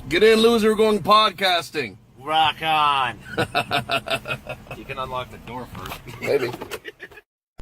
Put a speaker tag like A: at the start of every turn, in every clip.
A: Get in, loser. We're going podcasting.
B: Rock on. You can unlock the door first.
A: Maybe.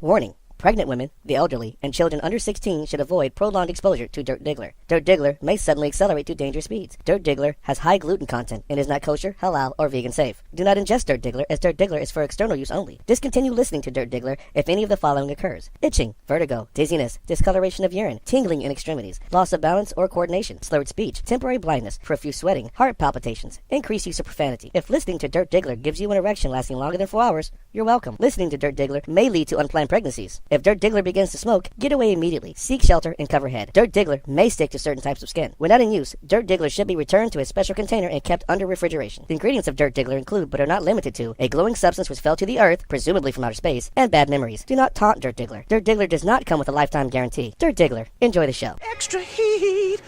C: Warning. Pregnant women, the elderly, and children under 16 should avoid prolonged exposure to Dirt Diggler. Dirt Diggler may suddenly accelerate to dangerous speeds. Dirt Diggler has high gluten content and is not kosher, halal, or vegan safe. Do not ingest Dirt Diggler, as Dirt Diggler is for external use only. Discontinue listening to Dirt Diggler if any of the following occurs: itching, vertigo, dizziness, discoloration of urine, tingling in extremities, loss of balance or coordination, slurred speech, temporary blindness, profuse sweating, heart palpitations, increased use of profanity. If listening to Dirt Diggler gives you an erection lasting longer than 4 hours, you're welcome. Listening to Dirt Diggler may lead to unplanned pregnancies. If Dirt Diggler begins to smoke, get away immediately. Seek shelter and cover head. Dirt Diggler may stick to certain types of skin. When not in use, Dirt Diggler should be returned to a special container and kept under refrigeration. The ingredients of Dirt Diggler include, but are not limited to, a glowing substance which fell to the earth, presumably from outer space, and bad memories. Do not taunt Dirt Diggler. Dirt Diggler does not come with a lifetime guarantee. Dirt Diggler. Enjoy the show.
D: Extra heat.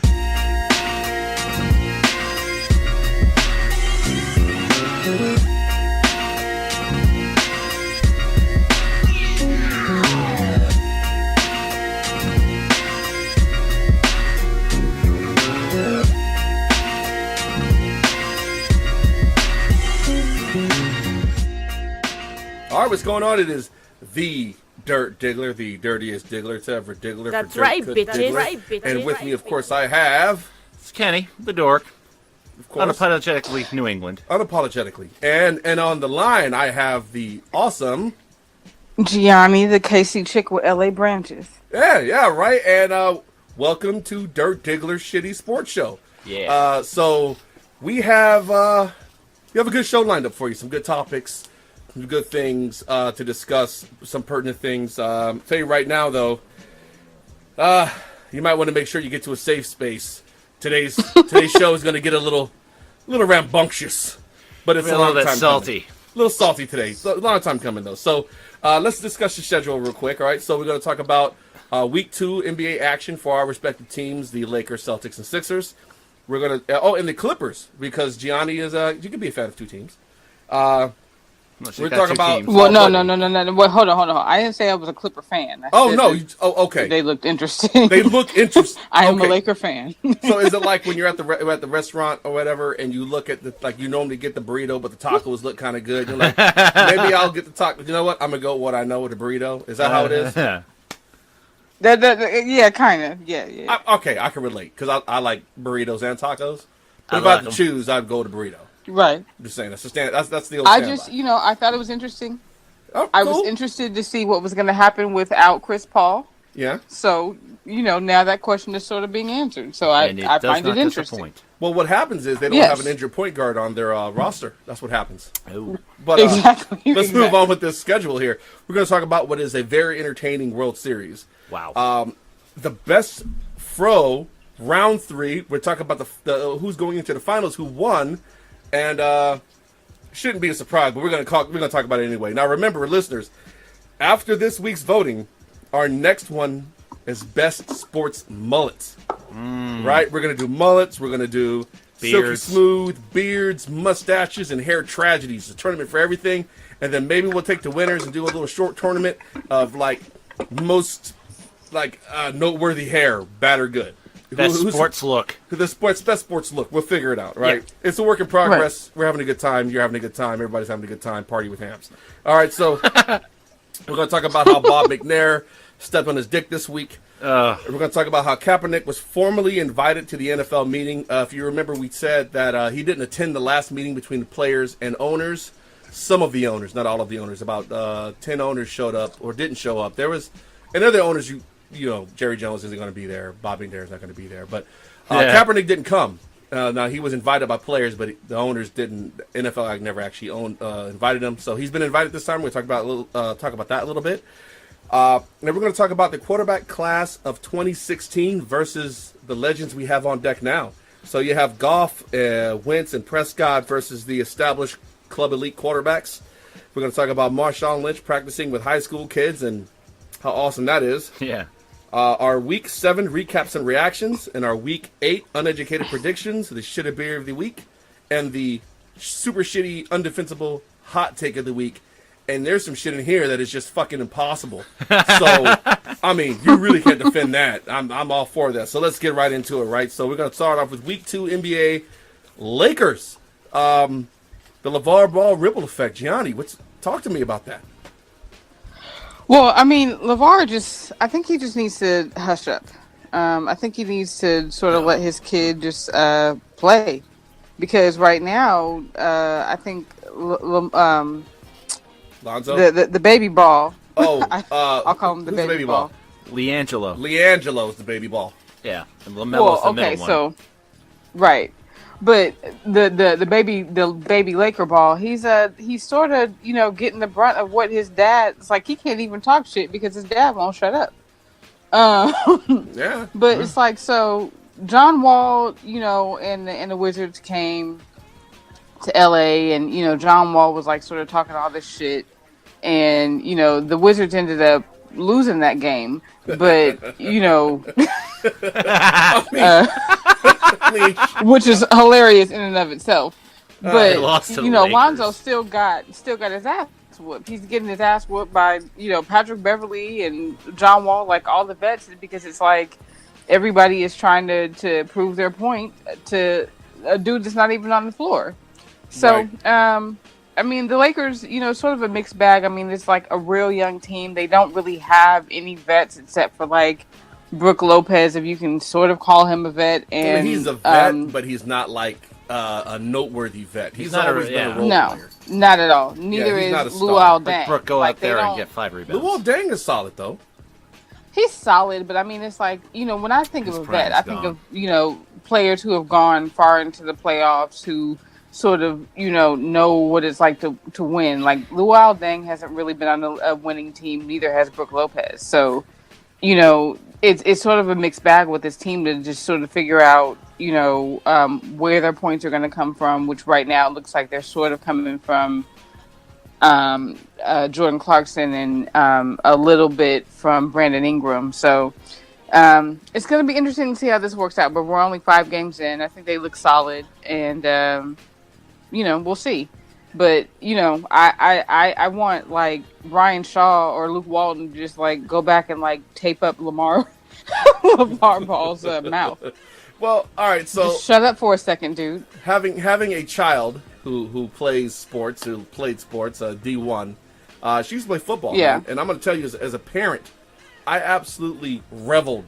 A: All right, what's going on? It is the Dirt Diggler, the dirtiest Diggler to ever Diggler.
E: That's
A: for
E: right,
A: Dirt
E: bitches.
A: Diggler.
E: Right, bitches.
A: And with me, of course, I have,
B: It's Kenny, the Dork.
A: of course,
B: Unapologetically New England.
A: unapologetically. And on the line, I have the awesome,
F: Gianni, the KC chick with LA branches.
A: yeah, right. And welcome to Dirt Diggler's Shitty Sports Show.
B: Yeah.
A: So we have a good show lined up for you. Some good topics. Good things to discuss, some pertinent things. Tell you right now, though, you might want to make sure you get to a safe space. Today's show is going to get a little rambunctious, but it's a long time
B: salty.
A: coming. A little salty today. So, a long time coming though. So let's discuss the schedule real quick. All right. So we're going to talk about Week 2 NBA action for our respective teams: the Lakers, Celtics, and Sixers. We're going to and the Clippers, because Gianni is you can be a fan of two teams. We're talking about.
F: Well, no. Wait, hold on. I didn't say I was a Clipper fan. I said that
A: okay.
F: They looked interesting.
A: They look interesting.
F: I am
A: Okay.
F: a Laker fan.
A: So is it like when you're at the restaurant or whatever, and you look at you normally get the burrito, but the tacos look kind of good. You're like, maybe I'll get the taco. You know what? I'm gonna go with what I know with the burrito. Is that how it is?
B: Yeah.
F: Yeah, kind of. Yeah.
A: Okay, I can relate because I like burritos and tacos. But if I
B: like
A: had to choose, I'd go with the burrito.
F: Right.
A: I'm just saying that's the standard. That's the old.
F: I
A: standby.
F: just, I thought it was interesting.
A: Oh,
F: I
A: cool.
F: was interested to see what was going to happen without Chris Paul.
A: Yeah.
F: So, now that question is sort of being answered. So I find it interesting.
B: Disappoint.
A: Well, what happens is they don't have an injured point guard on their roster. That's what happens.
B: Oh.
A: But
F: Exactly.
A: let's move on with this schedule here. We're going to talk about what is a very entertaining World Series.
B: Wow.
A: The best fro round 3. We're talking about the who's going into the finals, who won, and shouldn't be a surprise, but we're going to talk about it anyway. Now, remember, listeners, after this week's voting, our next one is best sports mullets. Right? We're going to do mullets. We're going to do silky
B: Beards.
A: smooth beards, mustaches, and hair tragedies. A tournament for everything, and then maybe we'll take the winners and do a little short tournament of most noteworthy hair, bad or good.
B: Best sports look.
A: Best sports look. We'll figure it out, right? Yeah. It's a work in progress. Right. We're having a good time. You're having a good time. Everybody's having a good time. Party with hams. All right, so we're going to talk about how Bob McNair stepped on his dick this week. We're going to talk about how Kaepernick was formally invited to the NFL meeting. If you remember, we said that he didn't attend the last meeting between the players and owners. Some of the owners, not all of the owners. About 10 owners showed up or didn't show up. There was, and other owners, Jerry Jones isn't going to be there. Bob McNair is not going to be there. But Kaepernick didn't come. Now, he was invited by players, but the owners didn't. NFL never actually invited him. So he's been invited this time. We're going to talk about that a little bit. And we're going to talk about the quarterback class of 2016 versus the legends we have on deck now. So you have Goff, Wentz, and Prescott versus the established club elite quarterbacks. We're going to talk about Marshawn Lynch practicing with high school kids and how awesome that is.
B: Yeah.
A: Our Week 7 recaps and reactions, and our Week 8 uneducated predictions, the shitty beer of the week, and the super shitty, undefensible hot take of the week. And there's some shit in here that is just fucking impossible. So, I mean, you really can't defend that. I'm all for that. So let's get right into it, right? So we're going to start off with Week 2 NBA Lakers. The LeVar Ball ripple effect. Gianni, talk to me about that.
F: Well, I mean, LeVar I think he just needs to hush up. I think he needs to sort of let his kid just play. Because right now, I think
A: Lonzo?
F: the baby ball.
A: Oh,
F: I'll call him the baby ball.
B: LiAngelo
A: is the baby ball.
B: Yeah, and LaMelo's the middle one.
F: So right, but the baby Laker ball, he's sort of getting the brunt of what his dad. It's like he can't even talk shit because his dad won't shut up.
A: Yeah,
F: but it's like so. John Wall, and the Wizards came to LA, and John Wall was like sort of talking all this shit, and the Wizards ended up losing that game, but which is hilarious in and of itself. But Lonzo still got his ass whooped. He's getting his ass whooped by Patrick Beverley and John Wall, like all the vets, because it's like everybody is trying to prove their point to a dude that's not even on the floor. So, right. I mean, the Lakers, sort of a mixed bag. I mean, it's like a real young team. They don't really have any vets except for like Brook Lopez, if you can sort of call him a vet. And
A: he's a vet, but he's not like a noteworthy vet. He's not always been a role player.
F: No, not at all. Neither is Luol Deng.
B: Brook, go out there and get 5 rebounds.
A: Luol Deng is solid, though.
F: He's solid, but I mean, it's like, when I think of a vet, I think of, players who have gone far into the playoffs who sort of, know what it's like to win. Like, Luol Deng hasn't really been on a winning team, neither has Brook Lopez. So, it's sort of a mixed bag with this team to just sort of figure out, where their points are going to come from, which right now it looks like they're sort of coming from Jordan Clarkson and a little bit from Brandon Ingram. So it's going to be interesting to see how this works out. But we're only 5 games in. I think they look solid, and we'll see. But I want like Ryan Shaw or Luke Walton to just like go back and like tape up LeVar Ball's mouth.
A: Well, all right. So
F: just shut up for a second, dude.
A: Having a child who played sports, D1. She used to play football.
F: Yeah.
A: Man. And I'm going to tell you, as a parent, I absolutely reveled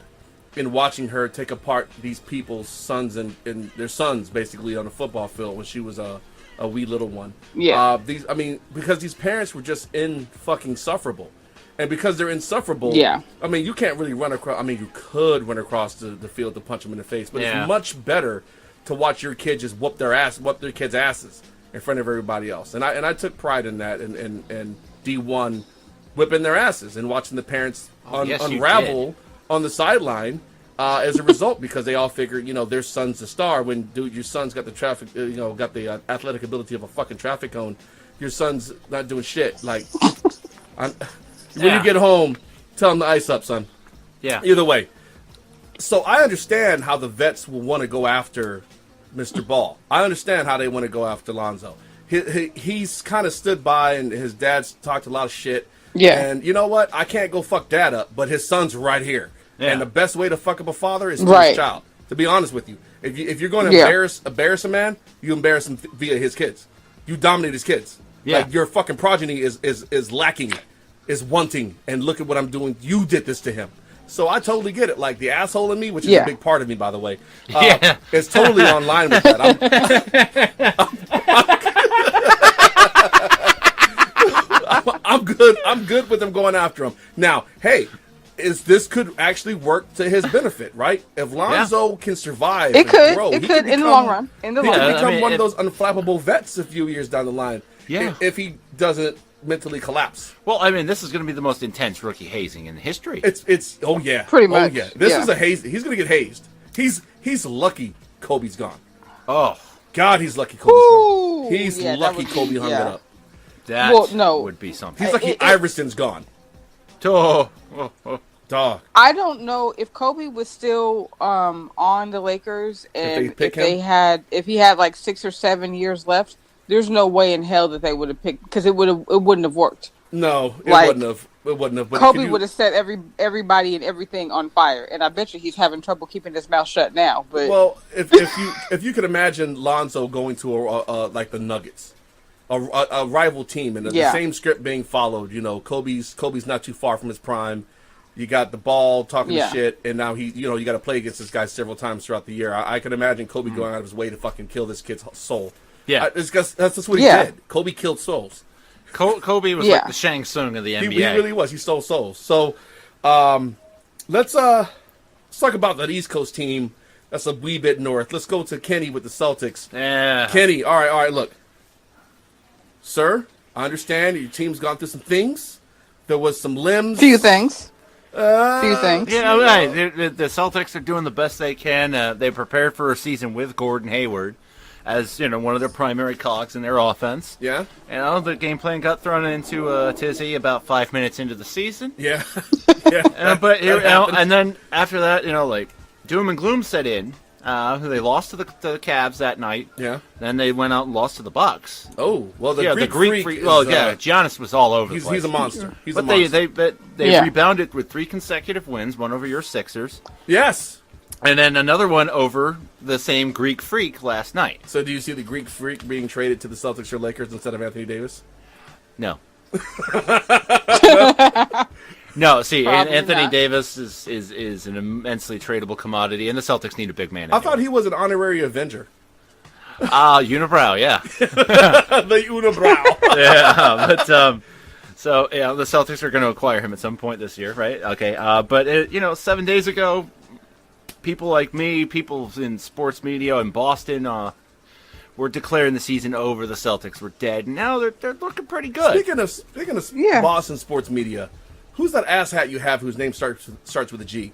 A: in watching her take apart these people's sons and their sons, basically, on the football field when she was a wee little one.
F: Yeah.
A: Because these parents were just insufferable. And because they're insufferable,
F: yeah.
A: I mean, you can't really run across. I mean, you could run across the field to punch them in the face, but it's much better to watch your kid just whoop their kids' asses in front of everybody else. And I took pride in that, and D1 whipping their asses and watching the parents unravel on the sideline as a result, because they all figure, their son's the star. When, dude, your son's got the got the athletic ability of a fucking traffic cone, your son's not doing shit. Like, when you get home, tell him to ice up, son.
B: Yeah.
A: Either way. So I understand how the vets will want to go after Mr. Ball. I understand how they want to go after Lonzo. He's kind of stood by, and his dad's talked a lot of shit.
F: Yeah.
A: And you know what? I can't go fuck dad up, but his son's right here. Yeah. And the best way to fuck up a father is to his child. To be honest with you, if you're going to embarrass a man, you embarrass him via his kids. You dominate his kids. Yeah. Like, your fucking progeny is lacking, is wanting, and look at what I'm doing. You did this to him. So I totally get it. Like, the asshole in me, which is a big part of me, by the way, is totally online with that. I'm good. I'm good with them going after him. Now, hey, this could actually work to his benefit, right? If Lonzo can survive,
F: it could.
A: Grow,
F: it could in the long run. He could
A: become one of those unflappable vets a few years down the line.
B: Yeah.
A: If he doesn't mentally collapse.
B: Well, I mean, this is going to be the most intense rookie hazing in history.
A: It's
F: pretty much.
A: Oh yeah, this is a haze. He's going to get hazed. He's lucky Kobe's gone.
B: Oh
A: God, he's lucky Kobe's gone. He's lucky Kobe hung it up.
B: That would be something.
A: He's lucky Iverson's gone.
B: Dog.
F: I don't know if Kobe was still on the Lakers, and if he had like 6 or 7 years left. There's no way in hell that they would have picked, because it wouldn't have worked.
A: No, it
F: Like,
A: wouldn't have. It wouldn't have. But
F: Kobe would have set everybody and everything on fire, and I bet you he's having trouble keeping his mouth shut now. But
A: well, if you could imagine Lonzo going to like the Nuggets, a rival team, and the same script being followed. You know, Kobe's not too far from his prime. You got the ball talking shit, and now you got to play against this guy several times throughout the year. I can imagine Kobe going out of his way to fucking kill this kid's soul.
D: Yeah,
A: that's just what he did. Kobe killed souls.
D: Kobe was like the Shang Tsung of the NBA.
A: He really was. He stole souls. So, let's talk about that East Coast team. That's a wee bit north. Let's go to Kenny with the Celtics.
D: Yeah,
A: Kenny. All right. Look, sir, I understand your team's gone through some things. There was some limbs.
F: Few things.
D: Yeah, right. The Celtics are doing the best they can. They prepared for a season with Gordon Hayward as one of their primary cogs in their offense.
A: Yeah.
D: And the game plan got thrown into a tizzy about 5 minutes into the season.
A: Yeah.
D: And then after that, like doom and gloom set in. They lost to the Cavs that night.
A: Yeah.
D: Then they went out and lost to the Bucks.
A: Oh, well, the
D: Greek Freak. Giannis was all over the place.
A: He's a monster.
D: They rebounded with 3 consecutive wins, one over your Sixers.
A: Yes.
D: And then another one over the same Greek Freak last night.
A: So do you see the Greek Freak being traded to the Celtics or Lakers instead of Anthony Davis?
D: No. No, see, Anthony Davis is an immensely tradable commodity, and the Celtics need a big man.
A: I thought he was an honorary Avenger.
D: Unibrow, yeah.
A: The unibrow.
D: Yeah, but the Celtics are going to acquire him at some point this year, right? Okay, but 7 days ago, people like me, people in sports media in Boston, were declaring the season over. The Celtics were dead, and now they're looking pretty good.
A: Speaking of Boston sports media. Who's that asshat you have whose name starts with a G?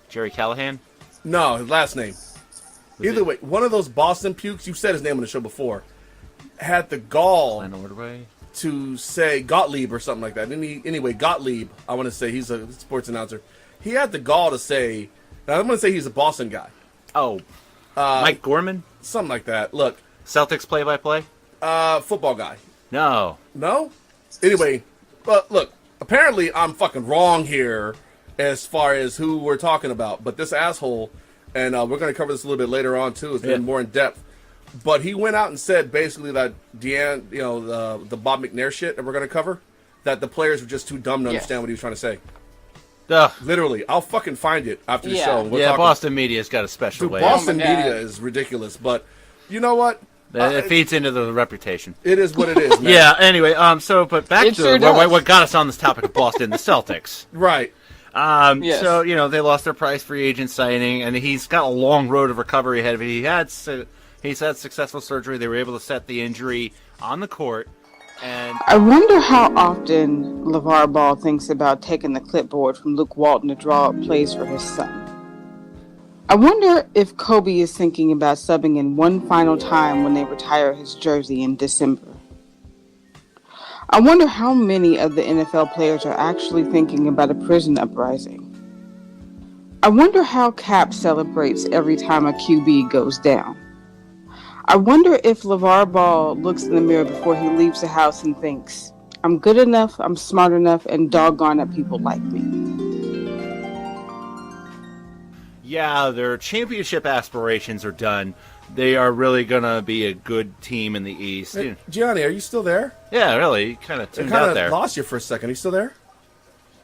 D: Jerry Callahan?
A: No, his last name. Either way, one of those Boston pukes, you've said his name on the show before, had the gall to say Gottlieb or something like that. Anyway, Gottlieb, I want to say, he's a sports announcer. He had the gall to say, now I'm going to say he's a Boston guy.
D: Oh, Mike Gorman?
A: Something like that. Look.
D: Celtics play-by-play?
A: Football guy.
D: No?
A: Anyway, but look. Apparently, I'm fucking wrong here as far as who we're talking about. But this asshole, and we're going to cover this a little bit later on, too. It's been more in depth. But he went out and said basically that the Bob McNair shit that we're going to cover, that the players were just too dumb to understand what he was trying to say. Literally. I'll fucking find it after the show.
D: Boston media's got a special way.
A: Boston media is ridiculous. But you know what?
D: It feeds into the reputation.
A: It is what it is, man.
D: Yeah, anyway, but back to what got us on this topic of Boston, the Celtics.
A: Right.
D: So, they lost their prize free agent signing, and he's got a long road of recovery ahead of it. He's had successful surgery. They were able to set the injury on the court. And
F: I wonder how often LeVar Ball thinks about taking the clipboard from Luke Walton to draw up plays for his son. I wonder if Kobe is thinking about subbing in one final time when they retire his jersey in December. I wonder how many of the NFL players are actually thinking about a prison uprising. I wonder how Cap celebrates every time a QB goes down. I wonder if LeVar Ball looks in the mirror before he leaves the house and thinks, I'm good enough, I'm smart enough, and doggone it, people like me.
D: Yeah, their championship aspirations are done. They are really going to be a good team in the East.
A: Hey, Gianni, are you still there?
D: Yeah, really. Kind of tuned out there.
A: I lost you for a second. Are you still there?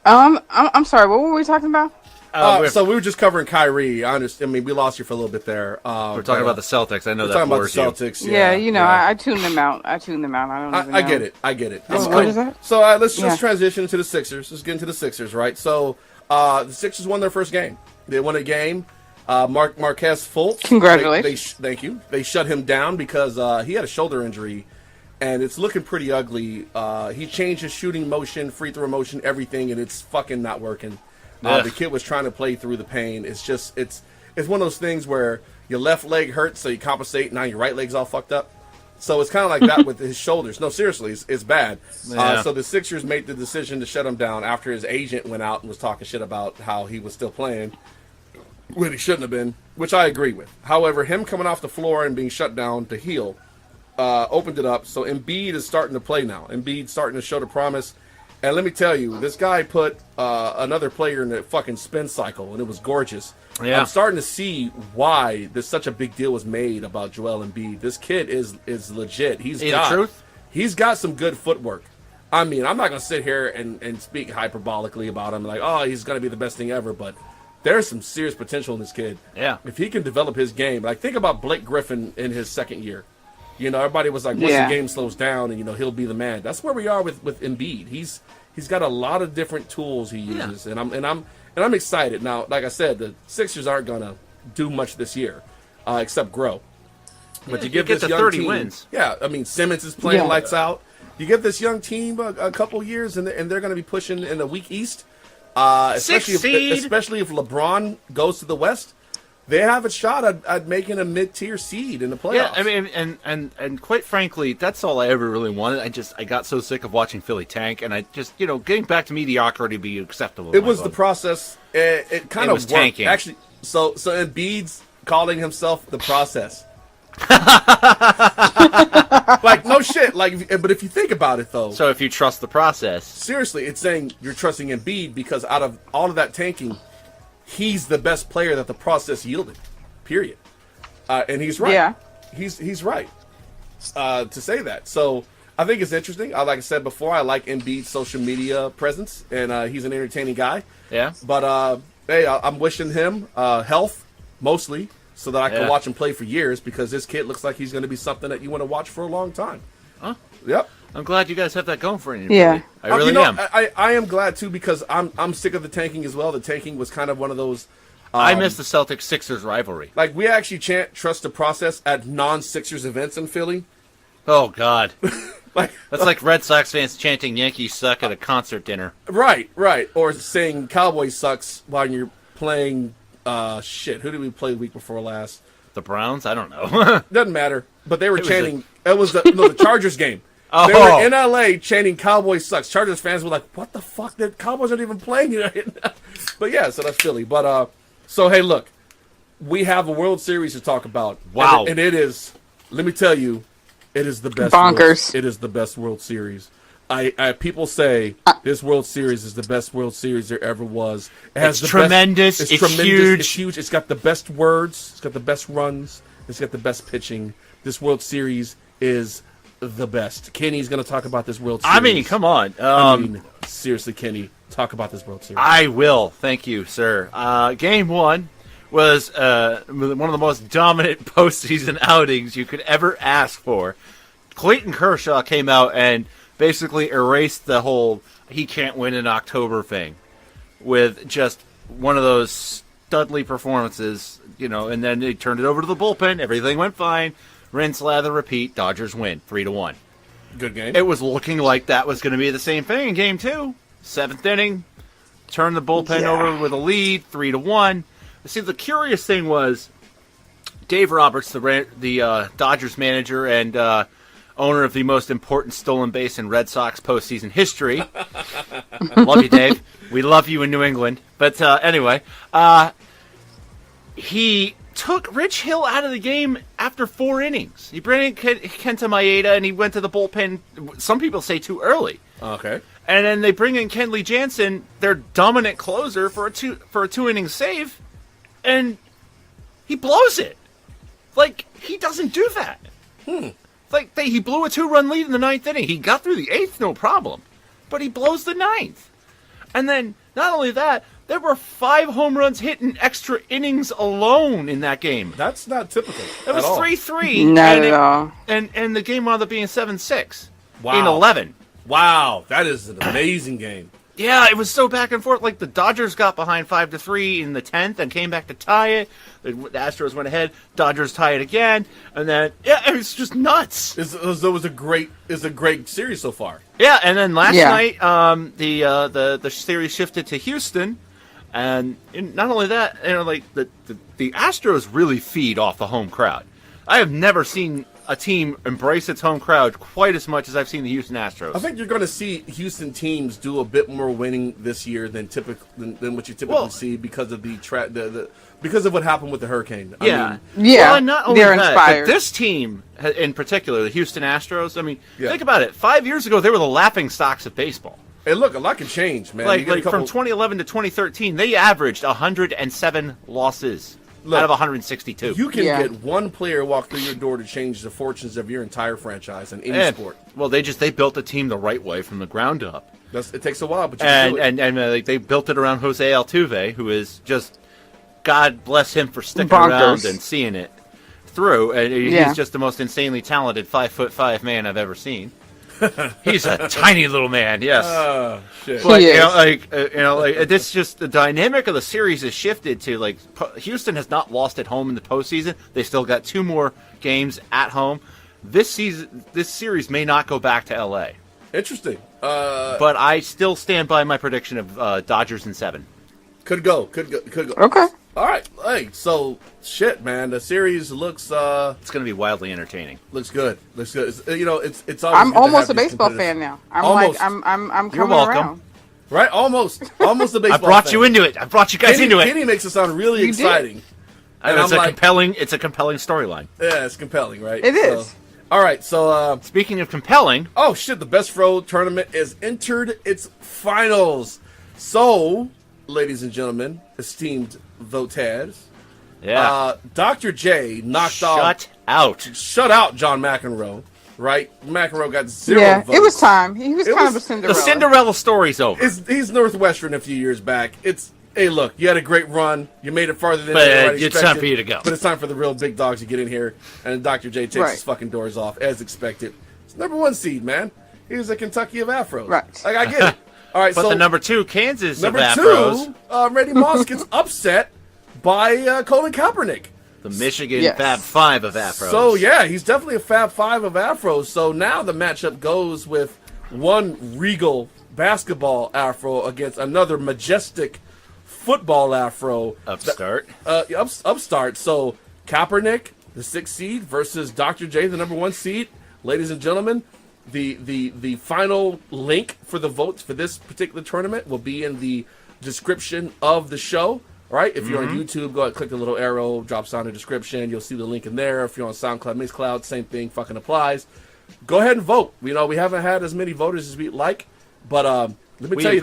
F: I'm sorry. What were we talking about?
A: So we were just covering Kyrie. I understand. I mean, we lost you for a a little bit there.
D: We're talking about the Celtics. I know that
A: talking about
D: bores
A: the Celtics.
D: you.
F: I tuned them out. I don't even know.
A: I get it.
F: What is that?
A: So let's just transition into the Sixers. Let's get into the Sixers, right? So the Sixers won their first game. They won a game. Marquez Fultz.
F: Congratulations.
A: Thank you. They shut him down because he had a shoulder injury, and it's looking pretty ugly. He changed his shooting motion, free throw motion, everything, and it's fucking not working. The kid was trying to play through the pain. It's just it's one of those things where your left leg hurts, so you compensate. Now your right leg's all fucked up. So it's kind of like that with his shoulders. No, seriously, it's bad.
D: Yeah.
A: So the Sixers made the decision to shut him down after his agent went out and was talking shit about how he was still playing when he shouldn't have been, which I agree with. However, him coming off the floor and being shut down to heal opened it up. So Embiid is starting to play now. Embiid's starting to show the promise. And let me tell you, this guy put another player in the fucking spin cycle, and it was gorgeous.
D: Yeah.
A: I'm starting to see why there's such a big deal was made about Joel Embiid. This kid is legit. He's got some good footwork. I mean, I'm not going to sit here and speak hyperbolically about him like, oh, he's going to be the best thing ever, but there's some serious potential in this kid.
D: Yeah.
A: If he can develop his game. Like, think about Blake Griffin in his second year. You know, everybody was like, once the game slows down and, you know, he'll be the man. That's where we are with Embiid. He's got a lot of different tools he uses, and I'm excited. Now, like I said, the Sixers aren't going to do much this year except grow. But you give
D: get
A: this
D: to
A: young
D: 30
A: team,
D: wins.
A: Yeah, I mean, Simmons is playing lights out. You give this young team a couple years, and they're going to be pushing in the weak East. Especially if LeBron goes to the West, they have a shot at making a mid-tier seed in the playoffs.
D: Yeah, I mean, and quite frankly, that's all I ever really wanted. I got so sick of watching Philly tank, and I just, you know, getting back to mediocrity be acceptable.
A: It was the process. It kind of
D: was
A: worked.
D: Tanking.
A: Actually, so Embiid's calling himself the process. Like, no shit. Like, but if you think about it, though.
D: So if you trust the process.
A: Seriously, it's saying you're trusting Embiid because out of all of that tanking, he's the best player that the process yielded. Period. And he's right.
F: Yeah.
A: He's right to say that. So I think it's interesting. Like I said before, I like Embiid's social media presence, and he's an entertaining guy.
D: Yeah.
A: But hey, I'm wishing him health mostly, so that I can watch him play for years, because this kid looks like he's going to be something that you want to watch for a long time.
D: Huh?
A: Yep.
D: I'm glad you guys have that going for you.
F: Yeah.
D: I really am.
A: I am glad too, because I'm sick of the tanking as well. The tanking was kind of one of those.
D: I miss the Celtics-Sixers rivalry.
A: Like, we actually trust the process at non-Sixers events in Philly.
D: Oh God.
A: Like,
D: that's like Red Sox fans chanting "Yankees suck" at a concert dinner.
A: Right. Or saying "Cowboys sucks" while you're playing. Shit. Who did we play the week before last?
D: The Browns? I don't know.
A: Doesn't matter. But they were chanting. It was the Chargers game.
D: Oh.
A: They were in LA chanting "Cowboys sucks." Chargers fans were like, "What the fuck? The Cowboys aren't even playing." But yeah, so that's Philly. But so hey, look, we have a World Series to talk about.
D: Wow.
A: And it is. Let me tell you, it is the best.
F: Bonkers.
A: It is the best World Series. People say this World Series is the best World Series there ever was. It has
D: it's tremendous. It's tremendous. Huge.
A: It's huge. It's got the best words. It's got the best runs. It's got the best pitching. This World Series is the best. Kenny's going to talk about this World Series.
D: I mean, come on.
A: Seriously, Kenny, talk about this World Series.
D: I will. Thank you, sir. Game one was one of the most dominant postseason outings you could ever ask for. Clayton Kershaw came out and basically erased the whole he can't win in October thing with just one of those studly performances, you know, and then they turned it over to the bullpen. Everything went fine. Rinse, lather, repeat. Dodgers win 3-1.
A: Good game.
D: It was looking like that was going to be the same thing in game two. Seventh inning, turned the bullpen over with a lead, 3-1. See, the curious thing was Dave Roberts, the Dodgers manager and owner of the most important stolen base in Red Sox postseason history. Love you, Dave. We love you in New England. But anyway, he took Rich Hill out of the game after 4 innings. He brought in Kenta Maeda, and he went to the bullpen, some people say too early.
A: Okay.
D: And then they bring in Kenley Jansen, their dominant closer, for a 2-inning save, and he blows it. Like, he doesn't do that. Like, he blew a 2-run lead in the 9th inning. He got through the 8th, no problem. But he blows the 9th. And then, not only that, there were 5 home runs hit in extra innings alone in that game.
A: That's not typical.
D: It was 3-3.
F: Not at all.
D: And the game wound up being 7-6
A: Wow.
D: in 11.
A: Wow, that is an amazing game.
D: Yeah, it was so back and forth. Like, the Dodgers got behind 5-3 in the 10th and came back to tie it. The Astros went ahead. Dodgers tie it again, and then it was just nuts.
A: It was a great series so far.
D: Yeah, and then last night, the series shifted to Houston, and not only that, you know, like the Astros really feed off the home crowd. I have never seen a team embrace its home crowd quite as much as I've seen the Houston Astros.
A: I think you're going to see Houston teams do a bit more winning this year than what you typically see because of because of what happened with the hurricane.
D: Yeah.
F: Yeah.
D: Well, not only
F: they're
D: that,
F: inspired.
D: but this team in particular, the Houston Astros, I mean, think about it. 5 years ago, they were the laughing stocks of baseball.
A: Hey, look, a lot can change, man.
D: Like from 2011 to 2013, they averaged 107 losses out of 162.
A: You can get one player walk through your door to change the fortunes of your entire franchise in any sport.
D: Well, they built a team the right way from the ground up.
A: It takes a while, but you can do it.
D: And they built it around Jose Altuve, who is just, God bless him for sticking around and seeing it through. And he's just the most insanely talented 5'5" man I've ever seen. He's a tiny little man, yes.
A: Oh, shit.
D: But it's just the dynamic of the series has shifted to Houston has not lost at home in the postseason. They still got 2 more games at home. This series may not go back to LA.
A: Interesting.
D: But I still stand by my prediction of Dodgers in 7.
A: Could go.
F: Okay.
A: All right. Hey, so shit, man. The series looks.
D: It's going to be wildly entertaining.
A: Looks good. It's always.
F: I'm almost a baseball fan now. I'm coming
D: You're welcome.
F: around.
A: Right, almost a baseball.
D: I brought
A: fan.
D: you into it. I brought you guys into it.
A: Kenny makes it sound really exciting.
D: And it's a compelling storyline.
A: Yeah, it's compelling, right?
F: It is.
A: All right, so
D: speaking of compelling,
A: oh shit, the Best Road Tournament has entered its finals. Ladies and gentlemen, esteemed voters, Dr. J shut out John McEnroe. Right, McEnroe got 0 votes.
F: It was time. He was kind of a Cinderella.
D: The Cinderella story's over.
A: He's Northwestern a few years back. Hey, look, you had a great run. You made it farther than anybody expected.
D: It's time for you to go.
A: But it's time for the real big dogs to get in here. And Dr. J takes his fucking doors off, as expected. It's #1 seed, man. He's a Kentucky of Afros.
F: Right.
A: Like, I get it. All right,
D: but
A: so
D: the #2 Kansas of
A: number
D: Afros.
A: 2, Randy Moss gets upset by Colin Kaepernick.
D: The Michigan Fab 5 of Afros.
A: So, yeah, he's definitely a Fab 5 of Afros. So now the matchup goes with one regal basketball Afro against another majestic football Afro.
D: Upstart.
A: Upstart. So Kaepernick, the 6th seed, versus Dr. J, the #1 seed. Ladies and gentlemen, the final link for the votes for this particular tournament will be in the description of the show. All right, if you're on YouTube, go ahead and click the little arrow, drops down the description. You'll see the link in there. If you're on SoundCloud, Mixcloud, same thing, fucking applies. Go ahead and vote. We haven't had as many voters as we'd like, but let me tell you,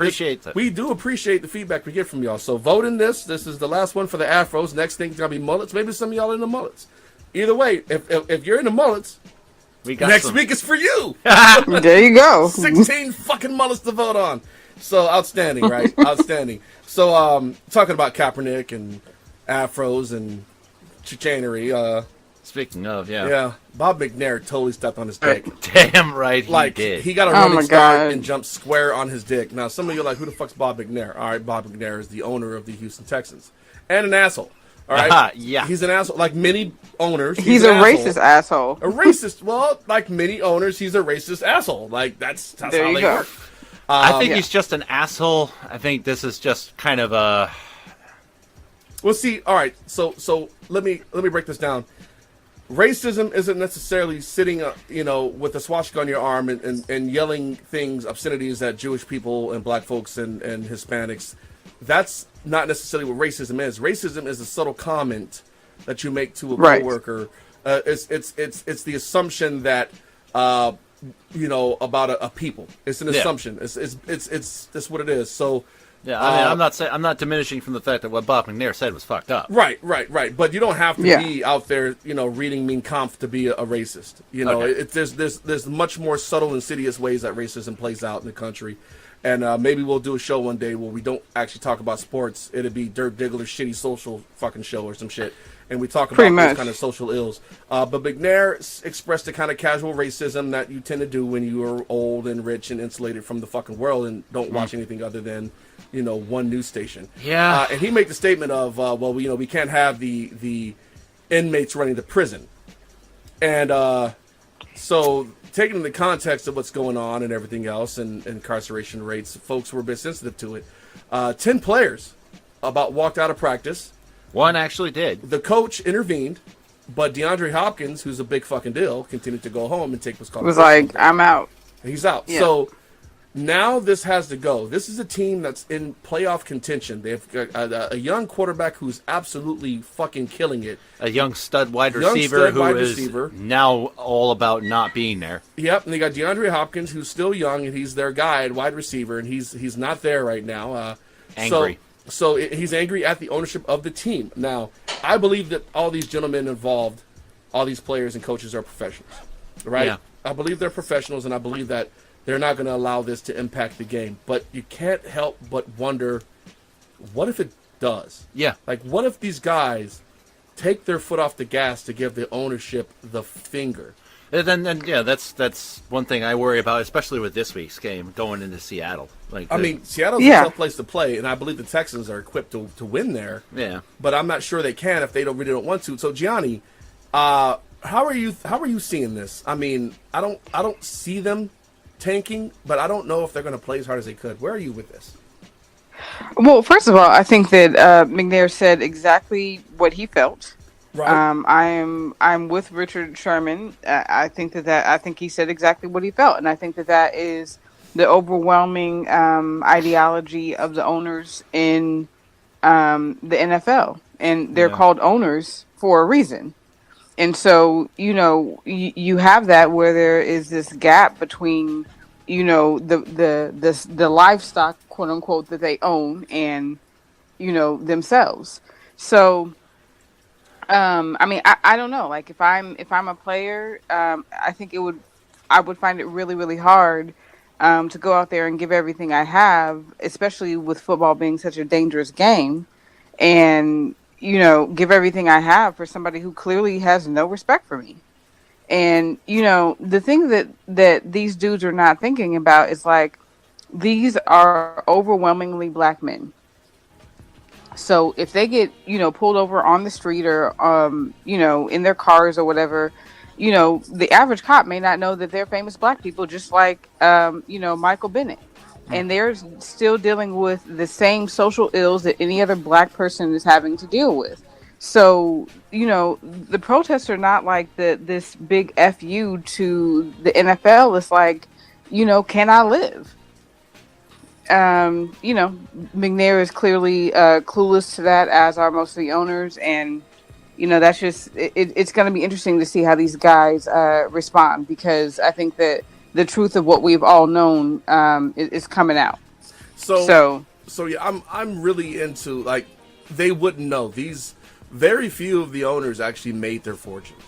A: we do appreciate the feedback we get from y'all. So vote in this. This is the last one for the Afros. Next thing's gonna be mullets. Maybe some of y'all are in the mullets. Either way, if you're in the mullets, next week is for you.
F: There you go.
A: 16 fucking mullets to vote on. So outstanding, right? Outstanding. So talking about Kaepernick and Afros and chicanery.
D: Speaking of,
A: Bob McNair totally stepped on his dick.
D: Damn right he did.
A: He got a running start and jumped square on his dick. Now, some of you are like, who the fuck's Bob McNair? All right, Bob McNair is the owner of the Houston Texans. And an asshole. All right?
D: Yeah.
A: He's an asshole. Like many owners,
F: he's a racist asshole.
A: A racist. Well, like many owners, he's a racist asshole. Like, that's how they work.
D: I think he's just an asshole. I think this is just kind of a...
A: Well, see, all right, so let me break this down. Racism isn't necessarily sitting, with a swastika on your arm and yelling things, obscenities at Jewish people and black folks and Hispanics. That's not necessarily what racism is. Racism is a subtle comment that you make to a coworker. It's the assumption that about a people. It's an assumption. It's that's what it is. So.
D: Yeah, I mean, I'm not diminishing from the fact that what Bob McNair said was fucked up.
A: Right. But you don't have to be out there, reading Mein Kampf to be a racist. There's much more subtle, insidious ways that racism plays out in the country. And maybe we'll do a show one day where we don't actually talk about sports. It'll be Dirk Diggler's shitty social fucking show or some shit. And we talk about those kind of social ills. But McNair expressed the kind of casual racism that you tend to do when you are old and rich and insulated from the fucking world and don't watch anything other than one news station.
D: Yeah.
A: And he made the statement of, we can't have the inmates running the prison. And so taking in the context of what's going on and everything else and incarceration rates, folks were a bit sensitive to it. 10 players walked out of practice.
D: One actually did.
A: The coach intervened But DeAndre Hopkins, who's a big fucking deal, continued to go home and take what's called.
F: Was like, I'm out.
A: He's out. Yeah. So now this has to go. This is a team that's in playoff contention. They have a young quarterback who's absolutely fucking killing it.
D: A young stud wide receiver who is now all about not being there.
A: Yep, and they got DeAndre Hopkins, who's still young, and he's their guy at wide receiver, and he's not there right now.
D: Angry.
A: So he's angry at the ownership of the team. Now, I believe that all these gentlemen involved, all these players and coaches are professionals, right? Yeah. I believe they're professionals, and I believe that they're not going to allow this to impact the game. But you can't help but wonder, what if it does?
D: Yeah.
A: Like, what if these guys take their foot off the gas to give the ownership the finger?
D: Then that's one thing I worry about, especially with this week's game going into Seattle.
A: Seattle's a tough place to play, and I believe the Texans are equipped to win there.
D: Yeah, but
A: I'm not sure they can if they really don't want to. So Gianni, how are you seeing this? I mean, I don't see them tanking, but I don't know if they're going to play as hard as they could. Where are you with this?
F: Well, first of all, I think that McNair said exactly what he felt. Right. I'm with Richard Sherman. I think I think he said exactly what he felt, and I think that is the overwhelming ideology of the owners in the NFL, and they're called owners for a reason. And so, you have that where there is this gap between, the livestock, quote unquote, that they own and, themselves. So. I don't know. Like if I'm a player, I think I would find it really, really hard to go out there and give everything I have, especially with football being such a dangerous game, and give everything I have for somebody who clearly has no respect for me. And the thing that these dudes are not thinking about is like these are overwhelmingly black men. So if they get, pulled over on the street or, in their cars or whatever, the average cop may not know that they're famous black people, just like, Michael Bennett. And they're still dealing with the same social ills that any other black person is having to deal with. So, the protests are not like this big FU to the NFL. It's like, can I live? McNair is clearly clueless to that, as are most of the owners, and that's just it's going to be interesting to see how these guys respond, because I think that the truth of what we've all known is coming out. So
A: yeah, I'm really into, like, they wouldn't know. These very few of the owners actually made their fortunes.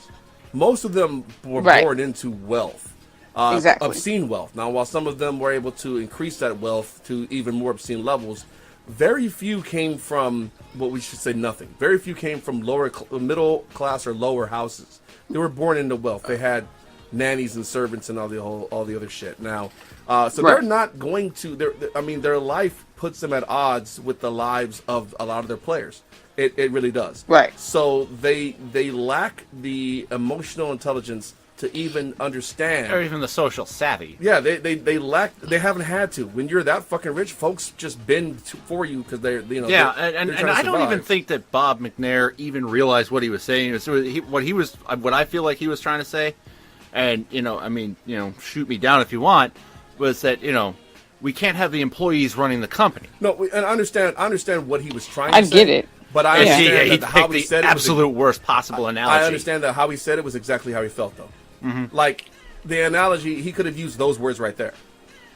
A: Most of them were born into wealth.
F: Exactly.
A: Obscene wealth. Now, while some of them were able to increase that wealth to even more obscene levels, very few came from, what we should say, nothing. Very few came from middle class or lower houses. They were born into wealth. They had nannies and servants and all the other shit. Now, they're not going to. Their life puts them at odds with the lives of a lot of their players. It really does.
F: Right.
A: So they lack the emotional intelligence to even understand,
D: or even the social savvy.
A: Yeah, they lack. They haven't had to. When you're that fucking rich, folks just bend for you because they're
D: Yeah, and I don't even think that Bob McNair even realized what he was saying. What I feel like he was trying to say, and shoot me down if you want, was that we can't have the employees running the company.
A: No, and I understand what he was trying to say.
F: I get it.
A: But I understand
D: he
A: how he said it.
D: Absolute worst possible analogy.
A: I understand that how he said it was exactly how he felt, though. Mm-hmm. Like, the analogy, he could have used those words right there.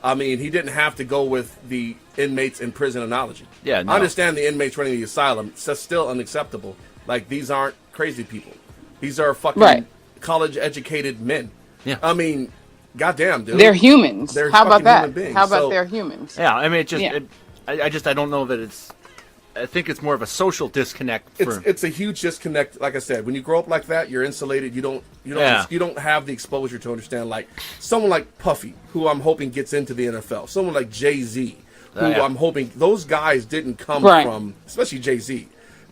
A: I mean, he didn't have to go with the inmates in prison analogy.
D: Yeah, no.
A: I understand the inmates running the asylum. That's still unacceptable. Like, these aren't crazy people. These are fucking college-educated men.
D: Yeah.
A: I mean, goddamn, dude.
F: They're humans. How about that?
A: Beings.
F: How about they're humans?
D: Yeah, I mean, I don't know that it's... I think it's more of a social disconnect.
A: It's a huge disconnect. Like I said, when you grow up like that, you're insulated. You don't have the exposure to understand. Like someone like Puffy, who I'm hoping gets into the NFL. Someone like Jay-Z, who I'm hoping, those guys didn't come from, especially Jay-Z.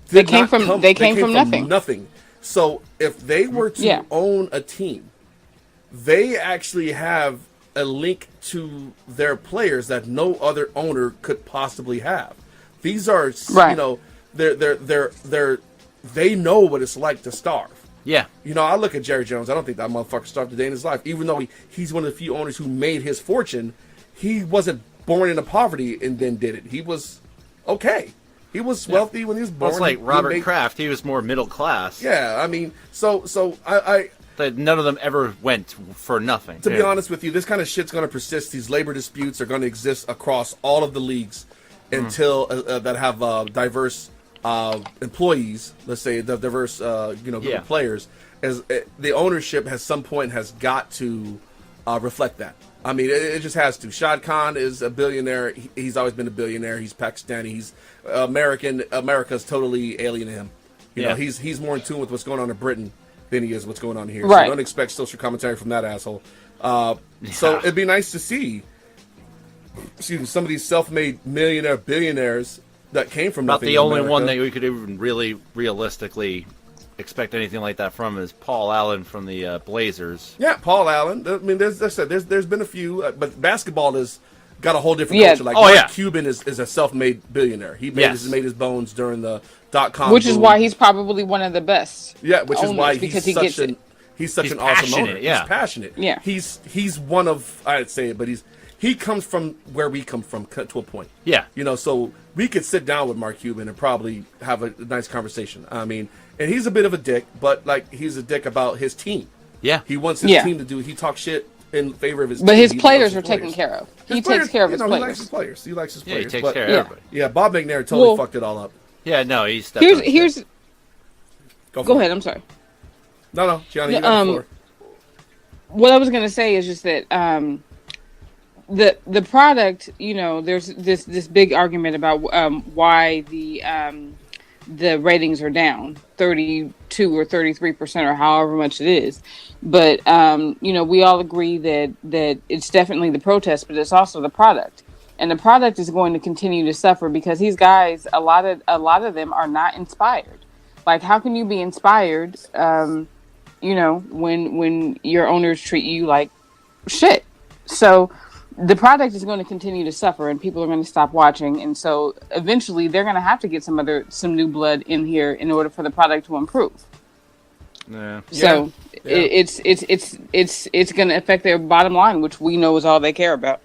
A: They came from nothing. Nothing. So if they were to own a team, they actually have a link to their players that no other owner could possibly have. These are, they know what it's like to starve.
D: Yeah.
A: You know, I look at Jerry Jones. I don't think that motherfucker starved a day in his life. Even though he's one of the few owners who made his fortune, he wasn't born into poverty and then did it. He was okay. He was wealthy when he was born.
D: Well, it's like Robert Kraft. He was more middle class.
A: Yeah, I mean, so I
D: none of them ever went for nothing.
A: To be honest with you, this kind of shit's going to persist. These labor disputes are going to exist across all of the leagues until that have diverse employees. Let's say the diverse, group of players. As the ownership has some point has got to reflect that. I mean, it just has to. Shad Khan is a billionaire. He's always been a billionaire. He's Pakistani. He's American. America's totally alien to him. You know, he's more in tune with what's going on in Britain than he is what's going on here.
F: Right.
A: So don't expect social commentary from that asshole. So it'd be nice to see, some of these self-made billionaires that came from
D: About
A: nothing.
D: the only one that we could even really realistically expect anything like that from is Paul Allen from the Blazers.
A: Yeah, Paul Allen. I mean, there's been a few, but basketball has got a whole different culture. Like Mark Cuban is a self-made billionaire. He made his bones during the .com,
F: which is why he's probably one of the best.
A: Yeah, which is why he's such an awesome owner.
D: Yeah.
A: He's passionate.
F: Yeah,
A: he's one of, I'd say it, but he comes from where we come from to a point.
D: Yeah,
A: you know, so we could sit down with Mark Cuban and probably have a nice conversation. I mean, and he's a bit of a dick, but like he's a dick about his team.
D: Yeah,
A: he wants his team to do. He talks shit in favor of his team.
F: But his players are taken care of. He takes care of his players.
A: He likes his players. He likes his players.
D: He takes care of everybody.
A: Yeah, Bob McNair totally fucked it all up.
D: Yeah, no, he's stepped on
F: here's Go ahead. I'm sorry.
A: No, Gianni, you got the floor.
F: What I was going to say is just that the product, you know, there's this big argument about why the ratings are down 32 or 33% or however much it is. But you know, we all agree that it's definitely the protest, but it's also the product. And the product is going to continue to suffer because these guys, a lot of them are not inspired. Like, how can you be inspired, you know, when your owners treat you like shit? So the product is going to continue to suffer, and people are going to stop watching. And so eventually, they're going to have to get some new blood in here in order for the product to improve.
D: Yeah.
F: So it's going to affect their bottom line, which we know is all they care about.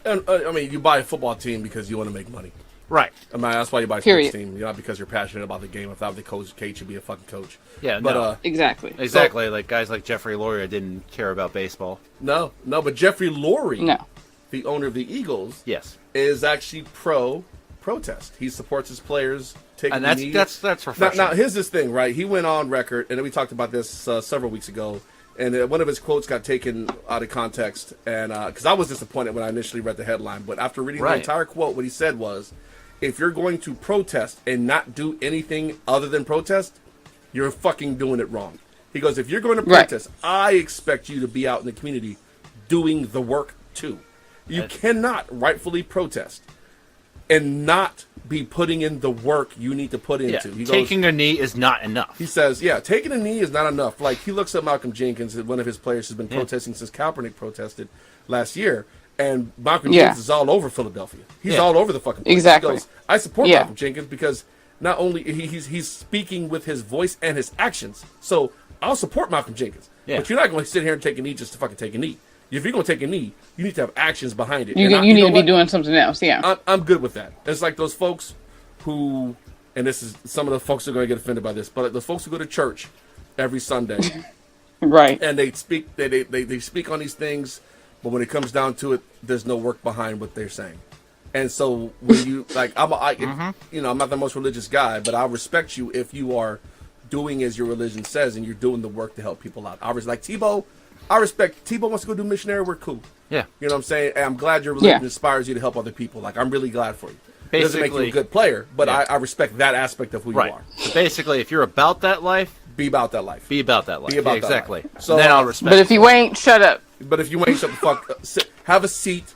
A: And, I mean, you buy a football team because you want to make money.
D: Right.
A: I mean, that's why you buy a sports team. Not because you're passionate about the game. If that was the coach, Kate should be a fucking coach.
D: Yeah,
A: but,
D: no.
F: Exactly.
D: Exactly. Like guys like Jeffrey Lurie didn't care about baseball.
A: No, but Jeffrey Lurie, the owner of the Eagles, is actually protest. He supports his players taking the knee. That's
D: refreshing.
A: Now, here's this thing, right? He went on record, and we talked about this several weeks ago, and one of his quotes got taken out of context, and because I was disappointed when I initially read the headline, but after reading the entire quote, what he said was, if you're going to protest and not do anything other than protest, you're fucking doing it wrong. He goes, if you're going to protest, I expect you to be out in the community doing the work too. You cannot rightfully protest and not be putting in the work you need to put into. He
D: taking a knee is not enough.
A: He says, taking a knee is not enough. Like, he looks at Malcolm Jenkins, one of his players has been protesting since Kaepernick protested last year. And Malcolm Jenkins is all over Philadelphia. He's all over the fucking place.
F: Exactly.
A: He goes, I support Malcolm Jenkins because not only he's speaking with his voice and his actions. So I'll support Malcolm Jenkins. Yeah. But you're not going to sit here and take a knee just to fucking take a knee. If you're going to take a knee, you need to have actions behind it.
F: You need to be doing something else. Yeah.
A: I'm good with that. It's like those folks who, and this is some of the folks are going to get offended by this, but those folks who go to church every Sunday,
F: right?
A: And they speak, they speak on these things. But when it comes down to it, there's no work behind what they're saying. And so when you I'm not the most religious guy, but I respect you if you are doing as your religion says and you're doing the work to help people out. I was like Tebow. I respect Tebow wants to go do missionary work. Cool.
D: Yeah.
A: You know what I'm saying? And I'm glad your religion inspires you to help other people. Like, I'm really glad for you. It doesn't make you a good player, but I respect that aspect of who you are.
D: So basically, if you're about that life,
A: be about that life.
D: Be about that life. Be about exactly.
A: That life. So
D: then I'll respect.
F: But if you ain't, shut up.
A: But if you ain't, shut the fuck up. Have a seat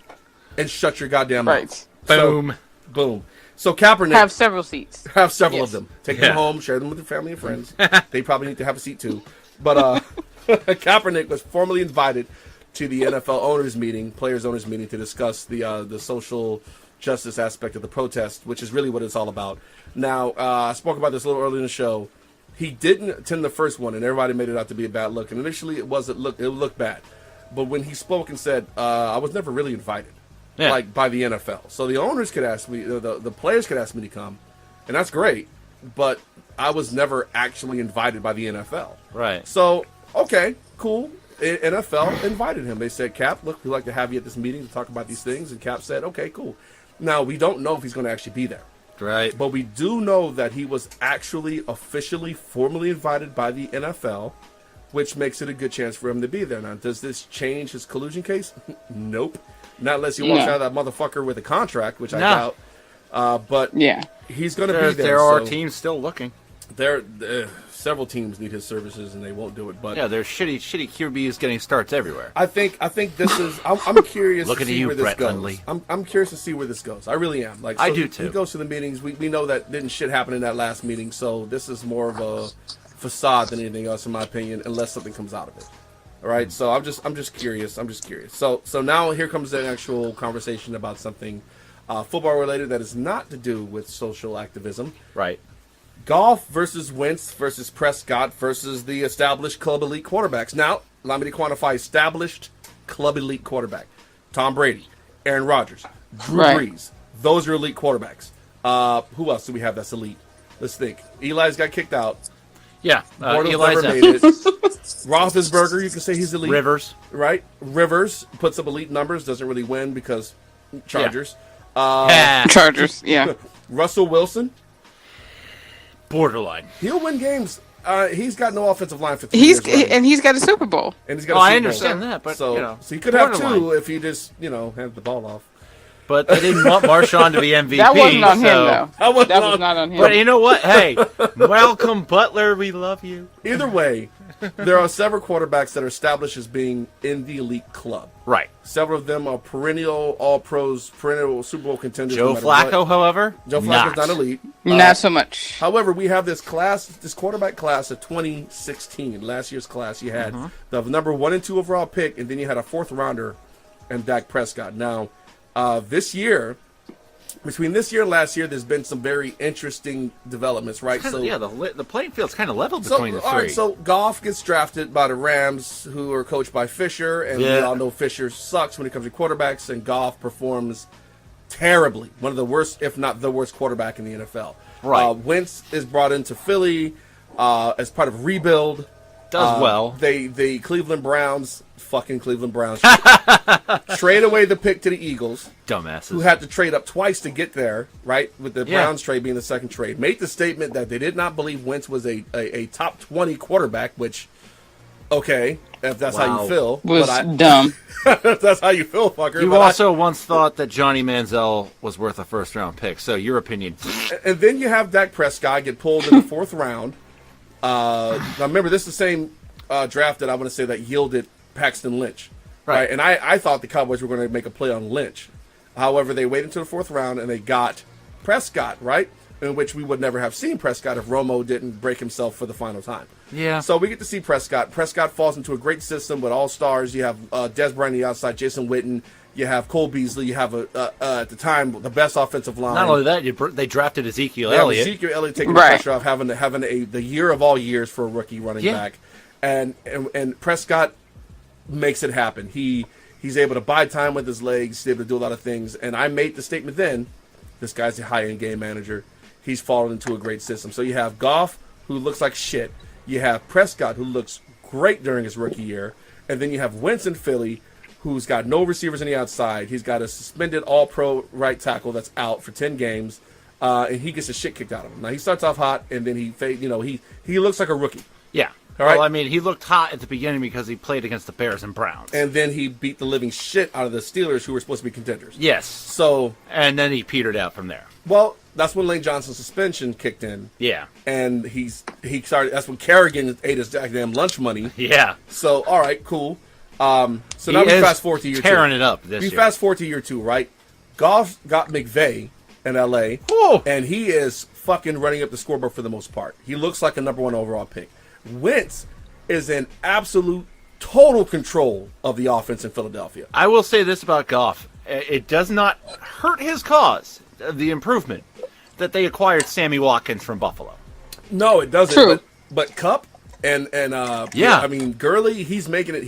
A: and shut your goddamn mouth.
F: Right.
D: Boom.
A: Boom. So Kaepernick.
F: Have several seats.
A: Have several of them. Take them home, share them with your family and friends. They probably need to have a seat too. But Kaepernick was formally invited to the NFL owners meeting, players owners meeting, to discuss the social justice aspect of the protest, which is really what it's all about. Now, I spoke about this a little earlier in the show. He didn't attend the first one, and everybody made it out to be a bad look. And initially, it looked bad. But when he spoke and said, "I was never really invited, like by the NFL, so the owners could ask me, the players could ask me to come, and that's great, but I was never actually invited by the NFL."
D: Right.
A: So okay, cool. NFL invited him. They said, "Cap, look, we'd like to have you at this meeting to talk about these things." And Cap said, "Okay, cool." Now we don't know if he's going to actually be there.
D: Right.
A: But we do know that he was actually officially, formally invited by the NFL, which makes it a good chance for him to be there. Now, does this change his collusion case? Nope. Not unless he walks out of that motherfucker with a contract, which I doubt. But he's going to be there.
D: There are teams still looking.
A: Several teams need his services, and they won't do it. But
D: there's shitty QBs getting starts everywhere.
A: I think this is. I'm curious to see where this
D: Brett
A: goes.
D: Hundley.
A: I'm curious to see where this goes. I really am. Like, so
D: I do too.
A: He goes to the meetings. We know that didn't shit happen in that last meeting, so this is more of a facade than anything else, in my opinion, unless something comes out of it. All right. So I'm just curious. So now here comes the actual conversation about something football related that is not to do with social activism.
D: Right.
A: Goff versus Wentz versus Prescott versus the established club elite quarterbacks. Now, allow me to quantify established club elite quarterback. Tom Brady, Aaron Rodgers, Drew Brees. Those are elite quarterbacks. Who else do we have that's elite? Let's think. Eli's got kicked out.
D: Yeah.
A: Eli's never made it. Roethlisberger, you can say he's elite.
D: Rivers.
A: Right? Rivers puts up elite numbers, doesn't really win because Chargers.
F: Chargers, yeah.
A: Russell Wilson.
D: Borderline.
A: He'll win games. He's got no offensive line for 3 years.
F: And he's got a Super Bowl.
A: And he's got a Super Bowl.
D: I understand that, but
A: so he could have 2 if he just hand the ball off.
D: But they didn't want Marshawn to be MVP.
F: That wasn't on him, though. That was not on him.
D: But you know what? Hey, Malcolm Butler, we love you.
A: Either way, there are several quarterbacks that are established as being in the elite club.
D: Right.
A: Several of them are perennial All-Pros, perennial Super Bowl contenders.
D: Joe Flacco, however,
A: Joe Flacco's not elite.
F: Not so much.
A: However, we have this quarterback class of 2016. Last year's class, you had the number 1 and 2 overall pick, and then you had a 4th rounder and Dak Prescott. Now, this year, between this year and last year, there's been some very interesting developments, right?
D: The playing field's kind of level between the three.
A: All right, so Goff gets drafted by the Rams, who are coached by Fisher, and we all know Fisher sucks when it comes to quarterbacks, and Goff performs terribly. One of the worst, if not the worst, quarterback in the NFL.
D: Right.
A: Wentz is brought into Philly as part of rebuild.
D: Does well.
A: The Cleveland Browns, fucking Cleveland Browns, trade away the pick to the Eagles.
D: Dumbasses.
A: Who had to trade up twice to get there, right? With the Browns trade being the second trade. Made the statement that they did not believe Wentz was a top 20 quarterback, which, okay, if that's how you feel.
F: Was dumb.
A: If that's how you feel, fucker.
D: You also once thought that Johnny Manziel was worth a first-round pick, so your opinion.
A: And then you have Dak Prescott get pulled in the 4th round. Now remember, this is the same draft that I want to say that yielded Paxton Lynch, right? And I thought the Cowboys were going to make a play on Lynch. However, they waited until the 4th round and they got Prescott, right? In which we would never have seen Prescott if Romo didn't break himself for the final time.
D: Yeah.
A: So we get to see Prescott. Prescott falls into a great system with all stars. You have Des Bryant on the outside, Jason Witten. You have Cole Beasley. You have, at the time, the best offensive line.
D: Not only that, they drafted Ezekiel Elliott.
A: Ezekiel Elliott taking the pressure off, having the year of all years for a rookie running back. And Prescott makes it happen. He's able to buy time with his legs. He's able to do a lot of things. And I made the statement then, this guy's a high-end game manager. He's fallen into a great system. So you have Goff, who looks like shit. You have Prescott, who looks great during his rookie year. And then you have Wentz in Philly, who's got no receivers on the outside. He's got a suspended all-pro right tackle that's out for 10 games. And he gets the shit kicked out of him. Now, he starts off hot, and then he looks like a rookie.
D: Yeah.
A: All right?
D: Well, I mean, he looked hot at the beginning because he played against the Bears and Browns.
A: And then he beat the living shit out of the Steelers, who were supposed to be contenders.
D: Yes.
A: So.
D: And then he petered out from there.
A: Well, that's when Lane Johnson's suspension kicked in.
D: Yeah.
A: And he started. That's when Kerrigan ate his goddamn lunch money.
D: Yeah.
A: So, all right, cool. So now we fast forward to year 2.
D: Tearing it up this year.
A: We fast forward to year 2, right? Goff got McVay in L.A.
D: Whoa.
A: And he is fucking running up the scoreboard for the most part. He looks like a number 1 overall pick. Wentz is in absolute, total control of the offense in Philadelphia.
D: I will say this about Goff. It does not hurt his cause, the improvement, that they acquired Sammy Watkins from Buffalo.
A: No, it doesn't.
F: True.
A: But Cup and I mean Gurley, he's making it.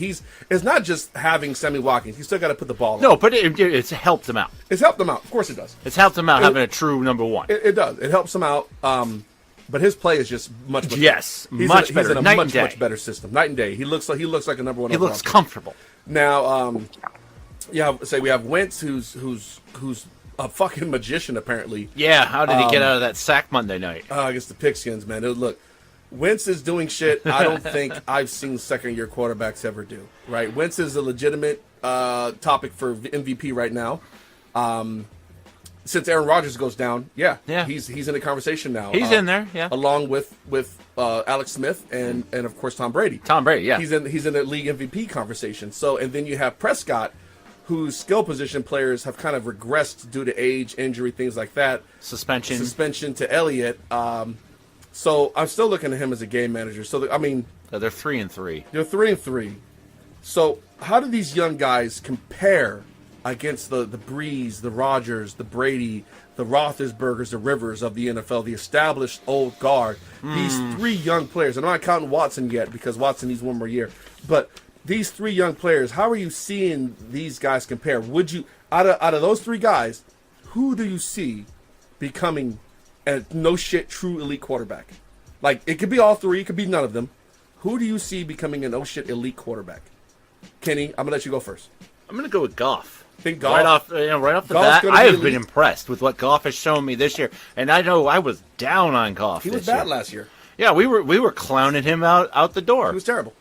A: It's not just having Sammy Watkins. He's still got to put the ball.
D: No,
A: on.
D: but it's helped him out.
A: It's helped him out. Of course it does.
D: It's helped him out having a true number one.
A: It does. It helps him out. But his play is just much better.
D: Yes, much better.
A: He's in a
D: Night
A: much
D: and day.
A: much better system. Night and day. He looks like a number one.
D: He looks comfortable.
A: Now, we have Wentz, who's a fucking magician apparently.
D: Yeah, how did he get out of that sack Monday night?
A: I guess the Pigskins, man. Look, Wentz is doing shit I don't think I've seen second-year quarterbacks ever do. Right? Wentz is a legitimate topic for MVP right now. Since Aaron Rodgers goes down, he's in the conversation now.
D: He's in there,
A: along with Alex Smith and of course Tom Brady.
D: Tom Brady, yeah,
A: he's in the league MVP conversation. So, and then you have Prescott, whose skill position players have kind of regressed due to age, injury, things like that. Suspension to Elliott. So I'm still looking at him as a game manager. So I mean,
D: they're 3-3.
A: They're 3-3. So how do these young guys compare against the Brees, the Rodgers, the Brady, the Roethlisbergers, the Rivers of the NFL, the established old guard? These three young players. I'm not counting Watson yet because Watson needs one more year. But these three young players, how are you seeing these guys compare? Would you out of those three guys, who do you see becoming a no shit true elite quarterback? Like it could be all three, it could be none of them. Who do you see becoming a no shit elite quarterback? Kenny, I'm gonna let you go first.
D: I'm gonna go with Goff.
A: Think Goff,
D: right off the bat, I have been impressed with what Goff has shown me this year, and I know I was down on Goff.
A: He was bad last year.
D: Yeah, we were clowning him out the door.
A: He was terrible.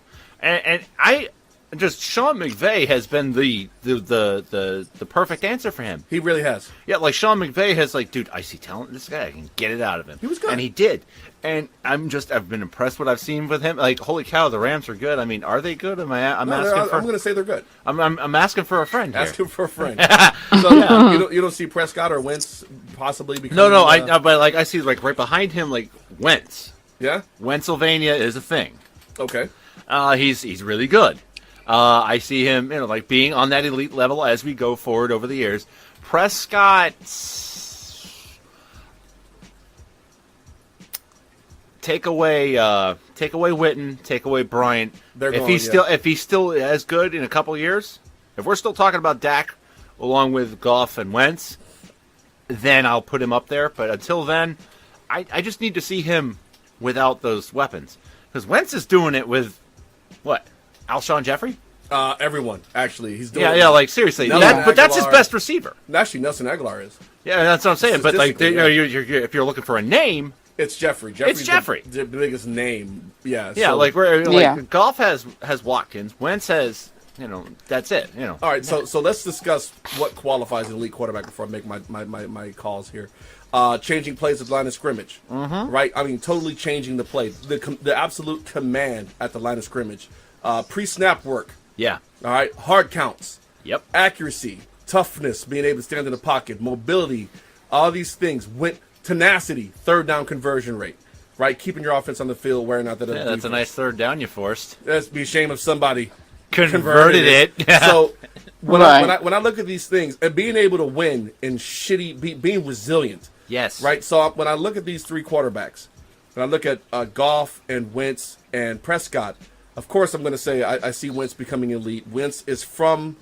D: And Sean McVay has been the perfect answer for him.
A: He really has.
D: Yeah, like Sean McVay has dude, I see talent in this guy. I can get it out of him.
A: He was good.
D: And he did. And I've been impressed what I've seen with him. Like, holy cow, the Rams are good. I mean, are they good? I'm
A: going to say they're good.
D: I'm asking for a friend here.
A: Asking for a friend. So yeah, you don't see Prescott or Wentz possibly becoming...
D: No, but I see right behind him Wentz.
A: Yeah?
D: Wentzylvania is a thing.
A: Okay.
D: He's really good. I see him, being on that elite level as we go forward over the years. Prescott, take away Witten, take away Bryant. If he's still as good in a couple years, if we're still talking about Dak along with Goff and Wentz, then I'll put him up there. But until then, I just need to see him without those weapons, because Wentz is doing it with what? Alshon Jeffrey?
A: Everyone, actually. He's doing
D: seriously. But that's his best receiver.
A: Actually, Nelson Aguilar is.
D: Yeah, that's what I'm saying. But if you're looking for a name,
A: it's Jeffrey.
D: It's Jeffrey.
A: The biggest name. Yeah.
D: Yeah, Goff has Watkins. Wentz has, that's it. All
A: right, so let's discuss what qualifies an elite quarterback before I make my calls here. Changing plays at the line of scrimmage, right? I mean, totally changing the play, the absolute command at the line of scrimmage, pre-snap work.
D: Yeah.
A: All right. Hard counts.
D: Yep.
A: Accuracy, toughness, being able to stand in the pocket, mobility, all these things. Tenacity, third down conversion rate, right? Keeping your offense on the field, wearing out that.
D: Yeah, that's a nice third down you forced.
A: Let's be ashamed if somebody
D: converted it.
A: So when I look at these things and being able to win in being resilient.
D: Yes.
A: Right. So when I look at these three quarterbacks, when I look at Goff and Wentz and Prescott, of course I'm going to say I see Wentz becoming elite. Wentz is from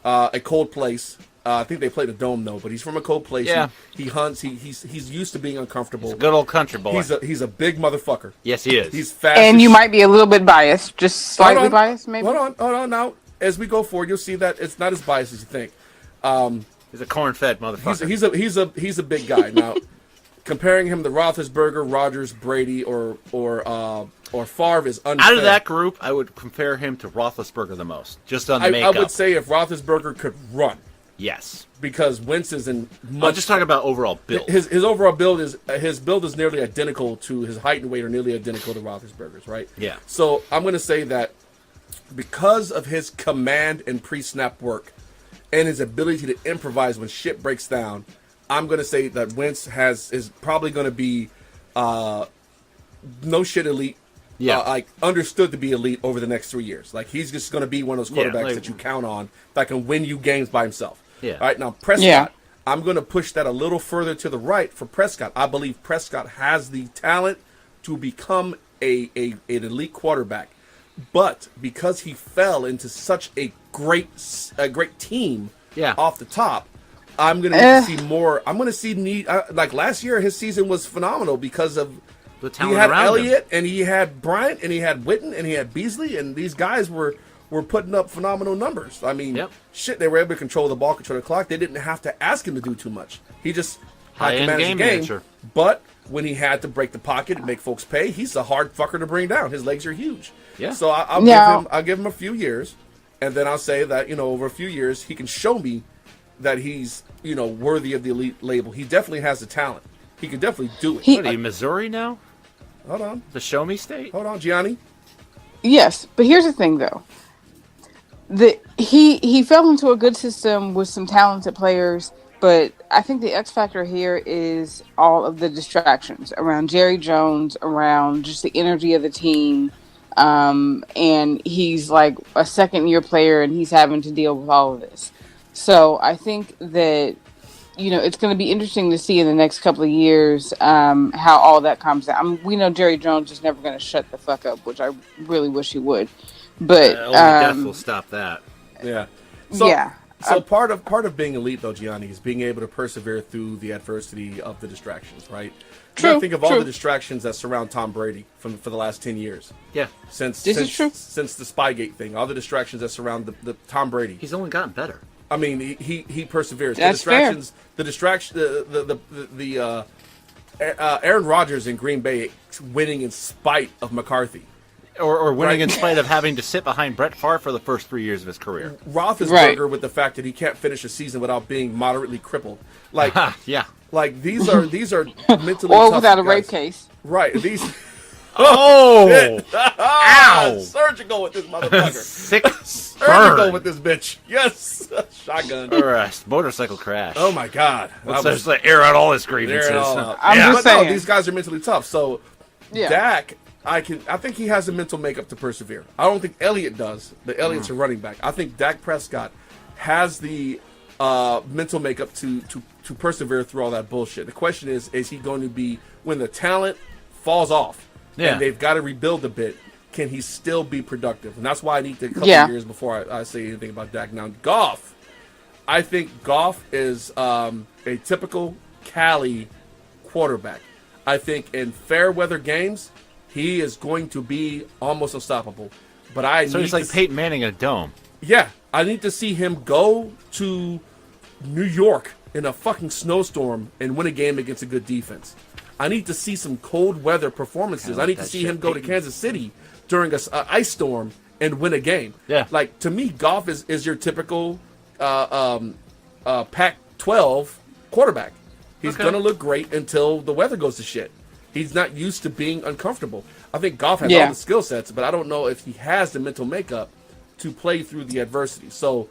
A: a cold place. I think they played a dome though, but he's from a cold place.
D: Yeah.
A: He hunts. He's used to being uncomfortable.
D: He's a good old country boy.
A: He's a big motherfucker.
D: Yes, he is.
A: He's fast.
F: And you might be a little bit biased, just slightly biased, maybe.
A: Hold on. Now, as we go forward, you'll see that it's not as biased as you think.
D: He's a corn-fed motherfucker.
A: He's a big guy. Now, comparing him to Roethlisberger, Rodgers, Brady, or Favre is unfair.
D: Out of that group, I would compare him to Roethlisberger the most, just on the makeup.
A: I would say if Roethlisberger could run.
D: Yes.
A: Because Wentz is in
D: I'm just talking about overall build.
A: His overall build is nearly identical to his height and weight are nearly identical to Roethlisberger's, right?
D: Yeah.
A: So I'm going to say that because of his command and pre-snap work and his ability to improvise when shit breaks down, I'm going to say that Wentz is probably going to be no shit elite.
D: Yeah.
A: Understood to be elite over the next 3 years. Like he's just going to be one of those quarterbacks that you count on that can win you games by himself.
D: Yeah.
A: All right. Now Prescott, I'm going to push that a little further to the right for Prescott. I believe Prescott has the talent to become an elite quarterback, but because he fell into such a great team off the top, I'm going to see more. I'm going to see like last year, his season was phenomenal because of
D: the talent
A: he had
D: around
A: Elliott
D: him.
A: and he had Bryant and he had Witten and he had Beasley, and these guys were putting up phenomenal numbers. I mean, shit, they were able to control the ball, control the clock. They didn't have to ask him to do too much. He just had to manage the game. Manager. But when he had to break the pocket and make folks pay, he's a hard fucker to bring down. His legs are huge.
D: Yeah.
A: So I'll give him a few years, and then I'll say that over a few years he can show me that he's worthy of the elite label. He definitely has the talent. He could definitely do it.
D: What are you, Missouri now?
A: Hold on.
D: The Show Me State?
A: Hold on, Gianni.
F: Yes, but here's the thing, though. He fell into a good system with some talented players, but I think the X factor here is all of the distractions around Jerry Jones, around just the energy of the team, and he's like a second-year player, and he's having to deal with all of this. So I think that it's going to be interesting to see in the next couple of years how all that comes out. We know Jerry Jones is never going to shut the fuck up, which I really wish he would. But
D: only death will stop that.
A: Yeah. So part of being elite, though, Gianni, is being able to persevere through the adversity of the distractions, right?
F: True.
A: Think of all the distractions that surround Tom Brady for the last 10 years.
D: Yeah.
A: Since the Spygate thing, all the distractions that surround the Tom Brady.
D: He's only gotten better.
A: I mean, he perseveres.
F: That's
A: Aaron Rodgers in Green Bay winning in spite of McCarthy.
D: Or winning in spite of having to sit behind Brett Favre for the first 3 years of his career.
A: Roethlisberger with the fact that he can't finish a season without being moderately crippled. Like, like these are mentally
F: or
A: tough
F: without
A: guys.
F: a rape case.
A: Right. These.
D: Oh!
A: Ow! Surgical with this motherfucker.
D: Sick
A: Surgical
D: burn.
A: with this bitch. Yes. Shotgun.
D: Or a motorcycle crash.
A: Oh my God.
D: Let's just air out all his grievances.
F: I'm just saying.
A: No, these guys are mentally tough. So Dak, I think he has the mental makeup to persevere. I don't think Elliott does. But Elliott's a running back. I think Dak Prescott has the mental makeup to persevere through all that bullshit. The question is he going to be, when the talent falls off and they've got to rebuild a bit, can he still be productive? And that's why I need a couple of years before I say anything about Dak. Now, Goff, I think Goff is a typical Cali quarterback. I think in fair weather games, he is going to be almost unstoppable. But
D: he's like Peyton Manning in a dome.
A: Yeah, I need to see him go to New York in a fucking snowstorm and win a game against a good defense. I need to see some cold weather performances. I need to see him go to Kansas City during an ice storm and win a game.
D: Yeah.
A: Like, to me, Goff is your typical Pac-12 quarterback. He's going to look great until the weather goes to shit. He's not used to being uncomfortable. I think Goff has all the skill sets, but I don't know if he has the mental makeup to play through the adversity. So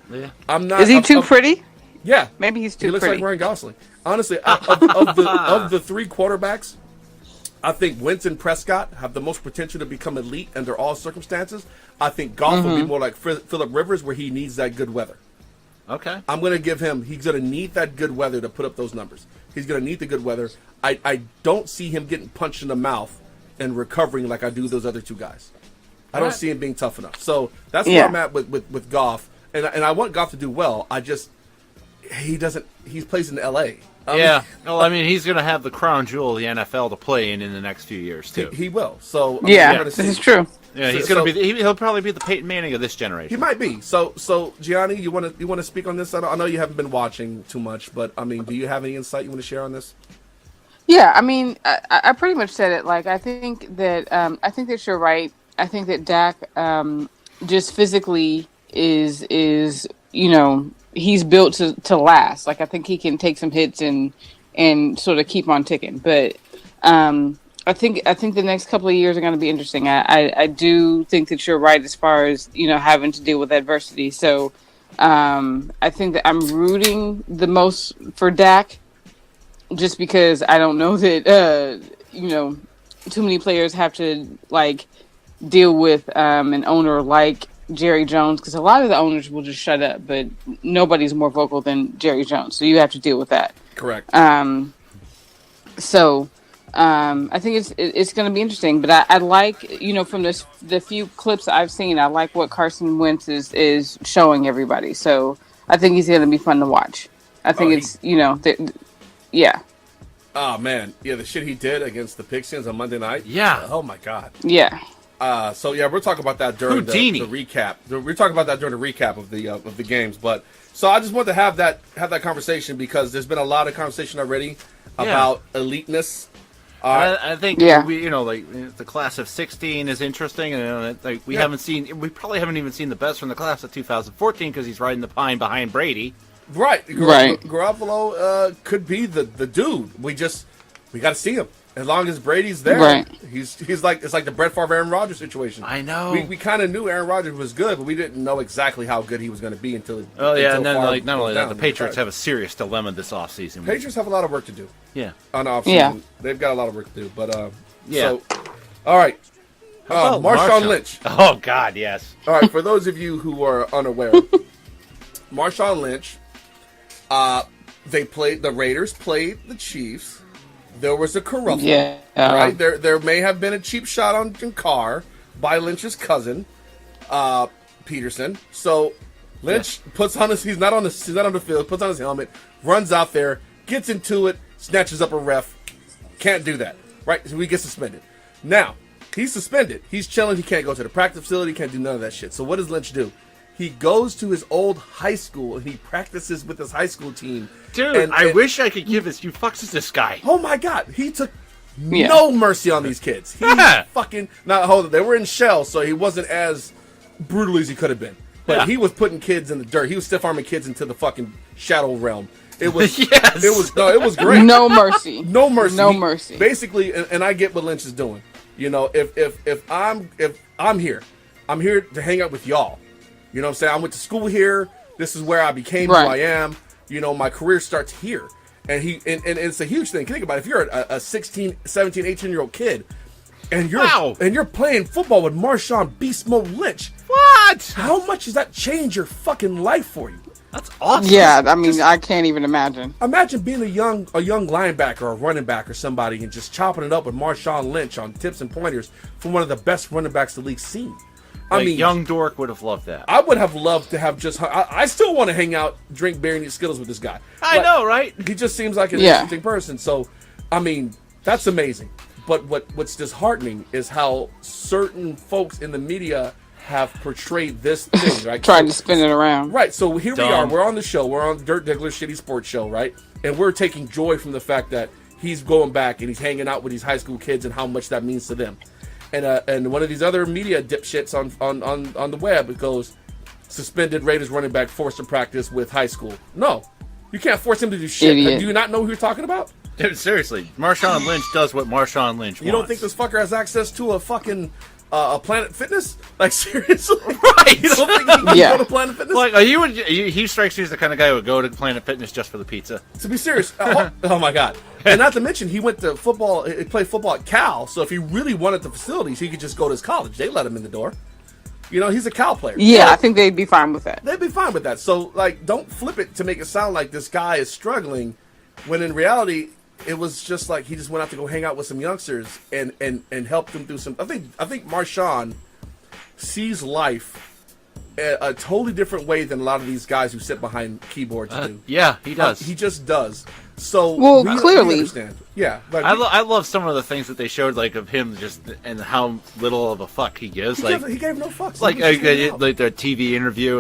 A: I'm not.
F: Is he too pretty?
A: Yeah,
F: maybe he's too
A: pretty. He looks
F: pretty.
A: like Ryan Gosling. Honestly, of the three quarterbacks, I think Wentz and Prescott have the most potential to become elite under all circumstances. I think Goff will be more like Phillip Rivers, where he needs that good weather.
D: Okay.
A: I'm going to give him. He's going to need that good weather to put up those numbers. He's going to need the good weather. I don't see him getting punched in the mouth and recovering like I do those other two guys. I don't see him being tough enough. So that's where I'm at with Goff. And I want Goff to do well. He doesn't. He plays in L.A.
D: He's going to have the crown jewel of the NFL to play in the next few years too.
A: He will. So
F: this is true.
D: Yeah, he's going to be. He'll probably be the Peyton Manning of this generation.
A: He might be. So Gianni, you want to speak on this? I know you haven't been watching too much, but I mean, do you have any insight you want to share on this?
F: Yeah, I mean, I pretty much said it. Like, I think that you're right. I think that Dak just physically is he's built to last. Like, I think he can take some hits and sort of keep on ticking. But I think the next couple of years are going to be interesting. I do think that you're right as far as having to deal with adversity. So I think that I'm rooting the most for Dak, just because I don't know that too many players have to deal with an owner like Jerry Jones, because a lot of the owners will just shut up, but nobody's more vocal than Jerry Jones, so you have to deal with that.
A: Correct.
F: So I think it's going to be interesting. But I like, from the few clips I've seen, I like what Carson Wentz is showing everybody. So I think he's going to be fun to watch. I think yeah.
A: Oh man, yeah, the shit he did against the Pigskin on Monday night.
D: Yeah.
A: Oh my god.
F: Yeah.
A: So yeah, we'll talk about that during the recap. We're talking about that during the recap of the games. But so I just wanted to have that conversation because there's been a lot of conversation already about elite-ness.
D: I think the class of 16 is interesting, and we probably haven't even seen the best from the class of 2014 because he's riding the pine behind Brady.
A: Right. Garoppolo could be the dude. We got to see him. As long as Brady's there, he's like it's like the Brett Favre Aaron Rodgers situation.
D: I know.
A: We kind of knew Aaron Rodgers was good, but we didn't know exactly how good he was going to be until.
D: And then not only that, the Patriots have a serious dilemma this offseason.
A: Patriots have a lot of work to do.
D: Yeah.
A: On the offseason, they've got a lot of work to do. But
D: So,
A: all right. Marshawn Lynch.
D: Oh God, yes.
A: All right. For those of you who are unaware, Marshawn Lynch. The Raiders played the Chiefs. There was a kerfuffle.
F: Yeah.
A: Right? There may have been a cheap shot on Carr by Lynch's cousin, Peterson. So Lynch puts on he's not on the field, puts on his helmet, runs out there, gets into it, snatches up a ref. Can't do that. Right? So he gets suspended. Now, he's suspended. He's chilling, he can't go to the practice facility, can't do none of that shit. So what does Lynch do? He goes to his old high school and he practices with his high school team.
D: Dude, I wish I could give this. You fucks with this guy.
A: Oh my God. He took no mercy on these kids. He fucking. Now, hold on. They were in shells, so he wasn't as brutal as he could have been. But he was putting kids in the dirt. He was stiff arming kids into the fucking shadow realm. It was. It was great.
F: No mercy.
A: No mercy.
F: No mercy.
A: Basically, and I get what Lynch is doing. If I'm here, I'm here to hang out with y'all. You know what I'm saying? I went to school here. This is where I became who I am. My career starts here. And it's a huge thing. Think about it. If you're a 16, 17, 18-year-old kid and you're playing football with Marshawn Beast Mode Lynch.
D: What?
A: How much does that change your fucking life for you?
D: That's awesome.
F: Yeah, I mean, I can't even imagine.
A: Imagine being a young linebacker or a running back or somebody and just chopping it up with Marshawn Lynch on tips and pointers from one of the best running backs the league's seen. I mean,
D: young Dork would have loved that.
A: I would have loved to have just. I still want to hang out, drink beer, and eat Skittles with this guy.
D: I know, right?
A: He just seems like an interesting person. So, I mean, that's amazing. But what's disheartening is how certain folks in the media have portrayed this thing, right?
F: Trying to spin it around.
A: Right. So here we are. We're on the show. We're on Dirt Digglers Shitty Sports Show, right? And we're taking joy from the fact that he's going back and he's hanging out with these high school kids and how much that means to them. And one of these other media dipshits on the web, it goes, suspended Raiders running back forced to practice with high school. No, you can't force him to do shit.
F: Idiot.
A: Do you not know who you're talking about?
D: Dude, seriously, Marshawn Lynch does what Marshawn Lynch wants.
A: You don't think this fucker has access to a fucking a Planet Fitness? Like, seriously?
D: Right.
A: You don't think he can go to Planet Fitness?
D: Like, he strikes me as the kind of guy who would go to Planet Fitness just for the pizza.
A: To be serious. Oh my God. And not to mention, he went to football. He played football at Cal. So if he really wanted the facilities, he could just go to his college. They let him in the door. He's a Cal player.
F: Yeah, I think they'd be fine with that.
A: They'd be fine with that. So, like, don't flip it to make it sound like this guy is struggling, when in reality, it was just like he just went out to go hang out with some youngsters and help them do some. I think Marshawn sees life a totally different way than a lot of these guys who sit behind keyboards do.
D: Yeah, he does.
A: He just does. So
F: clearly,
A: we understand. Yeah,
D: I love some of the things that they showed, like of him just and how little of a fuck he gives.
A: He gave no fucks.
D: Like the TV interview,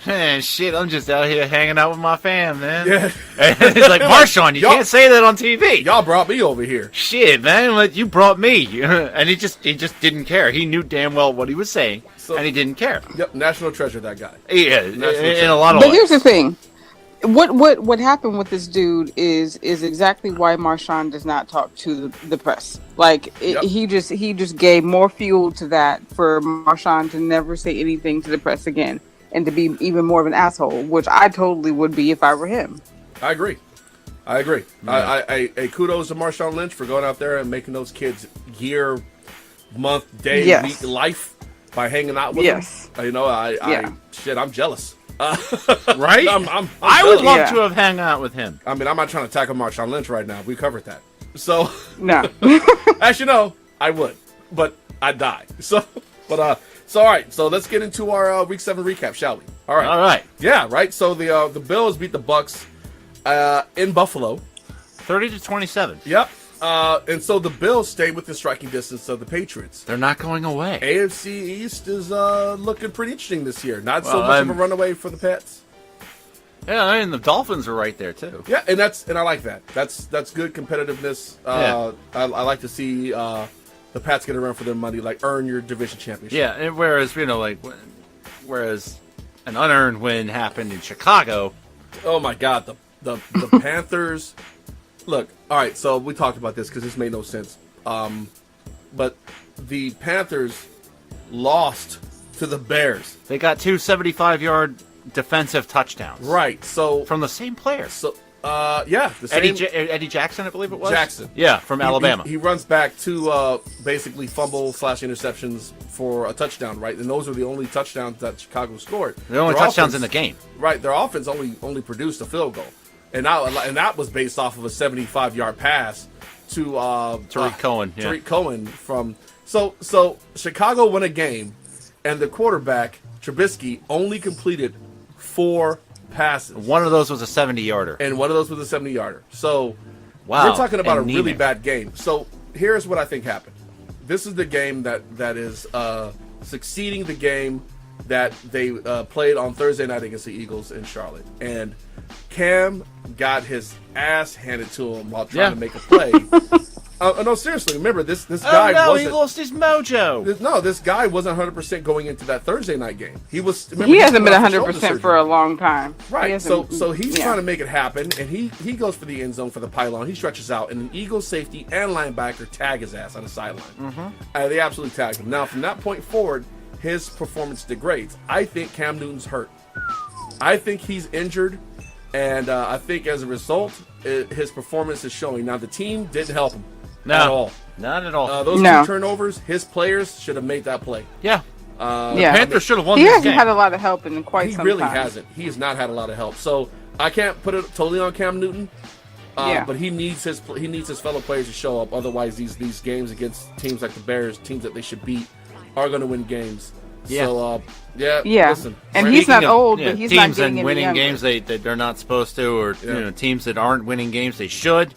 D: man, shit, I'm just out here hanging out with my fam, man. Yeah, and he's like, Marshawn, you can't say that on TV.
A: Y'all brought me over here.
D: Shit, man, you brought me, and he just didn't care. He knew damn well what he was saying, and he didn't care.
A: Yep, national treasure, that guy.
D: Yeah, in a lot of ways.
F: But here's the thing. What happened with this dude is exactly why Marshawn does not talk to the press. He just gave more fuel to that for Marshawn to never say anything to the press again and to be even more of an asshole, which I totally would be if I were him.
A: I agree. Yeah. I kudos to Marshawn Lynch for going out there and making those kids year, month, day, week life by hanging out with them. I'm jealous.
D: Right? I would love to have hung out with him.
A: I mean, I'm not trying to tackle Marshawn Lynch right now. We covered that. So
F: No.
A: actually, no, I would, but I'd die. So all right. So let's get into our Week 7 recap, shall we? All right. Yeah, right. So the Bills beat the Bucks in Buffalo,
D: 30-27.
A: Yep. And so the Bills stayed within striking distance of the Patriots.
D: They're not going away.
A: AFC East is looking pretty interesting this year. Not so much of a runaway for the Pats.
D: Yeah, I mean the Dolphins are right there too.
A: Yeah, and I like that. That's good competitiveness. I like to see the Pats get a run for their money, like earn your division championship.
D: Yeah, and whereas an unearned win happened in Chicago.
A: Oh my God, the Panthers. Look, all right. So we talked about this because this made no sense. But the Panthers lost to the Bears.
D: They got 2 75-yard defensive touchdowns.
A: Right. So
D: from the same players.
A: So yeah, the same
D: Eddie Jackson, I believe it was.
A: Jackson.
D: Yeah, from Alabama.
A: He runs back to basically fumble/interceptions for a touchdown, right? And those are the only touchdowns that Chicago scored.
D: The only touchdowns in the game.
A: Right. Their offense only produced a field goal. And that was based off of a 75-yard pass to
D: Tariq Cohen. Yeah.
A: Tariq Cohen from so Chicago won a game, and the quarterback Trubisky only completed 4 passes.
D: One of those was a 70-yarder,
A: and one of those was a 70-yarder. So
D: wow,
A: we're talking about
D: anemic.
A: A really bad game. So here's what I think happened. This is the game that is succeeding the game that they played on Thursday night against the Eagles in Charlotte, and Cam got his ass handed to him while trying to make a play. No, seriously. Remember, this guy wasn't.
D: He lost his mojo.
A: This guy wasn't 100% going into that Thursday night game. He was.
F: He hasn't been 100% for a long time.
A: Right. So he's trying to make it happen, and he goes for the end zone for the pylon. He stretches out, and an Eagles safety and linebacker tag his ass on the sideline. Mm-hmm. They absolutely tagged him. Now, from that point forward, his performance degrades. I think Cam Newton's hurt. I think he's injured. And I think as a result, his performance is showing. Now, the team didn't help him at all.
D: Not at all.
A: Those 2 turnovers, his players should have made that play.
D: Yeah. Panthers should have won this game.
F: He hasn't had a lot of help in quite some time.
A: He really hasn't. He has not had a lot of help. So I can't put it totally on Cam Newton. But he needs his fellow players to show up. Otherwise, these games against teams like the Bears, teams that they should beat, are going to win games.
D: Yeah.
A: So, listen.
F: And he's not old, but he's not getting
D: teams and winning games that they're not supposed to, or teams that aren't winning games they should.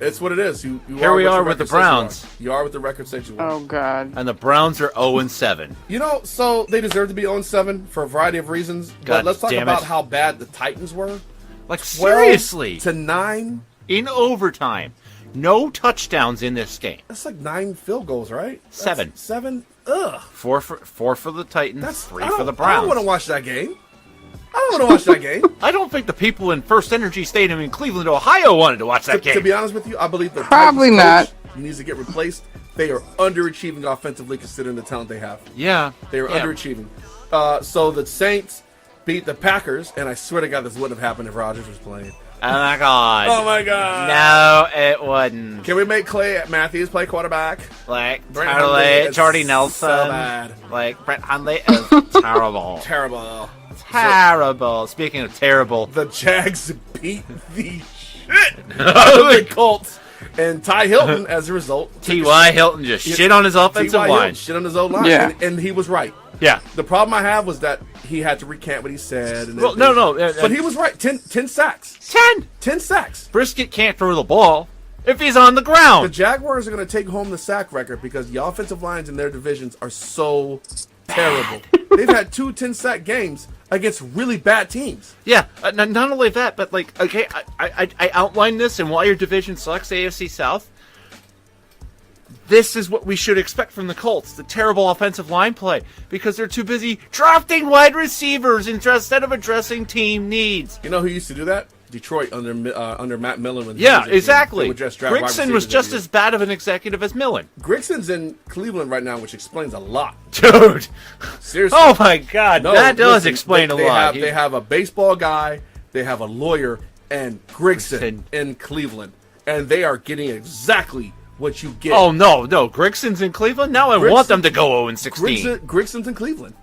A: It's what it is.
D: Here we are with the Browns.
A: You are with the record since you won.
F: Oh, God.
D: And the Browns are 0-7.
A: So they deserve to be 0-7 for a variety of reasons. But let's talk about how bad the Titans were.
D: Like, seriously.
A: 12-9?
D: In overtime. No touchdowns in this game.
A: That's like 9 field goals, right?
D: 7.
A: 7? Ugh.
D: 4 for the Titans, 3 for the Browns.
A: I don't want to watch that game.
D: I don't think the people in First Energy Stadium in Cleveland, Ohio wanted to watch that game.
A: To be honest with you, I believe the
F: probably
A: Titans coach needs to get replaced. They are underachieving offensively considering the talent they have.
D: Yeah.
A: They are underachieving. So the Saints beat the Packers, and I swear to God this wouldn't have happened if Rodgers was playing.
D: Oh, my God.
A: Oh, my God.
D: No, it wouldn't.
A: Can we make Clay Matthews play quarterback?
D: Like, totally. Jordy Nelson.
A: So bad.
D: Like, Brett Hundley is terrible.
A: Terrible.
D: Speaking of terrible.
A: The Jags beat the shit out of the Colts. And Ty Hilton, as a result.
D: T.Y. Hilton just shit on his offensive line.
A: Shit on his own line.
F: Yeah.
A: And he was right.
D: Yeah.
A: The problem I have was that he had to recant what he said. And
D: no.
A: But he was right. 10 sacks. 10 sacks.
D: Brisket can't throw the ball if he's on the ground.
A: The Jaguars are going to take home the sack record because the offensive lines in their divisions are so terrible. They've had 2 10-sack games against really bad teams.
D: Yeah. Not only that, but like, okay, I outlined this, and while your division sucks, AFC South, this is what we should expect from the Colts, the terrible offensive line play, because they're too busy drafting wide receivers instead of addressing team needs.
A: You know who used to do that? Detroit under Matt Millen.
D: Exactly. Grigson was just as bad of an executive as Millen.
A: Grigson's in Cleveland right now, which explains a lot.
D: Dude.
A: Seriously.
D: Oh, my God. That does explain a lot.
A: They have a baseball guy, they have a lawyer, and Grigson in Cleveland. And they are getting exactly what you get.
D: Oh, no. Grigson's in Cleveland? Now I want them to go 0-16.
A: Grigson's in Cleveland.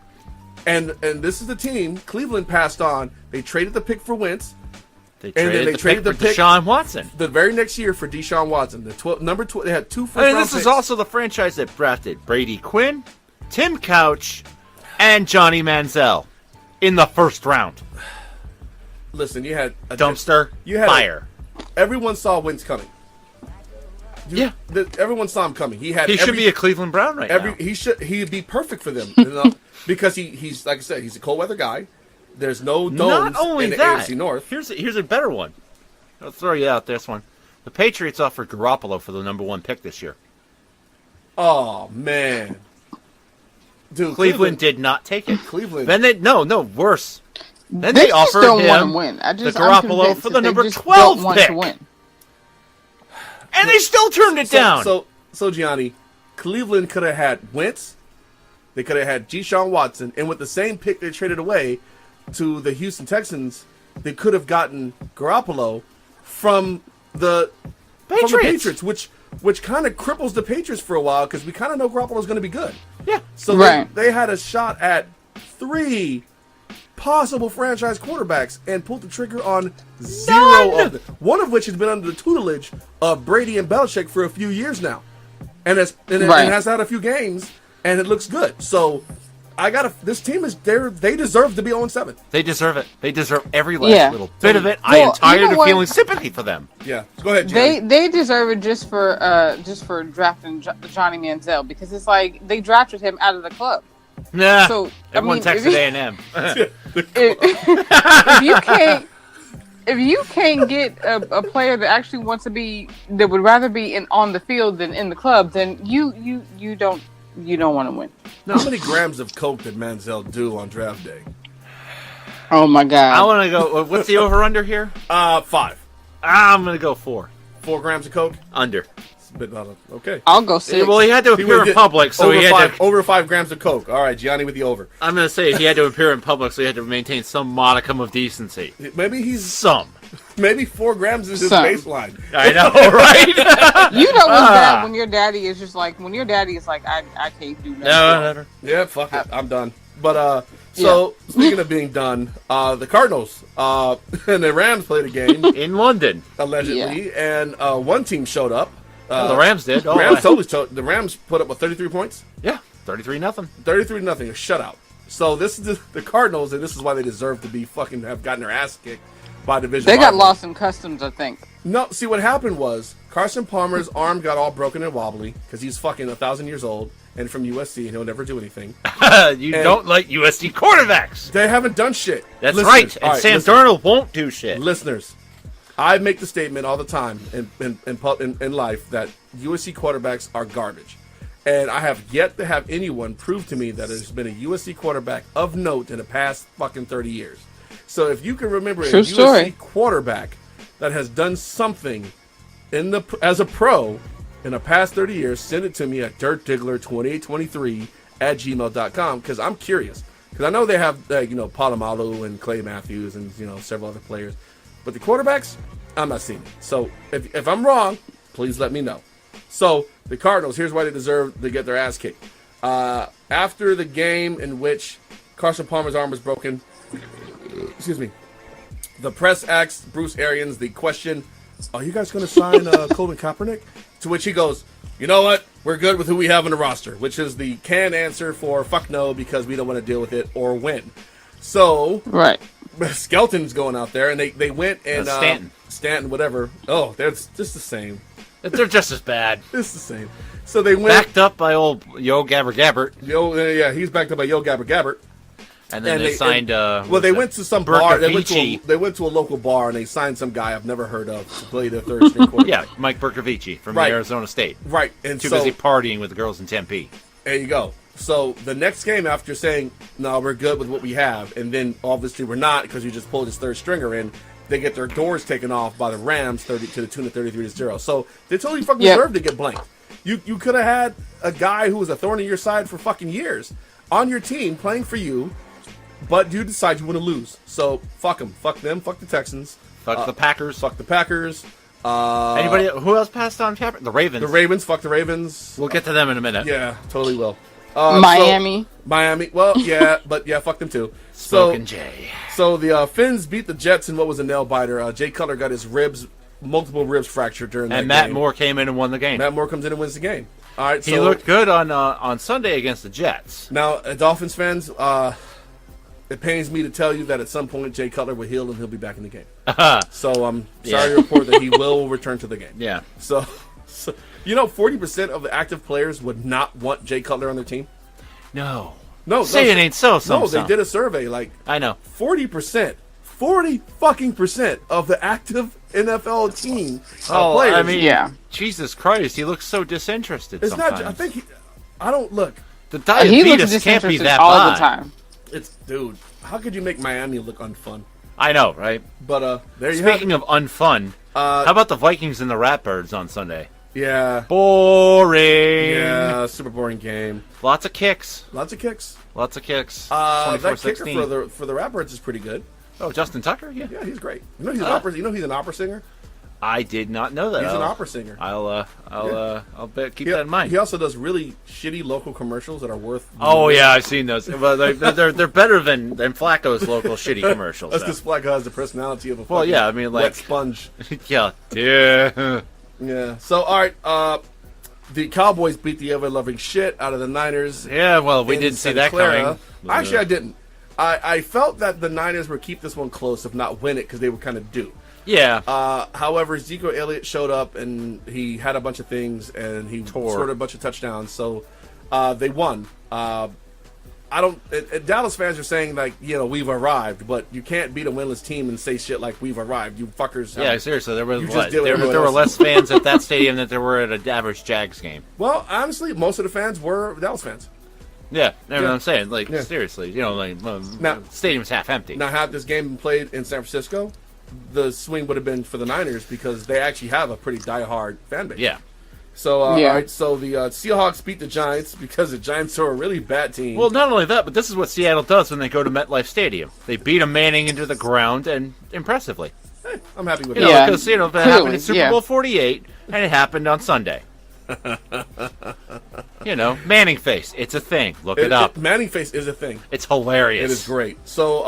A: And this is the team Cleveland passed on. They traded the pick for Wentz.
D: They traded the pick for Deshaun Watson.
A: The very next year for Deshaun Watson. Number 12, they had 2 first round
D: this
A: picks.
D: is also the franchise that drafted Brady Quinn, Tim Couch, and Johnny Manziel in the first round.
A: Listen, you had a
D: dumpster fire.
A: Everyone saw Wentz coming.
D: Yeah,
A: everyone saw him coming. He
D: should be a Cleveland Brown now.
A: He'd be perfect for them because he's like I said, he's a cold weather guy. There's no domes in the AFC North.
D: Here's a better one. I'll throw you out this one. The Patriots offered Garoppolo for the number 1 pick this year.
A: Oh man, dude!
D: Cleveland did not take it.
A: Cleveland.
D: Then worse. Then
F: they
D: offered
F: don't
D: him
F: want to win.
D: the Garoppolo for the number 12 pick. And they still turned it down.
A: So Gianni, Cleveland could have had Wentz. They could have had Deshaun Watson, and with the same pick they traded away to the Houston Texans, they could have gotten Garoppolo from the Patriots, which kind of cripples the Patriots for a while because we kind of know Garoppolo's going to be good.
D: Yeah.
A: So they had a shot at 3 possible franchise quarterbacks and pulled the trigger on 0 of them. One of which has been under the tutelage of Brady and Belichick for a few years now, and has had a few games, and it looks good. So this team they deserve to be 0-7.
D: They deserve it. They deserve every last little bit of it. I am tired of feeling sympathy for them.
A: Yeah, go ahead, Gianni.
F: They deserve it just for drafting Johnny Manziel because it's like they drafted him out of the club.
D: Nah,
F: so
D: everyone texted A&M.
F: If you can't get a player that actually wants to that would rather be on the field than in the club, then you don't want to win.
A: Now, how many grams of coke did Manziel do on draft day?
F: Oh my God!
D: I want to go. What's the over under here?
A: 5.
D: I'm gonna go 4.
A: 4 grams of coke
D: under.
A: Okay.
F: I'll go 6.
D: Well, he had to appear in public, so he had
A: over 5 grams of coke. All right, Gianni with the over.
D: I'm going to say he had to appear in public, so he had to maintain some modicum of decency.
A: Maybe 4 grams is his baseline.
D: I know, right?
F: You know what's bad when your daddy is just like I can't do nothing.
D: No, never.
A: Yeah, fuck it, I'm done. But speaking of being done, the Cardinals and the Rams played a game
D: in London
A: allegedly, and one team showed up.
D: The Rams did.
A: The Rams put up 33 points.
D: Yeah, 33-0.
A: 33-0, a shutout. So this is the Cardinals, and this is why they deserve to be have gotten their ass kicked by division.
F: They got lost in customs, I think.
A: No, see what happened was Carson Palmer's arm got all broken and wobbly because he's fucking 1,000 years old and from USC, and he'll never do anything.
D: Don't like USC quarterbacks.
A: They haven't done shit.
D: That's right. And Sam Darnold won't do shit.
A: Listeners. I make the statement all the time in life that USC quarterbacks are garbage. And I have yet to have anyone prove to me that there's been a USC quarterback of note in the past fucking 30 years. So if you can remember USC quarterback that has done something as a pro in the past 30 years, send it to me at dirtdiggler2823@gmail.com because I'm curious. Because I know they have, Polamalu and Clay Matthews and, several other players. But the quarterbacks, I'm not seeing it. So if I'm wrong, please let me know. So the Cardinals, here's why they deserve to get their ass kicked. After the game in which Carson Palmer's arm was broken, the press asked Bruce Arians the question, are you guys going to sign Colin Kaepernick? To which he goes, you know what? We're good with who we have on the roster, which is the canned answer for fuck no because we don't want to deal with it or win. So Skelton's going out there, and they went and Stanton, whatever. Oh, they're just the same.
D: They're just as bad.
A: It's the same. So they went
D: backed up by old Yo Gabber Gabbert.
A: He's backed up by Yo Gabber Gabbert.
D: And then they signed.
A: They went to some bar. They went to a local bar and they signed some guy I've never heard of to play the third string quarterback.
D: Yeah, Mike Bercovici from Arizona State.
A: Right, and
D: too busy partying with the girls in Tempe.
A: There you go. So the next game, after saying no, we're good with what we have, and then obviously we're not because you just pulled his third stringer in, they get their doors taken off by the Rams to the tune of 33-0. So they totally fucking deserve to get blanked. You could have had a guy who was a thorn in your side for fucking years on your team playing for you. But you decide you want to lose. So, fuck them. Fuck them. Fuck the Texans.
D: Fuck the Packers.
A: Fuck the Packers.
D: Anybody? Who else passed on Kaepernick? The Ravens.
A: The Ravens. Fuck the Ravens.
D: We'll get to them in a minute.
A: Yeah, totally will.
F: Miami.
A: Miami. Well, yeah, but yeah, fuck them too.
D: Smoking Jay.
A: So the Finns beat the Jets in what was a nail biter. Jay Cutler got his multiple ribs fractured during that game.
D: And Matt Moore came in and won the game.
A: Matt Moore comes in and wins the game. All right,
D: he looked good on Sunday against the Jets.
A: Now, Dolphins fans, it pains me to tell you that at some point Jay Cutler will heal and he'll be back in the game. So I'm sorry to report that he will return to the game.
D: Yeah.
A: So 40% of the active players would not want Jay Cutler on their team.
D: No.
A: Say
D: it ain't so.
A: No, they did a survey. Like
D: I know.
A: 40%. 40% of the active NFL team players.
D: I mean, Jesus Christ, he looks so disinterested.
A: It's
D: sometimes.
A: not. I think I don't look.
D: The diabetes can't be that
F: all
D: bad.
F: the time.
A: Dude. How could you make Miami look unfun?
D: I know, right?
A: But there you have it.
D: Speaking of unfun, how about the Vikings and the Ratbirds on Sunday?
A: Yeah.
D: Boring.
A: Yeah, super boring game.
D: Lots of kicks.
A: Lots of kicks.
D: That kicker
A: for the Ratbirds is pretty good.
D: Oh, Justin Tucker? Yeah.
A: Yeah, he's great. You know he's an opera singer?
D: I did not know that.
A: He's an opera singer.
D: I'll keep that in mind.
A: He also does really shitty local commercials that are worth.
D: Oh yeah, I've seen those. Well, they're better than Flacco's local shitty commercials.
A: That's because Flacco has the personality of a
D: wet
A: sponge.
D: Yeah.
A: Yeah. So all right, the Cowboys beat the ever-loving shit out of the Niners.
D: Yeah. Well, we didn't see that coming.
A: Actually, I didn't. I felt that the Niners would keep this one close, if not win it, because they were kind of due.
D: Yeah.
A: However, Ezekiel Elliott showed up and he had a bunch of things and he scored a bunch of touchdowns. So they won. Dallas fans are saying we've arrived, but you can't beat a winless team and say shit like we've arrived. You fuckers.
D: Yeah, seriously. There were less fans at that stadium than there were at an average Jags game.
A: Well, honestly, most of the fans were Dallas fans.
D: Yeah, that's what I'm saying. Seriously, now, stadium's half empty.
A: Now, had this game been played in San Francisco, the swing would have been for the Niners because they actually have a pretty diehard fan base.
D: Yeah.
A: So, all right, so the Seahawks beat the Giants because the Giants are a really bad team.
D: Well, not only that, but this is what Seattle does when they go to MetLife Stadium. They beat a Manning into the ground, and impressively.
A: Hey, I'm happy with
D: that. Because, it happened in
F: Super
D: Super Bowl 48, and it happened on Sunday. Manning face. It's a thing. Look it up.
A: Manning face is a thing.
D: It's hilarious.
A: It is great. So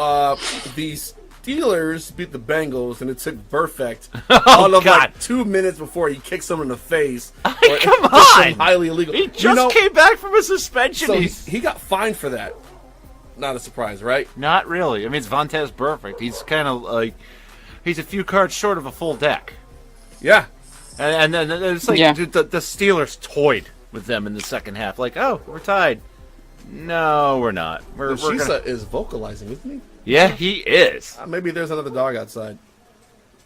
A: the Steelers beat the Bengals, and it took Burfict all of 2 minutes before he kicks someone in the face.
D: Come on!
A: Highly illegal.
D: He just came back from a suspension.
A: So he got fined for that. Not a surprise, right?
D: Not really. I mean, it's Vontaze Burfict. He's kind of he's a few cards short of a full deck.
A: Yeah.
D: And then it's the Steelers toyed with them in the second half. Like, oh, we're tied. No, we're not.
A: Shisa is vocalizing, isn't he?
D: Yeah, he is.
A: Maybe there's another dog outside.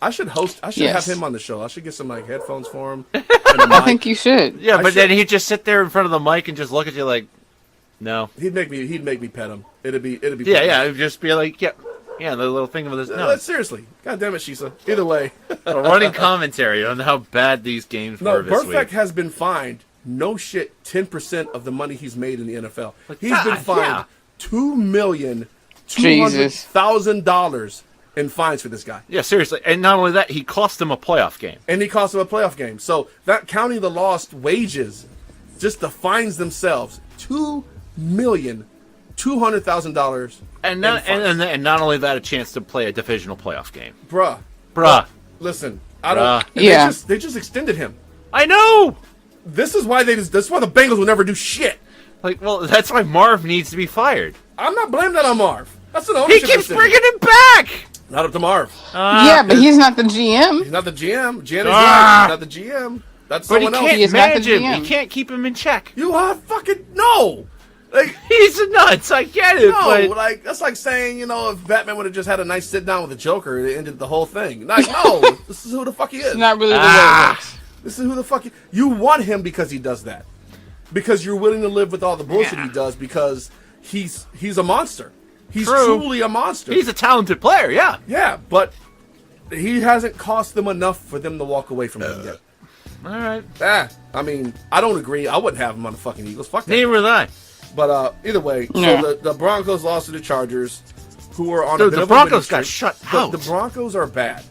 A: I should have him on the show. I should get some headphones for him.
F: I think you should.
D: Yeah, but then he'd just sit there in front of the mic and just look at you like, no.
A: He'd make me pet him. It'd be.
D: It'd just be like, yeah, the little thing with his nose.
A: Seriously, God damn it, Shisa. Either way,
D: a running commentary on how bad these games were this week.
A: Burfict has been fined. No shit, 10% of the money he's made in the NFL. He's been fined $2,200,000 in fines for this guy.
D: Yeah, seriously. And not only that, he cost them a playoff game.
A: So that counting the lost wages, just the fines themselves, $2,200,000.
D: And not only that, a chance to play a divisional playoff game.
A: Bruh. Listen, I don't.
F: Yeah.
A: They just extended him.
D: I know.
A: This is why the Bengals will never do shit.
D: That's why Marv needs to be fired.
A: I'm not blaming that on Marv. That's an ownership
D: He keeps
A: decision.
D: bringing him back.
A: Not up to Marv.
F: But he's not the GM.
A: He's not the GM. Gianni's not the GM. That's someone else.
D: But he can't manage him. He can't keep him in check.
A: You are fucking no.
D: He's nuts. I get it.
A: No, that's like saying, if Batman would have just had a nice sit down with the Joker, it ended the whole thing. No, this is who the fuck he is.
F: It's not really the way it works.
A: This is who the fuck you want him because he does that. Because you're willing to live with all the bullshit he does because he's a monster. He's truly a monster.
D: He's a talented player, yeah.
A: Yeah, but he hasn't cost them enough for them to walk away from him yet.
D: All right.
A: I mean, I don't agree. I wouldn't have him on the fucking Eagles. Fuck that.
D: Neither would I.
A: But either way, so the Broncos lost to the Chargers, who were on a bit
D: the
A: of
D: Broncos
A: a
D: got shut out.
A: The Broncos are bad.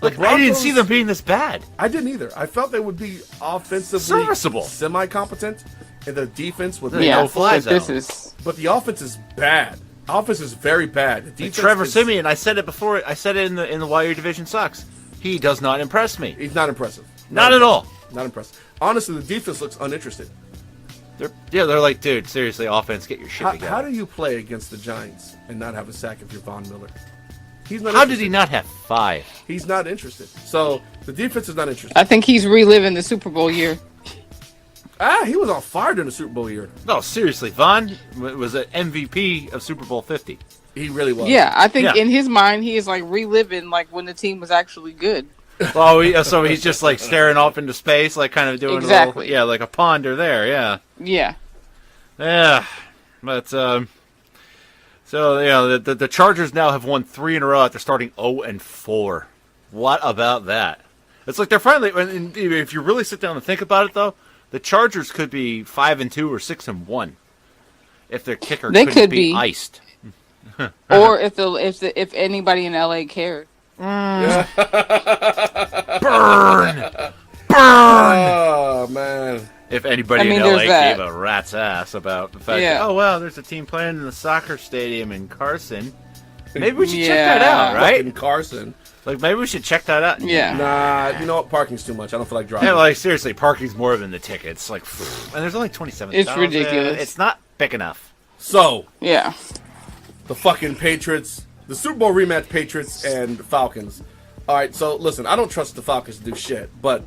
D: I didn't see them being this bad.
A: I didn't either. I felt they would be offensively
D: serviceable,
A: semi-competent. and the defense with
D: fly zone.
A: But the offense is bad. Offense is very bad. The defense
D: Trevor Siemian, I said it before. I said it in the Why Your Division Sucks. He does not impress me.
A: He's not impressive.
D: Not at all.
A: Not impressive. Honestly, the defense looks uninterested.
D: They're like, dude, seriously, offense, get your shit together.
A: How do you play against the Giants and not have a sack if you're Von Miller? He's not.
D: How did he not have 5?
A: He's not interested. So the defense is not interested.
F: I think he's reliving the Super Bowl year.
A: He was on fire during the Super Bowl year.
D: No, seriously, Von was an MVP of Super Bowl 50.
A: He really was.
F: Yeah, I think in his mind, he is like reliving like when the team was actually good.
D: Well, so he's just like staring off into space, like kind of doing
F: exactly.
D: a little, like a ponder there,
F: Yeah.
D: But so the Chargers now have won 3 in a row after starting 0-4. What about that? It's like they're finally. If you really sit down and think about it, though, the Chargers could be 5-2 or 6-1 if their kicker couldn't be iced.
F: Or if anybody in LA cared.
D: Burn!
A: Oh man!
D: If anybody in LA gave a rat's ass about the fact that, oh wow, there's a team playing in the soccer stadium in Carson, maybe we should check that out, right?
A: In Carson,
D: like maybe we should check that out.
F: Yeah.
A: Nah, you know what? Parking's too much. I don't feel like driving.
D: Yeah, like seriously, parking's more than the tickets. Like, and there's only 27,000.
F: It's ridiculous.
D: It's not big enough.
A: So
F: yeah,
A: the fucking Patriots. The Super Bowl rematch, Patriots and Falcons. All right, so listen, I don't trust the Falcons to do shit, but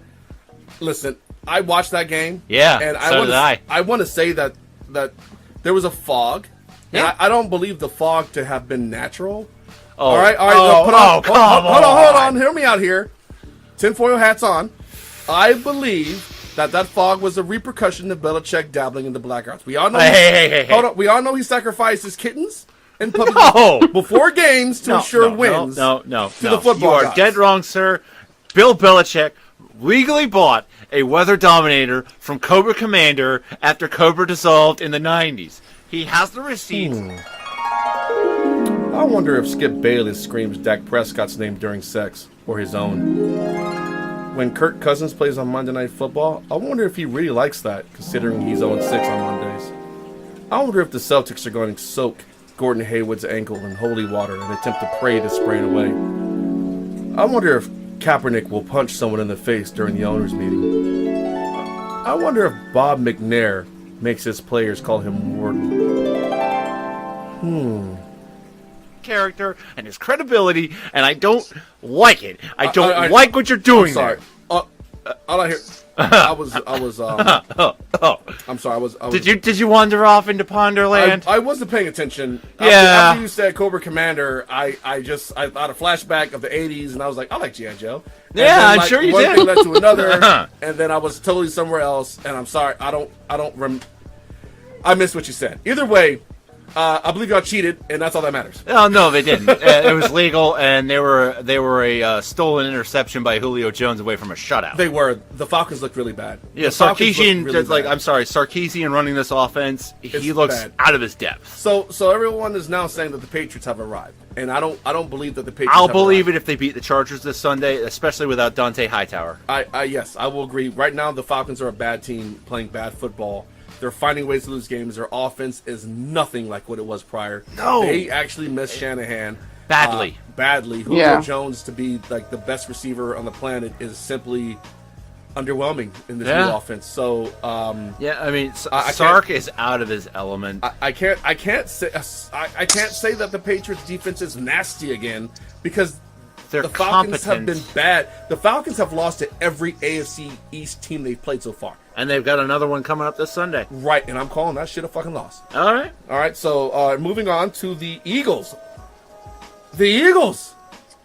A: listen, I watched that game.
D: Yeah,
A: and
D: so did I.
A: I want to say that there was a fog.
D: Yeah.
A: I don't believe the fog to have been natural.
D: Oh,
A: all right. Hold on. Hear me out here. Tinfoil hats on. I believe that fog was a repercussion of Belichick dabbling in the black arts. We all know. Hold on. We all know he sacrificed his kittens and puppies before games to ensure wins.
D: No.
A: The football
D: you are
A: guys.
D: dead wrong, sir. Bill Belichick legally bought a Weather Dominator from Cobra Commander after Cobra dissolved in the 90s. He has the receipts.
A: I wonder if Skip Bayless screams Dak Prescott's name during sex or his own. When Kirk Cousins plays on Monday Night Football, I wonder if he really likes that, considering he's 0-6 on Mondays. I wonder if the Celtics are going to soak Gordon Hayward's ankle in holy water and attempt to pray to spray it away. I wonder if Kaepernick will punch someone in the face during the owners' meeting. I wonder if Bob McNair makes his players call him Warden.
D: Character and his credibility, and I don't like it. I don't like what you're doing.
A: I'm sorry. All I hear. I'm sorry.
D: Did you wander off into Ponderland?
A: I wasn't paying attention.
D: Yeah.
A: After you said Cobra Commander, I thought a flashback of the '80s, and I was like, I like G.I. Joe. And
D: yeah,
A: then,
D: I'm sure you
A: one
D: did.
A: thing led to another, and then I was totally somewhere else. And I'm sorry. I missed what you said. Either way, I believe y'all cheated, and that's all that matters.
D: Oh no, they didn't. It was legal, and they were a stolen interception by Julio Jones away from a shutout.
A: They were. The Falcons looked really bad.
D: Yeah, Sarkisian, Sarkisian running this offense. He looks
A: bad.
D: out of his depth.
A: So everyone is now saying that the Patriots have arrived, and I don't believe that the Patriots.
D: I'll believe it if they beat the Chargers this Sunday, especially without Dante Hightower.
A: Yes, I will agree. Right now, the Falcons are a bad team playing bad football. They're finding ways to lose games. Their offense is nothing like what it was prior.
D: No.
A: They actually missed Shanahan.
D: Badly.
A: Julio Jones to be like the best receiver on the planet is simply underwhelming in this new offense. So
D: I mean, Sark is out of his element.
A: I can't say that the Patriots defense is nasty again because the Falcons have been bad. The Falcons have lost to every AFC East team they've played so far.
D: And they've got another one coming up this Sunday.
A: Right, and I'm calling that shit a fucking loss.
D: All right,
A: so moving on to the Eagles. The Eagles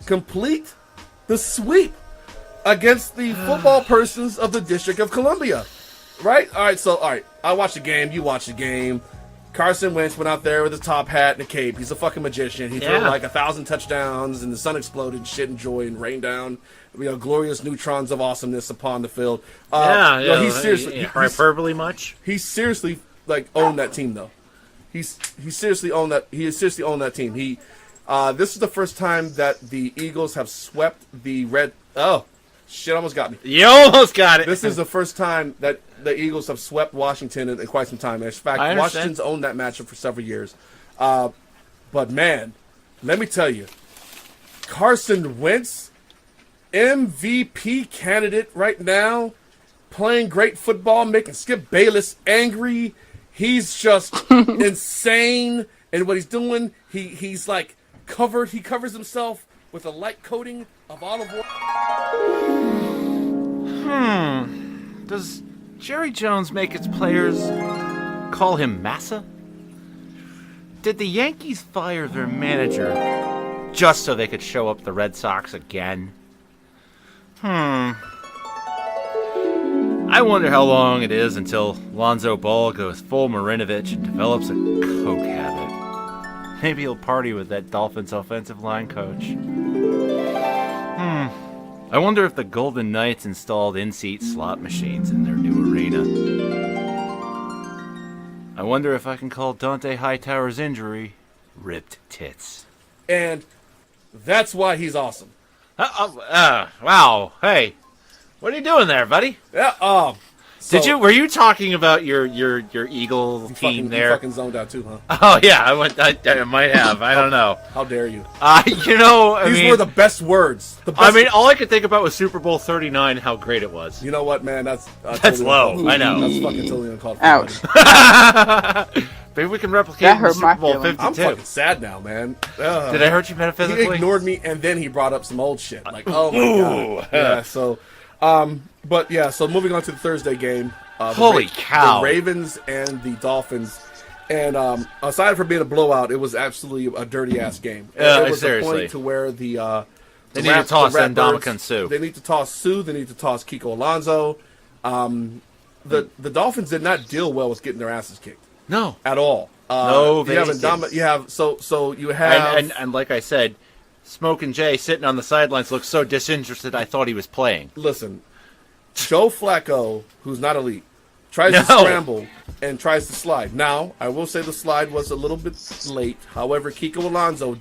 A: complete the sweep against the football persons of the District of Columbia. Right? All right, I watched the game. You watched the game. Carson Wentz went out there with his top hat and a cape. He's a fucking magician. He threw like 1,000 touchdowns, and the sun exploded, shit and joy, and rained down glorious neutrons of awesomeness upon the field. He's seriously
D: hyperbole much.
A: He seriously owned that team though. He seriously owned that. He seriously owned that team. This is the first time that the Eagles have swept the Shit almost got me.
D: You almost got it.
A: This is the first time that the Eagles have swept Washington in quite some time. In fact, Washington's owned that matchup for several years. But, man, let me tell you, Carson Wentz, MVP candidate right now, playing great football, making Skip Bayless angry. He's just insane. And what he's doing, he's like covered. He covers himself with a light coating of olive oil.
D: Does Jerry Jones make its players call him Massa? Did the Yankees fire their manager just so they could show up the Red Sox again? I wonder how long it is until Lonzo Ball goes full Marinovich and develops a coke habit. Maybe he'll party with that Dolphins offensive line coach. I wonder if the Golden Knights installed in-seat slot machines in their new arena. I wonder if I can call Dante Hightower's injury ripped tits.
A: And that's why he's awesome.
D: Wow. Hey, what are you doing there, buddy?
A: Yeah.
D: Were you talking about your Eagle team there?
A: You fucking zoned out too, huh?
D: Oh yeah, I might have. I don't know.
A: How dare you?
D: These
A: were the best words.
D: All I could think about was Super Bowl 39, how great it was.
A: You know what, man? That's
D: totally low. I know.
A: That's fucking totally uncalled for.
D: Ouch. Maybe we can replicate Super Bowl 52.
A: I'm fucking sad now, man.
D: Did I hurt you metaphysically?
A: He ignored me, and then he brought up some old shit. Like, oh my god. Yeah. So, so moving on to the Thursday game.
D: Holy cow!
A: The Ravens and the Dolphins. And aside from being a blowout, it was absolutely a dirty ass game. It was
D: seriously.
A: a point to where they
D: need to toss Ndamukong Suh.
A: They need to toss Sue. They need to toss Kiko Alonso. The Dolphins did not deal well with getting their asses kicked.
D: No,
A: at all.
D: No,
A: you have
D: and like I said, Smoke and Jay sitting on the sidelines looked so disinterested. I thought he was playing.
A: Listen, Joe Flacco, who's not elite, tries to scramble and tries to slide. Now, I will say the slide was a little bit late. However, Kiko Alonso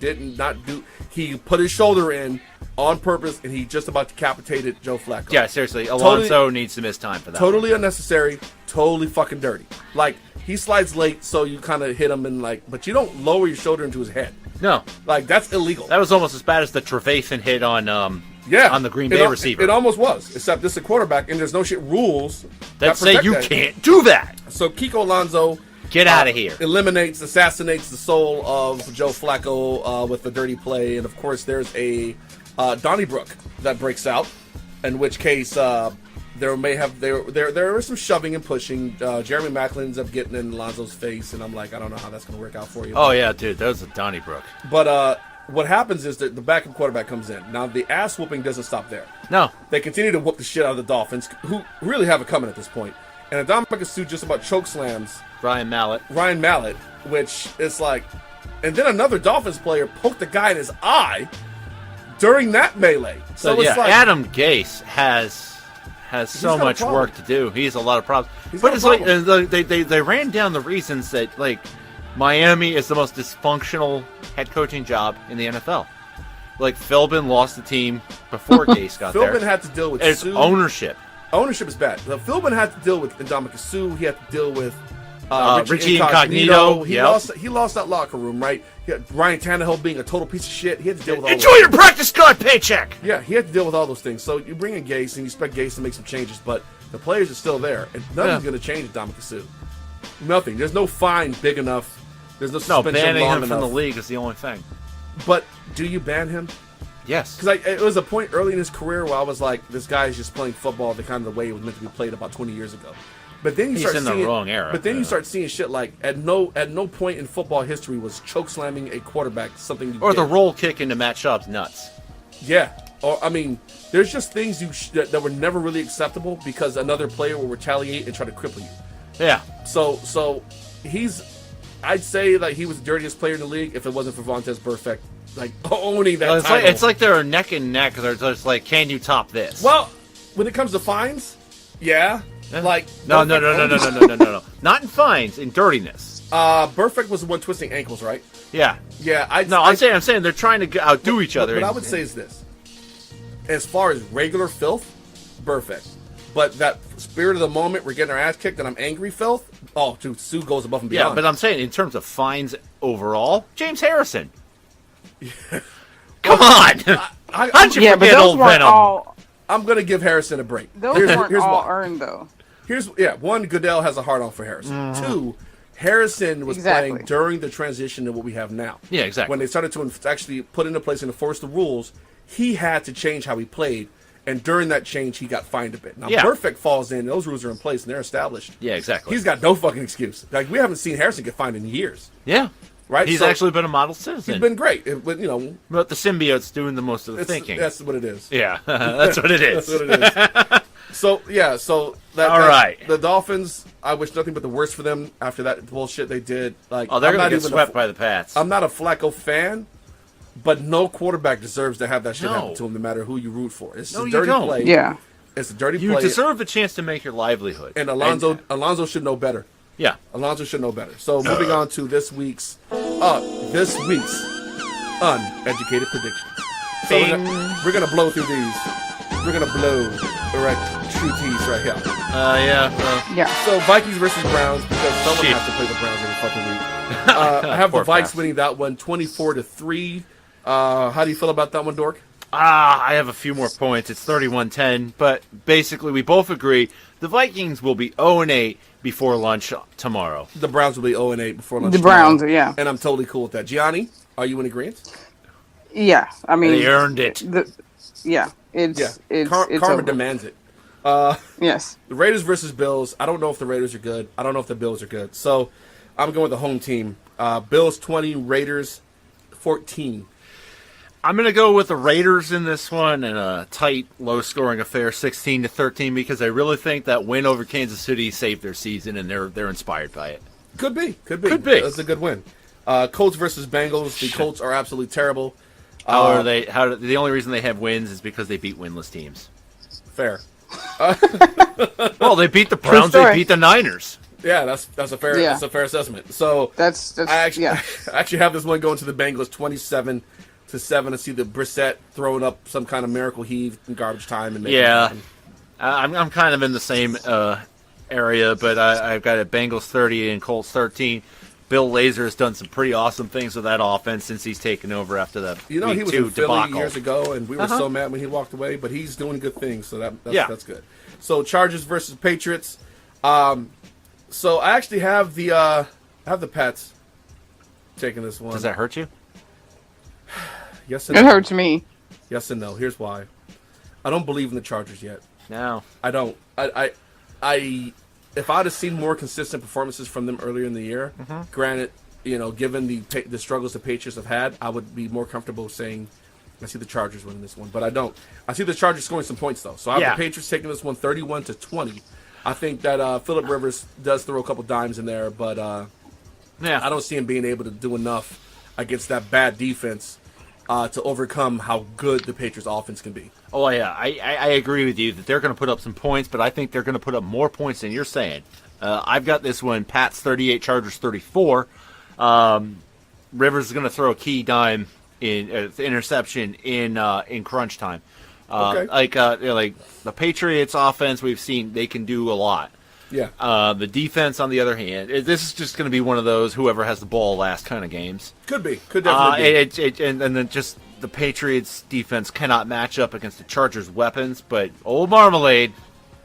A: he put his shoulder in on purpose, and he just about decapitated Joe Flacco.
D: Yeah, seriously, Alonso needs to miss time for that.
A: Totally unnecessary, totally fucking dirty. Like, he slides late, so you kind of hit him but you don't lower your shoulder into his head.
D: No.
A: Like, that's illegal.
D: That was almost as bad as the Trevathan hit on the Green Bay receiver.
A: It almost was, except this is a quarterback, and there's no shit rules
D: that say you can't do that.
A: So Kiko Alonso
D: get out of here.
A: Assassinates the soul of Joe Flacco with the dirty play, and of course there's a Donnybrook that breaks out, in which case there was some shoving and pushing. Jeremy Maclin ends up getting in Alonso's face, and I'm like, I don't know how that's going to work out for you.
D: Oh yeah, dude, that was a Donnybrook.
A: But what happens is that the backup quarterback comes in. Now, the ass whooping doesn't stop there.
D: No.
A: They continue to whoop the shit out of the Dolphins, who really have it coming at this point. And Ndamukong Suh just about chokeslams
D: Ryan
A: Mallett, which is like... And then another Dolphins player poked the guy in his eye during that melee. So it's like...
D: Adam Gase has so much work to do. He has a lot of problems. But it's like they ran down the reasons that, like, Miami is the most dysfunctional head coaching job in the NFL. Like, Philbin lost the team before Gase got there.
A: Philbin had to deal with
D: It's ownership.
A: Ownership is bad. Philbin had to deal with Ndamukong Suh. He had to deal with
D: Richie Incognito.
A: He lost that locker room, right? He had Ryan Tannehill being a total piece of shit. He had to deal with all
D: Enjoy your practice squad paycheck!
A: Yeah, he had to deal with all those things. So you bring in Gase, and you expect Gase to make some changes, but the players are still there. And nothing's going to change Ndamukong Suh. Nothing. There's no fine big enough. There's no suspension
D: banning
A: long
D: him
A: enough.
D: from the league is the only thing.
A: But do you ban him?
D: Yes.
A: Because it was a point early in his career where I was like, this guy is just playing football the kind of the way it was meant to be played about 20 years ago. But then
D: He's in the wrong era.
A: But then you start seeing shit like at no point in football history was chokeslamming a quarterback something you
D: or
A: did.
D: The roll kick into Matt Schaub's nuts.
A: Yeah. Or I mean, there's just things that were never really acceptable because another player will retaliate and try to cripple you.
D: Yeah.
A: So I'd say like he was the dirtiest player in the league if it wasn't for Vontaze Burfict like owning that title.
D: It's like they're neck and neck. They're just like, can you top this?
A: Well, when it comes to fines, yeah. Like
D: no. Not in fines, in dirtiness.
A: Burfict was the one twisting ankles, right?
D: Yeah.
A: Yeah.
D: I'm saying they're trying to outdo each other.
A: What I would say is this: as far as regular filth, perfect. But that spirit of the moment, we're getting our ass kicked and I'm angry, filth. Oh, dude, Sue goes above and beyond.
D: Yeah, but I'm saying in terms of fines overall, James Harrison. Come on. How'd you forget old Venom?
A: I'm going to give Harrison a break.
F: Those weren't all earned, though.
A: One, Goodell has a hard-on for Harrison.
D: Mm-hmm.
A: Two, Harrison was playing during the transition to what we have now.
D: Yeah, exactly.
A: When they started to actually put into place and enforce the rules, he had to change how he played, and during that change, he got fined a bit. Now, Perfect falls in; those rules are in place and they're established.
D: Yeah, exactly.
A: He's got no fucking excuse. Like we haven't seen Harrison get fined in years.
D: Yeah,
A: right.
D: He's actually been a model citizen.
A: He's been great, but
D: But the symbiote's doing the most of the thinking.
A: That's what it is.
D: Yeah, that's what it is.
A: That's what it is. So the Dolphins. I wish nothing but the worst for them after that bullshit they did. Like,
D: they're going to get swept by the Pats.
A: I'm not a Flacco fan, but no quarterback deserves to have that shit happen to him, no matter who you root for. It's a dirty play.
F: Yeah,
A: it's a dirty play.
D: You deserve the chance to make your livelihood.
A: And Alonzo should know better.
D: Yeah,
A: Alonzo should know better. So moving on to this week's uneducated predictions. So we're gonna blow through these. We're gonna blow true teas right here.
D: Yeah.
A: So Vikings versus Browns, because someone has to play the Browns every fucking week. I have the Vikes winning that one 24-3. How do you feel about that one, Dork?
D: I have a few more points. It's 31-10, but basically we both agree the Vikings will be 0-8 before lunch tomorrow.
A: The Browns will be 0-8 before lunch.
F: The Browns, yeah.
A: And I'm totally cool with that. Gianni, are you in agreement?
F: Yeah, I mean
D: they earned it.
A: Karma demands it.
F: Yes.
A: The Raiders versus Bills. I don't know if the Raiders are good. I don't know if the Bills are good. So I'm going with the home team. Bills 20, Raiders 14.
D: I'm going to go with the Raiders in this one and a tight, low-scoring affair, 16-13, because I really think that win over Kansas City saved their season, and they're inspired by it.
A: Could be. That's a good win. Colts versus Bengals. The Colts are absolutely terrible.
D: How are they? The only reason they have wins is because they beat winless teams.
A: Fair.
D: Well, they beat the Browns. They beat the Niners.
A: Yeah, that's a fair assessment. So I actually have this one going to the Bengals 27-7 to see the Brissett throwing up some kind of miracle heave in garbage time and making it happen.
D: I'm kind of in the same area, but I've got a Bengals 30 and Colts 13. Bill Lazor has done some pretty awesome things with that offense since he's taken over after the
A: he was in Philly
D: debacle
A: years ago, and we were so mad when he walked away. But he's doing good things, so that's good. So Chargers versus Patriots. So I actually have the Pats taking this one.
D: Does that hurt you?
A: Yes and no.
F: It hurts me.
A: Yes and no. Here's why. I don't believe in the Chargers yet.
D: No,
A: I don't. If I'd have seen more consistent performances from them earlier in the year, granted, given the struggles the Patriots have had, I would be more comfortable saying I see the Chargers winning this one. But I don't. I see the Chargers scoring some points, though. So I have the Patriots taking this one 31-20. I think that Phillip Rivers does throw a couple dimes in there, but I don't see him being able to do enough against that bad defense to overcome how good the Patriots offense can be.
D: Oh, yeah. I agree with you that they're going to put up some points, but I think they're going to put up more points than you're saying. I've got this one, Pats 38, Chargers 34. Rivers is going to throw a key dime in interception in crunch time.
A: Okay.
D: Like the Patriots offense we've seen, they can do a lot.
A: Yeah.
D: The defense, on the other hand, this is just going to be one of those whoever has the ball last kind of games.
A: Could be. Could definitely be.
D: And then just the Patriots defense cannot match up against the Chargers' weapons, but old Marmalade,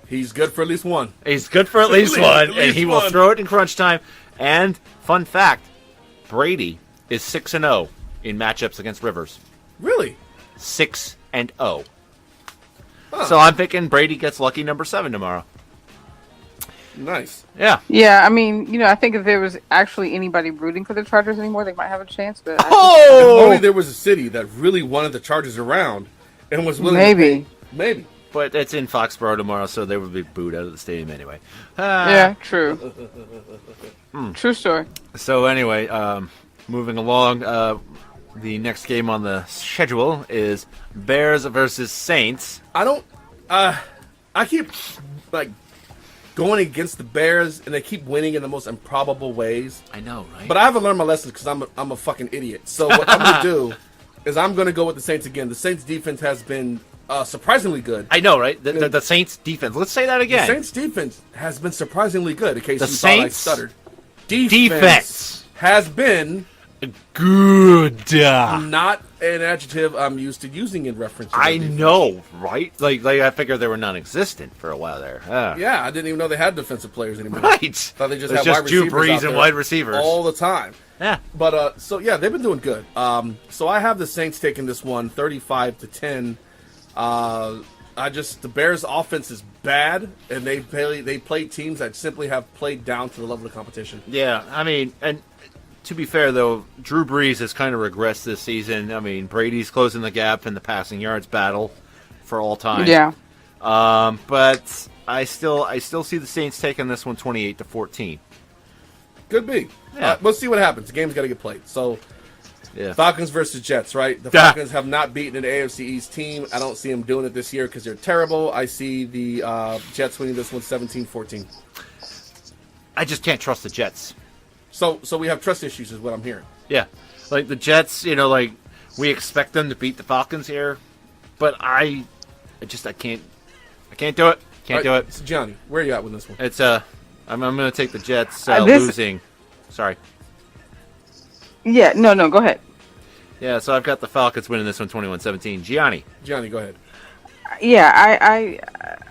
A: he's good for at least one.
D: He's good for at least one, and he will throw it in crunch time. And fun fact, Brady is 6-0 in matchups against Rivers.
A: Really?
D: 6-0. So I'm thinking Brady gets lucky number 7 tomorrow.
A: Nice.
D: Yeah.
F: Yeah, I mean, I think if there was actually anybody rooting for the Chargers anymore, they might have a chance. But
A: if only there was a city that really wanted the Chargers around and was willing to pay. Maybe.
D: But it's in Foxborough tomorrow, so they would be booed out of the stadium anyway.
F: Yeah, true. True story.
D: So anyway, moving along, the next game on the schedule is Bears versus Saints.
A: I keep, going against the Bears, and they keep winning in the most improbable ways.
D: I know, right?
A: But I haven't learned my lessons because I'm a fucking idiot. So what I'm going to do is I'm going to go with the Saints again. The Saints defense has been surprisingly good.
D: I know, right? The Saints defense. Let's say that again.
A: The Saints defense has been surprisingly good. In case
D: the
A: you
D: Saints
A: thought I stuttered.
D: Defense
A: has been
D: good.
A: Not an adjective I'm used to using in reference to
D: I know, right? Like I figured they were non-existent for a while there.
A: Yeah, I didn't even know they had defensive players anymore.
D: Right.
A: Thought they just
D: It's
A: had
D: just
A: wide
D: Drew
A: receivers out
D: Brees and
A: there
D: wide receivers
A: all the time.
D: Yeah.
A: But so yeah, they've been doing good. So I have the Saints taking this one 35-10. The Bears' offense is bad, and they play teams that simply have played down to the level of competition.
D: Yeah, I mean, and to be fair though, Drew Brees has kind of regressed this season. I mean, Brady's closing the gap in the passing yards battle for all time.
F: Yeah.
D: But I still see the Saints taking this one 28-14.
A: Could be.
D: Yeah.
A: We'll see what happens. The game's got to get played. So.
D: Yeah.
A: Falcons versus Jets, right? The Falcons have not beaten an AFC East team. I don't see them doing it this year because they're terrible. I see the Jets winning this one 17-14.
D: I just can't trust the Jets.
A: So we have trust issues is what I'm hearing.
D: Yeah. Like the Jets, like we expect them to beat the Falcons here, but I can't do it. Can't do it.
A: So Gianni, where are you at with this one?
D: It's I'm going to take the Jets losing. Sorry.
F: Yeah, no, go ahead.
D: Yeah, so I've got the Falcons winning this one 21-17. Gianni,
A: go ahead.
F: Yeah,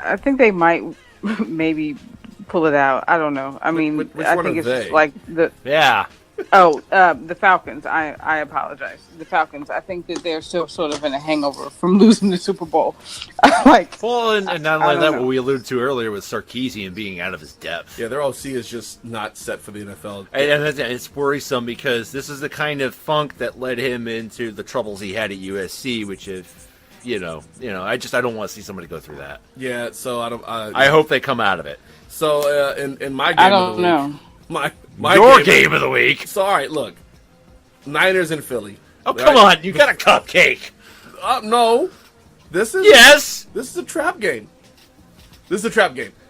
F: I think they might maybe pull it out. I don't know. I mean,
A: which
F: I
A: one
F: think
A: are
F: it's
A: they?
F: just like the the Falcons. I apologize. The Falcons. I think that they're still sort of in a hangover from losing the Super Bowl.
D: and not only that,
F: know.
D: what we alluded to earlier with Sarkisian being out of his depth.
A: Yeah, their OC is just not set for the NFL.
D: And it's worrisome because this is the kind of funk that led him into the troubles he had at USC, which is, I don't want to see somebody go through that.
A: Yeah, so I don't.
D: I hope they come out of it.
A: So in my game,
F: I don't know.
D: Your game of the week.
A: So all right, look, Niners and Philly.
D: Oh come on, you got a cupcake.
A: No, this is This is a trap game.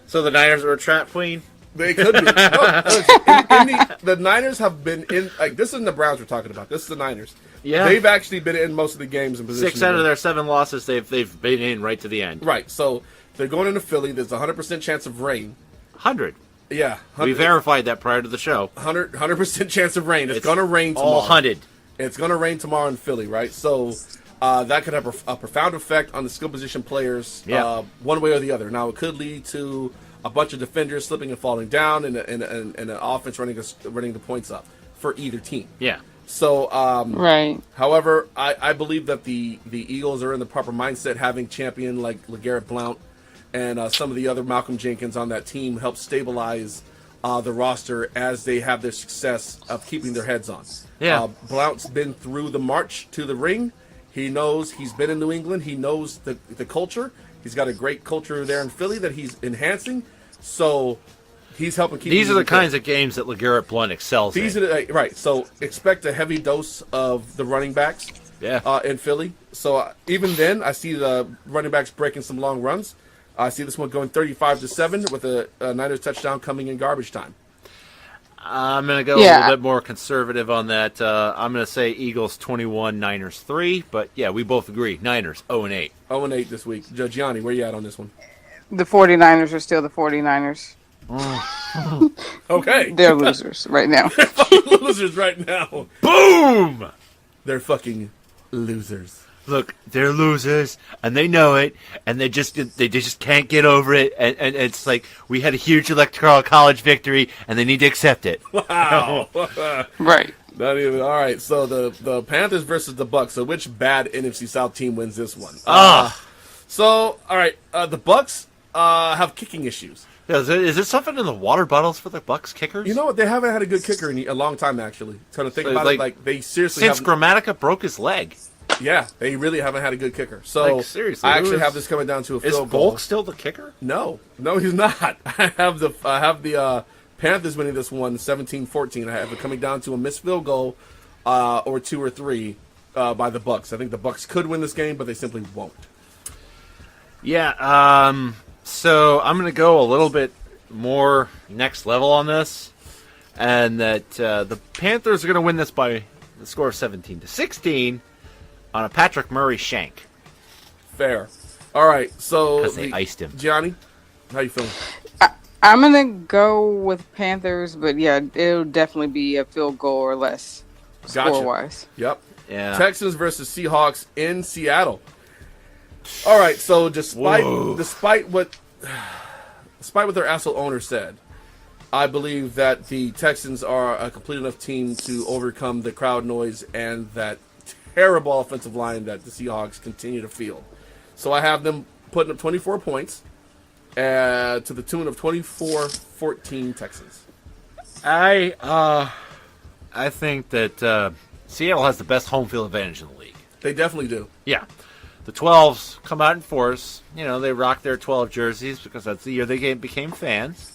D: So the Niners are a trap queen.
A: They could be. The Niners have been in. This isn't the Browns we're talking about. This is the Niners.
D: Yeah,
A: they've actually been in most of the games in position.
D: 6 out of their 7 losses, they've been in right to the end.
A: Right. So they're going into Philly. There's a 100% chance of rain.
D: 100.
A: Yeah,
D: we verified that prior to the show.
A: 100% chance of rain. It's going to rain tomorrow.
D: All 100.
A: It's going to rain tomorrow in Philly, right? So that could have a profound effect on the skill position players, one way or the other. Now, it could lead to a bunch of defenders slipping and falling down, and an offense running the points up for either team.
D: Yeah.
A: So,
F: right.
A: However, I believe that the Eagles are in the proper mindset, having champion like LeGarrette Blount and some of the other Malcolm Jenkins on that team help stabilize the roster as they have their success of keeping their heads on.
D: Yeah.
A: Blount's been through the march to the ring. He knows he's been in New England. He knows the culture. He's got a great culture there in Philly that he's enhancing. So he's helping keep.
D: These are the kinds of games that LeGarrette Blount excels in.
A: Right. So expect a heavy dose of the running backs.
D: Yeah.
A: In Philly. So even then, I see the running backs breaking some long runs. I see this one going 35-7 with a Niners touchdown coming in garbage time.
D: I'm going to go a little bit more conservative on that. I'm going to say Eagles 21, Niners 3. But, yeah, we both agree. Niners 0-8.
A: 0-8 this week. Gianni, where you at on this one?
F: The 49ers are still the 49ers.
A: Okay.
F: They're losers right now.
A: They're fucking losers right now.
D: Boom!
A: They're fucking losers.
D: Look, they're losers, and they know it, and they just can't get over it, and it's like we had a huge electoral college victory, and they need to accept it.
A: Wow.
F: Right.
A: Not even all right. So the Panthers versus the Bucks. So which bad NFC South team wins this one? So all right, the Bucks have kicking issues.
D: Yeah, is there something in the water bottles for the Bucks kickers?
A: You know what? They haven't had a good kicker in a long time. Actually, trying to think about it, like they seriously
D: since Grammatica broke his leg.
A: Yeah, they really haven't had a good kicker. So
D: seriously,
A: I actually have this coming down to a field goal.
D: Is Volk still the kicker?
A: No, he's not. I have the Panthers winning this one 17-14. I have it coming down to a missed field goal or 2 or 3 by the Bucks. I think the Bucks could win this game, but they simply won't.
D: Yeah. So I'm going to go a little bit more next level on this, and that the Panthers are going to win this by the score of 17-16. on a Patrick Murray shank.
A: Fair. All right, so
D: because they iced him.
A: Gianni, how you feeling?
F: I'm gonna go with Panthers, but yeah, it'll definitely be a field goal or less, score-wise.
A: Yep.
D: Yeah.
A: Texans versus Seahawks in Seattle. All right, so despite what their asshole owner said, I believe that the Texans are a complete enough team to overcome the crowd noise and that terrible offensive line that the Seahawks continue to field. So I have them putting up 24 points to the tune of 24-14 Texans.
D: I think that Seattle has the best home field advantage in the league.
A: They definitely do.
D: Yeah. The 12s come out in force. They rock their 12 jerseys because that's the year they became fans.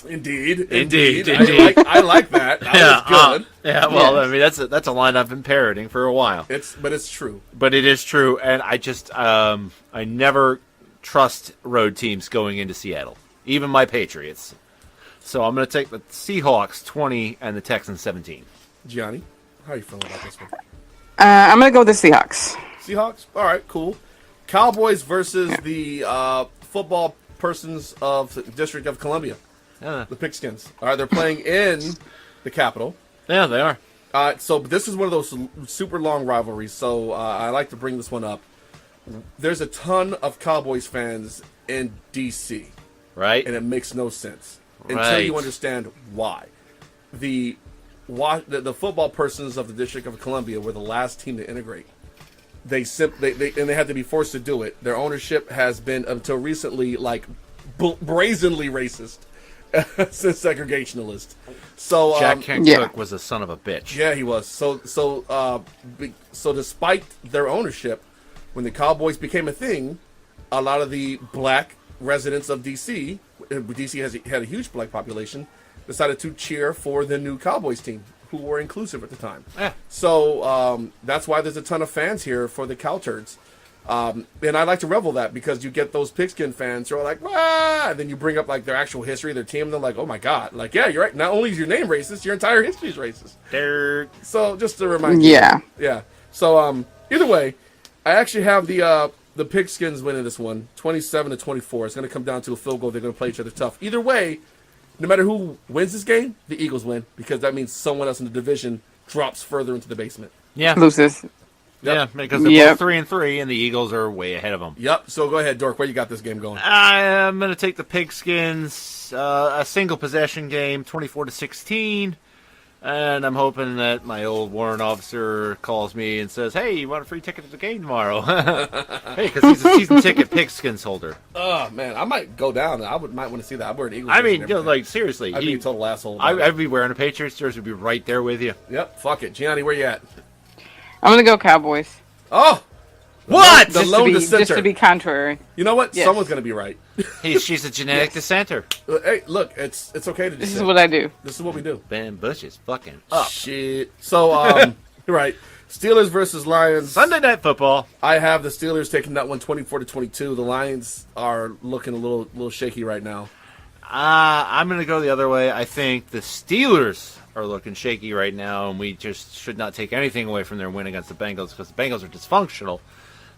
A: Indeed. I like that. That was good.
D: Well, I mean that's a line I've been parroting for a while.
A: But it's true.
D: But it is true, and I just I never trust road teams going into Seattle, even my Patriots. So I'm going to take the Seahawks 20 and the Texans 17.
A: Gianni, how are you feeling about this one?
F: I'm going to go with the Seahawks.
A: Seahawks? All right, cool. Cowboys versus the football persons of the District of Columbia. The Pigskins. All right, they're playing in the capital.
D: Yeah, they are.
A: So this is one of those super long rivalries, so I like to bring this one up. There's a ton of Cowboys fans in D.C.,
D: right?
A: And it makes no sense until you understand why. The football persons of the District of Columbia were the last team to integrate. They had to be forced to do it. Their ownership has been until recently brazenly racist. Since segregationalist. So
D: Jack Cook was a son of a bitch.
A: Yeah, he was. So despite their ownership, when the Cowboys became a thing, a lot of the black residents of DC had a huge black population, decided to cheer for the new Cowboys team, who were inclusive at the time.
D: Yeah.
A: So that's why there's a ton of fans here for the Cow Turds. And I like to revel that because you get those pigskin fans who are like, "Wah!" And then you bring up their actual history, their team, and they're like, "Oh my god!" Yeah, you're right. Not only is your name racist, your entire history is racist. So just to remind you, yeah. So either way, I actually have the pigskins winning this one, 27-24. It's going to come down to a field goal. They're going to play each other tough. Either way, no matter who wins this game, the Eagles win because that means someone else in the division drops further into the basement.
D: Yeah,
F: loses.
D: Yep. Yeah, because they're both 3-3, and the Eagles are way ahead of them.
A: Yep. So go ahead, Dork. Where you got this game going?
D: I'm going to take the Pigskins, a single possession game, 24-16, and I'm hoping that my old warrant officer calls me and says, "Hey, you want a free ticket to the game tomorrow?" Hey, because he's a season ticket Pigskins holder.
A: Oh man, I might go down. Might want to see that. I'm wearing Eagles.
D: I mean, seriously,
A: I'd be a total asshole.
D: I'd be wearing a Patriots jersey. Would be right there with you.
A: Yep. Fuck it, Gianni. Where you at?
F: I'm going to go Cowboys.
A: Oh!
D: What?
A: The lone dissenter.
F: Just to be contrary.
A: You know what?
F: Yes.
A: Someone's going to be right.
D: She's a genetic dissenter.
A: Hey, look, it's okay to dissent.
F: This is what I do.
A: This is what we do.
D: Ben Bush is fucking up.
A: Shit. So, right. Steelers versus Lions.
D: Sunday Night Football.
A: I have the Steelers taking that one 24-22. The Lions are looking a little shaky right now.
D: I'm going to go the other way. I think the Steelers are looking shaky right now, and we just should not take anything away from their win against the Bengals because the Bengals are dysfunctional.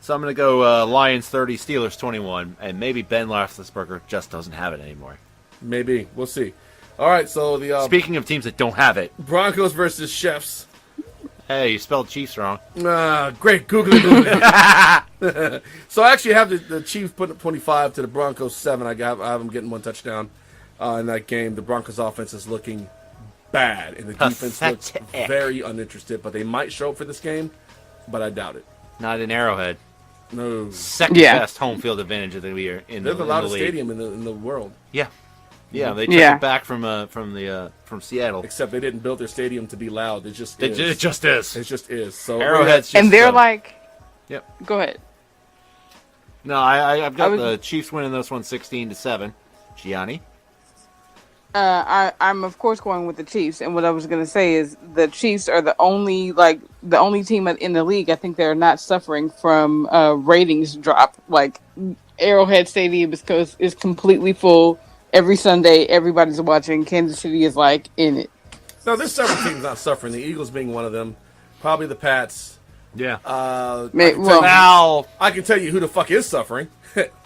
D: So I'm going to go Lions 30, Steelers 21, and maybe Ben Roethlisberger just doesn't have it anymore.
A: Maybe. We'll see. All right, so the...
D: Speaking of teams that don't have it.
A: Broncos versus Chiefs.
D: Hey, you spelled Chiefs wrong.
A: Great. Googly. So I actually have the Chiefs putting up 25 to the Broncos 7. I have them getting one touchdown in that game. The Broncos offense is looking bad, and the defense looks very uninterested. But they might show up for this game, but I doubt it.
D: Not in Arrowhead.
A: No.
D: Second best home field advantage of the year in
A: They're
D: the
A: the loudest
D: league.
A: stadium in the world.
D: Yeah. Yeah, they took it back from Seattle.
A: Except they didn't build their stadium to be loud. It just is.
D: It just is.
A: It just is. So
D: Arrowhead's just...
F: And they're like...
D: Yep.
F: Go ahead.
D: No, I've got the Chiefs winning this one 16-7. Gianni?
F: I'm of course going with the Chiefs, and what I was going to say is the Chiefs are the only team in the league. I think they're not suffering from ratings drop. Like Arrowhead Stadium is completely full every Sunday. Everybody's watching. Kansas City is in it.
A: No, there's several teams not suffering. The Eagles being one of them. Probably the Pats.
D: Yeah.
A: Now I can tell you who the fuck is suffering.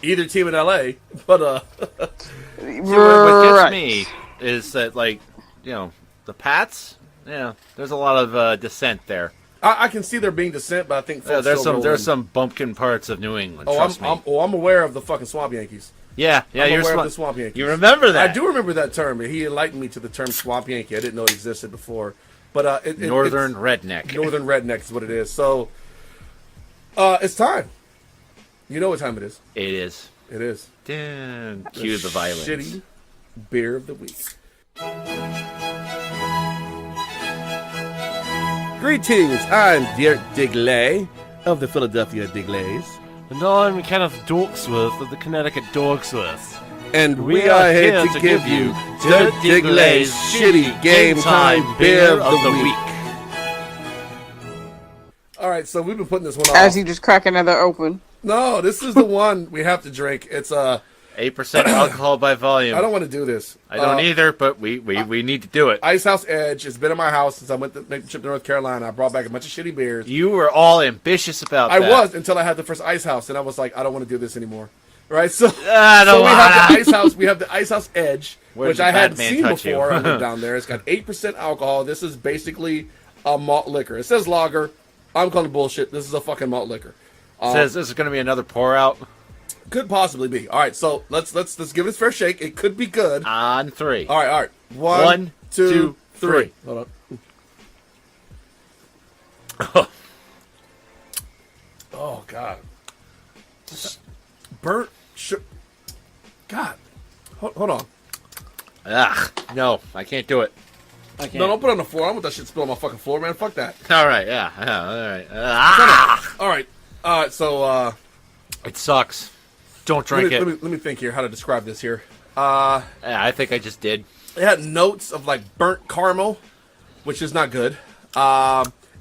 A: Either team in LA, but
D: what gets me is that, like, you know, the Pats. Yeah, there's a lot of dissent there.
A: I can see there being dissent, but I think
D: there's some bumpkin parts of New England. Trust me.
A: I'm aware of the fucking Swamp Yankees.
D: Yeah,
A: I'm aware of the Swamp Yankees.
D: You remember that?
A: I do remember that term. He enlightened me to the term Swamp Yankee. I didn't know it existed before. But
D: Northern redneck.
A: Northern redneck is what it is. So it's time. You know what time it is.
D: It is.
A: It is.
D: Damn. Cue the violins.
A: Shitty beer of the week. Greetings, I'm Dirk Digley of the Philadelphia Digglers.
E: And I'm Kenneth Dorksworth of the Connecticut Dorksworth.
A: And we are here to give you Dirk Digley's Shitty Game Time Beer of the Week. Alright, so we've been putting this one off.
F: As you just crack another open.
A: No, this is the one we have to drink. It's
D: 8% alcohol by volume.
A: I don't want to do this.
D: I don't either, but we need to do it.
A: Ice House Edge. It's been in my house since I went to make the trip to North Carolina. I brought back a bunch of shitty beers.
D: You were all ambitious about that.
A: I was until I had the first Ice House, and I was like, I don't want to do this anymore. Right? So, we have the Ice House. We have the Ice House Edge, which I hadn't seen before. I went down there. It's got 8% alcohol. This is basically a malt liquor. It says lager. I'm calling bullshit. This is a fucking malt liquor.
D: It says this is going to be another pour out.
A: Could possibly be. All right, so let's give it a fair shake. It could be good.
D: On 3.
A: All right. One, two, three. Hold on. Oh God. Burnt. God. Hold on.
D: Ugh. No, I can't do it. I can't.
A: No, don't put it on the floor. I don't want that shit spilled on my fucking floor, man. Fuck that.
D: All right. Yeah. All right.
A: All right. So.
D: It sucks. Don't drink it.
A: Let me think here how to describe this here.
D: Yeah, I think I just did.
A: It had notes of like burnt caramel, which is not good.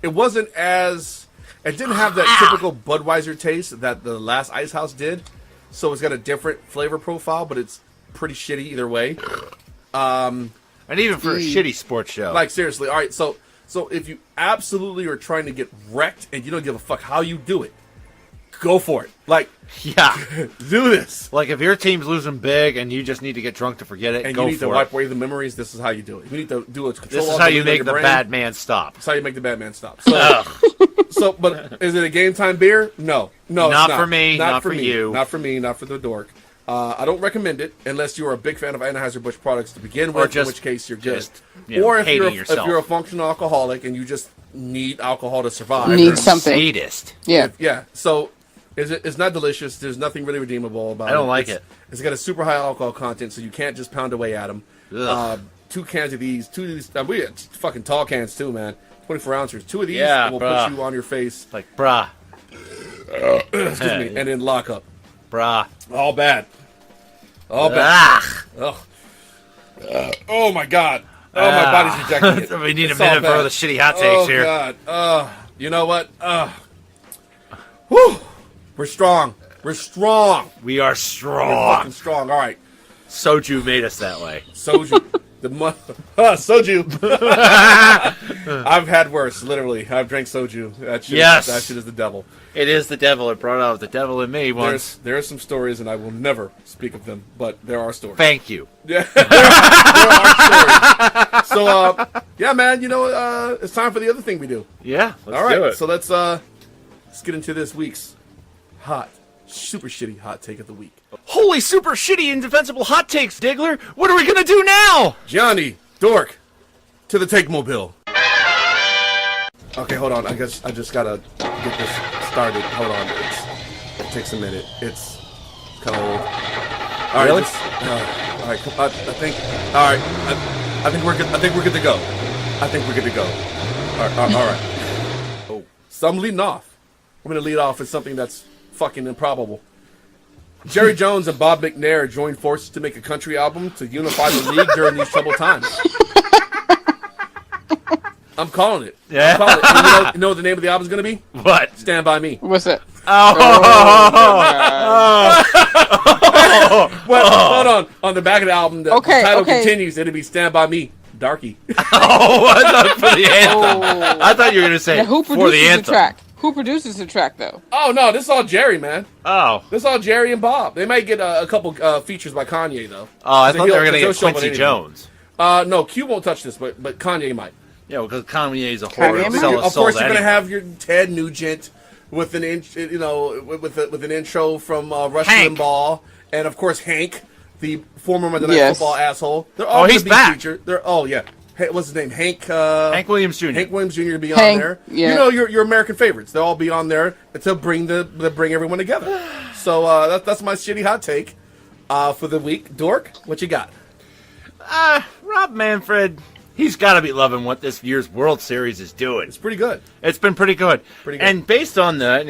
A: It wasn't as... It didn't have that typical Budweiser taste that the last Ice House did. So it's got a different flavor profile, but it's pretty shitty either way.
D: And even for a shitty sports show.
A: Like, seriously. All right, so if you absolutely are trying to get wrecked and you don't give a fuck how you do it, go for it. Like,
D: yeah,
A: do this.
D: Like, if your team's losing big and you just need to get drunk to forget it,
A: and
D: go
A: you need
D: for
A: to wipe away the memories, this is how you do it. You need to do a control.
D: This is how you make the bad man stop.
A: That's how you make the bad man stop. So, but is it a game time beer? No, it's not
D: for me. Not for
A: me.
D: you.
A: Not for me. Not for the dork. I don't recommend it unless you are a big fan of Anheuser-Busch products to begin with, in which case you're good. Or if you're a functional alcoholic and you just need alcohol to survive.
F: Need something.
D: Sadist.
F: Yeah.
A: Yeah. So it's not delicious. There's nothing really redeemable about it.
D: I don't like it.
A: It's got a super high alcohol content, so you can't just pound away at them. 2 cans of these. 2 of these. We had fucking tall cans too, man. 24 ounces. 2 of these will put you on your face.
D: Like, bruh.
A: Excuse me. And then lock up.
D: Bruh.
A: All bad. All bad. Oh my God. Oh, my body's rejecting it.
D: We need a minute for the shitty hot takes here.
A: Oh God. You know what? Whew. We're strong. We're strong.
D: We are strong.
A: We're fucking strong. All right.
D: Soju made us that way.
A: Soju. Soju. I've had worse, literally. I've drank soju. That shit is the devil.
D: It is the devil. It brought out the devil in me once.
A: There are some stories, and I will never speak of them, but there are stories.
D: Thank you.
A: Yeah, there are stories. So, yeah, man, you know, it's time for the other thing we do.
D: Yeah, let's
A: All right,
D: do it.
A: So let's get into this week's super shitty hot take of the week.
D: Holy super shitty indefensible hot takes, Diggler! What are we gonna do now?
A: Gianni, Dork, to the take mobile. Okay, hold on. I guess I just gotta get this started. Hold on. It takes a minute. It's kind of old. All right.
D: Really?
A: All right. I think. All right. I think we're good. I think we're good to go. All right. Oh. So I'm leading off. I'm gonna lead off with something that's fucking improbable. Jerry Jones and Bob McNair joined forces to make a country album to unify the league during these troubled times. I'm calling it.
D: Yeah.
A: I'm calling it. You know what the name of the album's going to be?
D: What?
A: Stand By Me.
F: What's it?
A: Well, hold on. On the back of the album, the title continues. It'll be Stand By Me, Darky.
D: I thought for the anthem. I thought you were going to say
F: now, who
D: for the
F: produces
D: anthem.
F: the track? Who produces the track though?
A: Oh no, this is all Jerry, man.
D: Oh.
A: This is all Jerry and Bob. They might get a couple features by Kanye though.
D: Oh, I thought they were going to get Quincy Jones.
A: No, Q won't touch this, but Kanye might.
D: Yeah, because Kanye's a
F: Kanye
D: horror.
A: Of course, you're going to have your Ted Nugent with an with an intro from Rush Limbaugh, and of course Hank, the former Monday Night Football asshole. They're all
D: he's back.
A: Featured. Yeah. Hey, what's his name? Hank
D: Williams Jr.
A: Hank Williams Jr. to be on there. Yeah. You know your American favorites. They'll all be on there to bring everyone together. So that's my shitty hot take for the week. Dork, what you got?
D: Rob Manfred. He's got to be loving what this year's World Series is doing.
A: It's pretty good.
D: It's been pretty good. And based on that,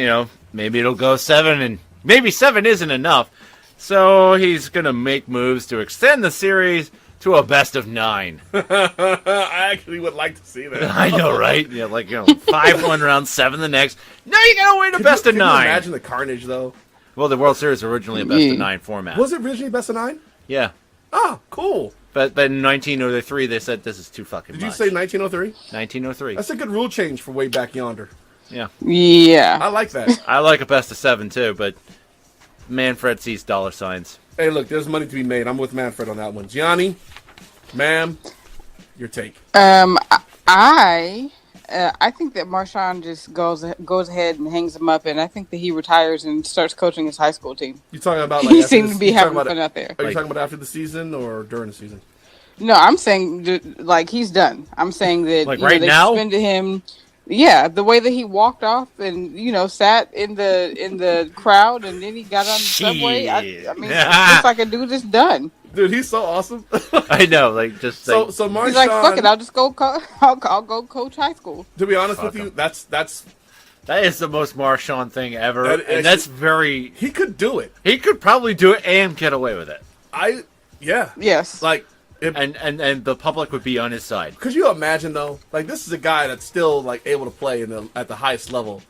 D: maybe it'll go 7, and maybe 7 isn't enough. So he's going to make moves to extend the series to a best of 9.
A: I actually would like to see that.
D: I know, right? Yeah, 5 one round, 7 the next. Now you got to win a best of 9.
A: Can you imagine the carnage, though?
D: Well, the World Series was originally a best of 9 format.
A: Was it originally best of 9?
D: Yeah.
A: Oh, cool.
D: But in 1903, they said this is too fucking much.
A: Did you say 1903?
D: 1903.
A: That's a good rule change for way back yonder.
D: Yeah.
F: Yeah.
A: I like that.
D: I like a best of 7, too, but Manfred sees dollar signs.
A: Hey, look, there's money to be made. I'm with Manfred on that one. Gianni, ma'am, your take.
F: I think that Marshawn just goes ahead and hangs him up, and I think that he retires and starts coaching his high school team.
A: You talking about
F: he seems to be having fun out there.
A: Are you talking about after the season or during the season?
F: No, I'm saying he's done. I'm saying that
D: right
F: they
D: now
F: suspended him. Yeah, the way that he walked off and sat in the crowd and then he got on the subway. I mean, it's like a dude that's done.
A: Dude, he's so awesome.
D: I know,
A: so Marshawn,
F: he's like, fuck it, I'll just go. I'll go coach high school.
A: To be honest with you, that
D: is the most Marshawn thing ever, and that's very.
A: He could do it.
D: He could probably do it and get away with it.
F: Yes.
D: And the public would be on his side.
A: Could you imagine though? This is a guy that's still able to play at the highest level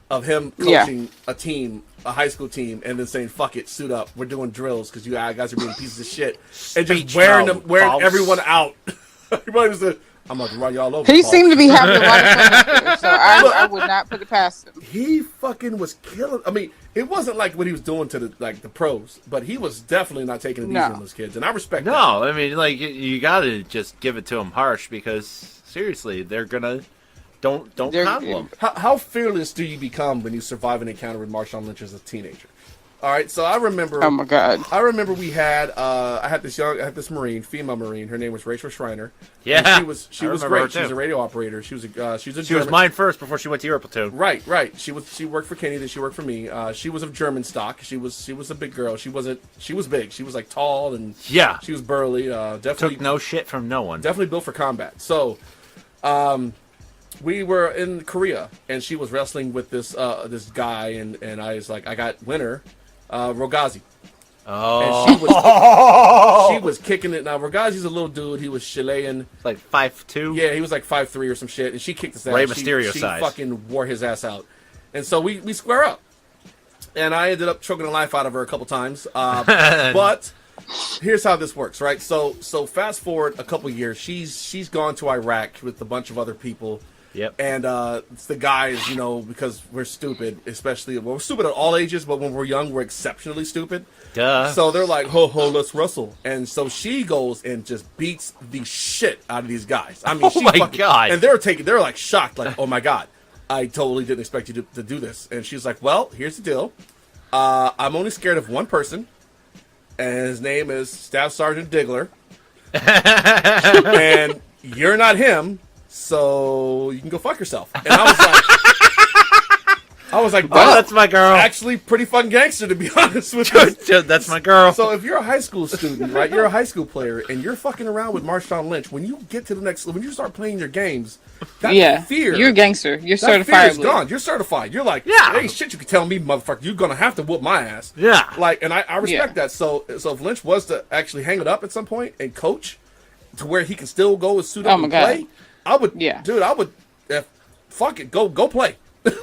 A: of him coaching a team, a high school team, and then saying, "Fuck it, suit up. We're doing drills because you guys are being pieces of shit," and just wearing everyone out. Everybody was I'm about to run y'all over.
F: He seemed to be having a lot of fun out there, so I would not put it past him.
A: He fucking was killing. I mean, it wasn't like what he was doing to the pros, but he was definitely not taking it easy on those kids, and I respect that.
D: No, I mean, you got to just give it to him harsh because seriously, they're gonna don't coddle him.
A: How fearless do you become when you survive an encounter with Marshawn Lynch as a teenager? All right, so I remember.
F: Oh my God!
A: I remember we had I had this female Marine. Her name was Rachel Schreiner.
D: Yeah,
A: she was great. She was a radio operator. She was
D: mine first before she went to your platoon.
A: Right. She worked for Kenny, then she worked for me. She was of German stock. She was a big girl. She was big. She was tall and she was burly. Definitely
D: took no shit from no one.
A: Definitely built for combat. So, we were in Korea and she was wrestling with this guy and I was like, I got winner. Rogazi.
D: Oh.
A: And she was kicking it. Now, Rogazi's a little dude. He was Chilean.
D: 5'2"?
A: Yeah, he was 5'3" or some shit. And she kicked his ass.
D: Rey Mysterio
A: she
D: size.
A: Fucking wore his ass out. And so we square up. And I ended up choking the life out of her a couple times. But here's how this works, right? So fast forward a couple years. She's gone to Iraq with a bunch of other people.
D: Yep.
A: And it's the guys, because we're stupid, we're stupid at all ages, but when we're young, we're exceptionally stupid.
D: Duh.
A: So they're like, ho, let's wrestle. And so she goes and just beats the shit out of these guys. I mean,
D: God.
A: And they're like shocked, like, oh my God, I totally didn't expect you to do this. And she's like, well, here's the deal. I'm only scared of one person, and his name is Staff Sergeant Diggler. And you're not him. So you can go fuck yourself. And I was like,
D: oh, that's my girl.
A: Actually, pretty fun gangster, to be honest with you.
D: That's my girl.
A: So if you're a high school student, right, you're a high school player, and you're fucking around with Marshawn Lynch, when you get to the next, when you start playing your games, that fear.
F: You're a gangster. You're certified.
A: That fear is gone. You're certified. You're like, hey, shit, you can tell me, motherfucker, you're going to have to whoop my ass.
D: Yeah.
A: And I respect that. So if Lynch was to actually hang it up at some point and coach to where he can still go and suit up and play, I would, dude. I would, fuck it, go play.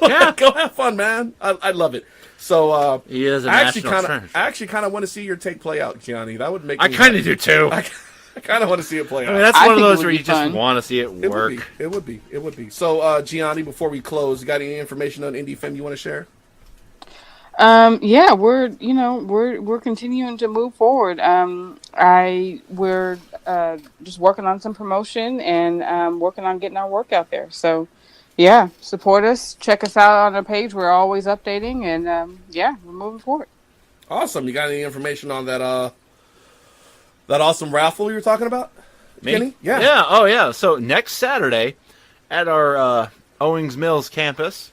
D: Yeah,
A: go have fun, man. I love it. So
D: he is a
A: I
D: national treasure.
A: actually kind of want to see your take play out, Gianni. That would make.
D: I kind of do too.
A: I kind of want to see it play out.
D: I mean, that's
F: I
D: one of
F: think it
D: those
F: would
D: where
F: be
D: you just
F: fun.
D: want to see it work.
A: It would be. So, Gianni, before we close, you got any information on Indie Femme you want to share?
F: Yeah, we're continuing to move forward. We're just working on some promotion and working on getting our work out there. So, yeah, support us. Check us out on our page. We're always updating, and yeah, we're moving forward.
A: Awesome. You got any information on that that awesome raffle you were talking about?
D: Me?
A: Kenny? Yeah.
D: Yeah. Oh, yeah. So next Saturday at our Owings Mills campus,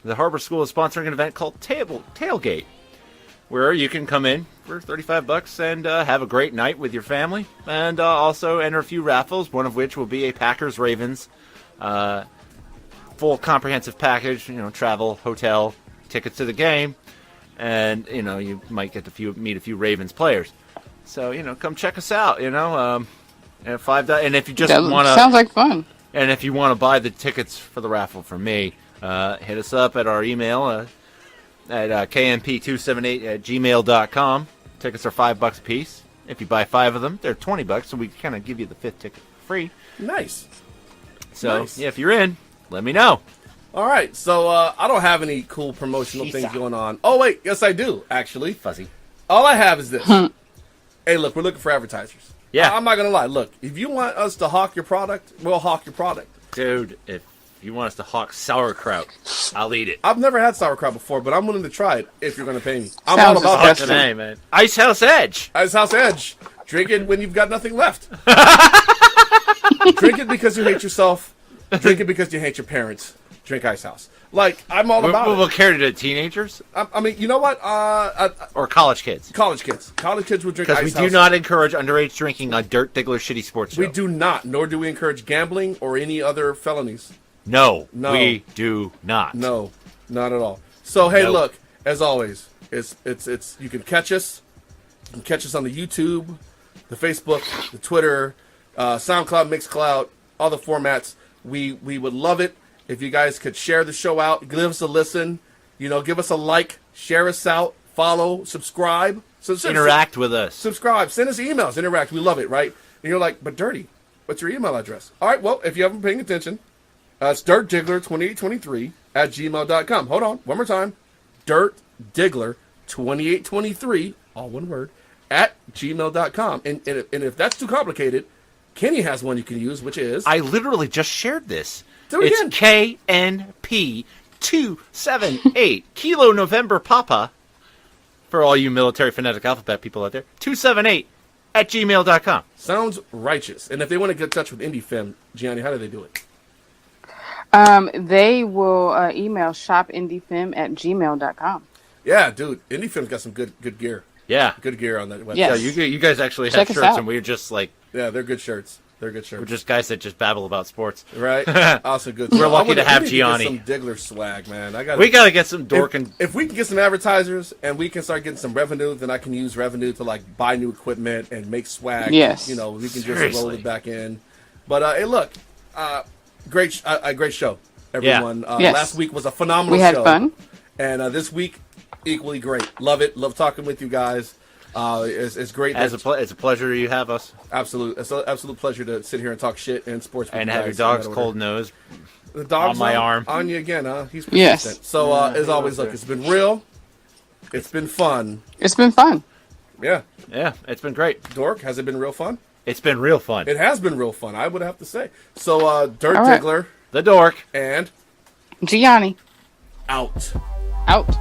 D: the Harbor School is sponsoring an event called Tailgate, where you can come in for $35 and have a great night with your family, and also enter a few raffles, one of which will be a Packers-Ravens full comprehensive package, travel, hotel, tickets to the game, and, you might get to meet a few Ravens players. So, come check us out, and $5, and if you just want to...
F: Sounds like fun.
D: And if you want to buy the tickets for the raffle from me, hit us up at our email at kmp278@gmail.com. Tickets are $5 a piece. If you buy 5 of them, they're $20, so we kind of give you the 5th ticket for free.
A: Nice.
D: So,
A: Nice.
D: Yeah, if you're in, let me know.
A: All right. So, I don't have any cool promotional things going on. Oh, wait. Yes, I do, actually.
D: Fuzzy.
A: All I have is this. Hey, look, we're looking for advertisers.
D: Yeah.
A: I'm not going to lie. Look, if you want us to hawk your product, we'll hawk your product.
D: Dude, if you want us to hawk sauerkraut, I'll eat it.
A: I've never had sauerkraut before, but I'm willing to try it if you're going to pay me. I'm
F: Sounds
A: all about that
F: disgusting.
A: shit.
D: Today, man. Ice House Edge.
A: Ice House Edge. Drink it when you've got nothing left. Drink it because you hate yourself. Drink it because you hate your parents. Drink Ice House. Like, I'm all about
D: We'll
A: it.
D: carry to teenagers
A: I mean, you know what?
D: or college kids.
A: College kids. College kids would drink
D: Because
A: Ice
D: we
A: House.
D: do not encourage underage drinking on Dirt Diggler Shitty Sports Show.
A: We do not, nor do we encourage gambling or any other felonies.
D: No,
A: No.
D: we do not.
A: No, not at all. So hey,
D: Nope.
A: look, as always, it's you can catch us. You can catch us on the YouTube, the Facebook, the Twitter, SoundCloud, Mixcloud, all the formats. We would love it if you guys could share the show out, give us a listen, give us a like, share us out, follow, subscribe.
D: Interact with us.
A: Subscribe, send us emails, interact. We love it, right? And you're like, but Dirty, what's your email address? All right, well, if you haven't been paying attention, it's dirtdiggler2823@gmail.com. Hold on, one more time. Dirtdiggler2823, all one word, @gmail.com. And if that's too complicated, Kenny has one you can use, which is...
D: I literally just shared this.
A: Do it
D: It's KNP278, Kilo November Papa, for all you military phonetic alphabet people out there, 278@gmail.com.
A: Sounds righteous. And if they want to get in touch with Indie Femme, Gianni, how do they do it?
F: They will email shopindiefem@gmail.com.
A: Yeah, dude, Indie Femme's got some good gear.
D: Yeah.
A: Good gear on that website.
F: Yes.
D: Yeah, you guys actually
F: Check
D: have
F: us
D: shirts,
F: out.
D: and we're just like,
A: Yeah, they're good shirts. They're
D: just guys that just babble about sports.
A: Right? Also good.
D: We're lucky to have
A: we need
D: Gianni.
A: Get some Diggler swag, man.
D: We got to get some Dork and...
A: If we can get some advertisers and we can start getting some revenue, then I can use revenue to like buy new equipment and make swag.
F: Yes.
A: We can just
D: Seriously.
A: roll it back in. But hey, look, great show, everyone.
F: Yes.
A: Last week was a phenomenal
F: We had
A: show.
F: fun.
A: And this week, equally great. Love it. Love talking with you guys. It's great.
D: It's a pleasure you have us.
A: It's an absolute pleasure to sit here and talk shit and sports with
D: And
A: you
D: have your
A: guys.
D: dog's
A: In that order.
D: cold nose.
A: The dog's
D: on my arm.
A: On you again, huh? He's
F: Yes.
A: persistent. So, as always, look, it's been real. It's been fun.
F: It's been fun.
A: Yeah.
D: Yeah, it's been great.
A: Dork, has it been real fun?
D: It's been real fun.
A: It has been real fun, I would have to say. So, Dirt
F: All right.
A: Diggler
D: The Dork.
A: and
F: Gianni,
A: out.
F: out.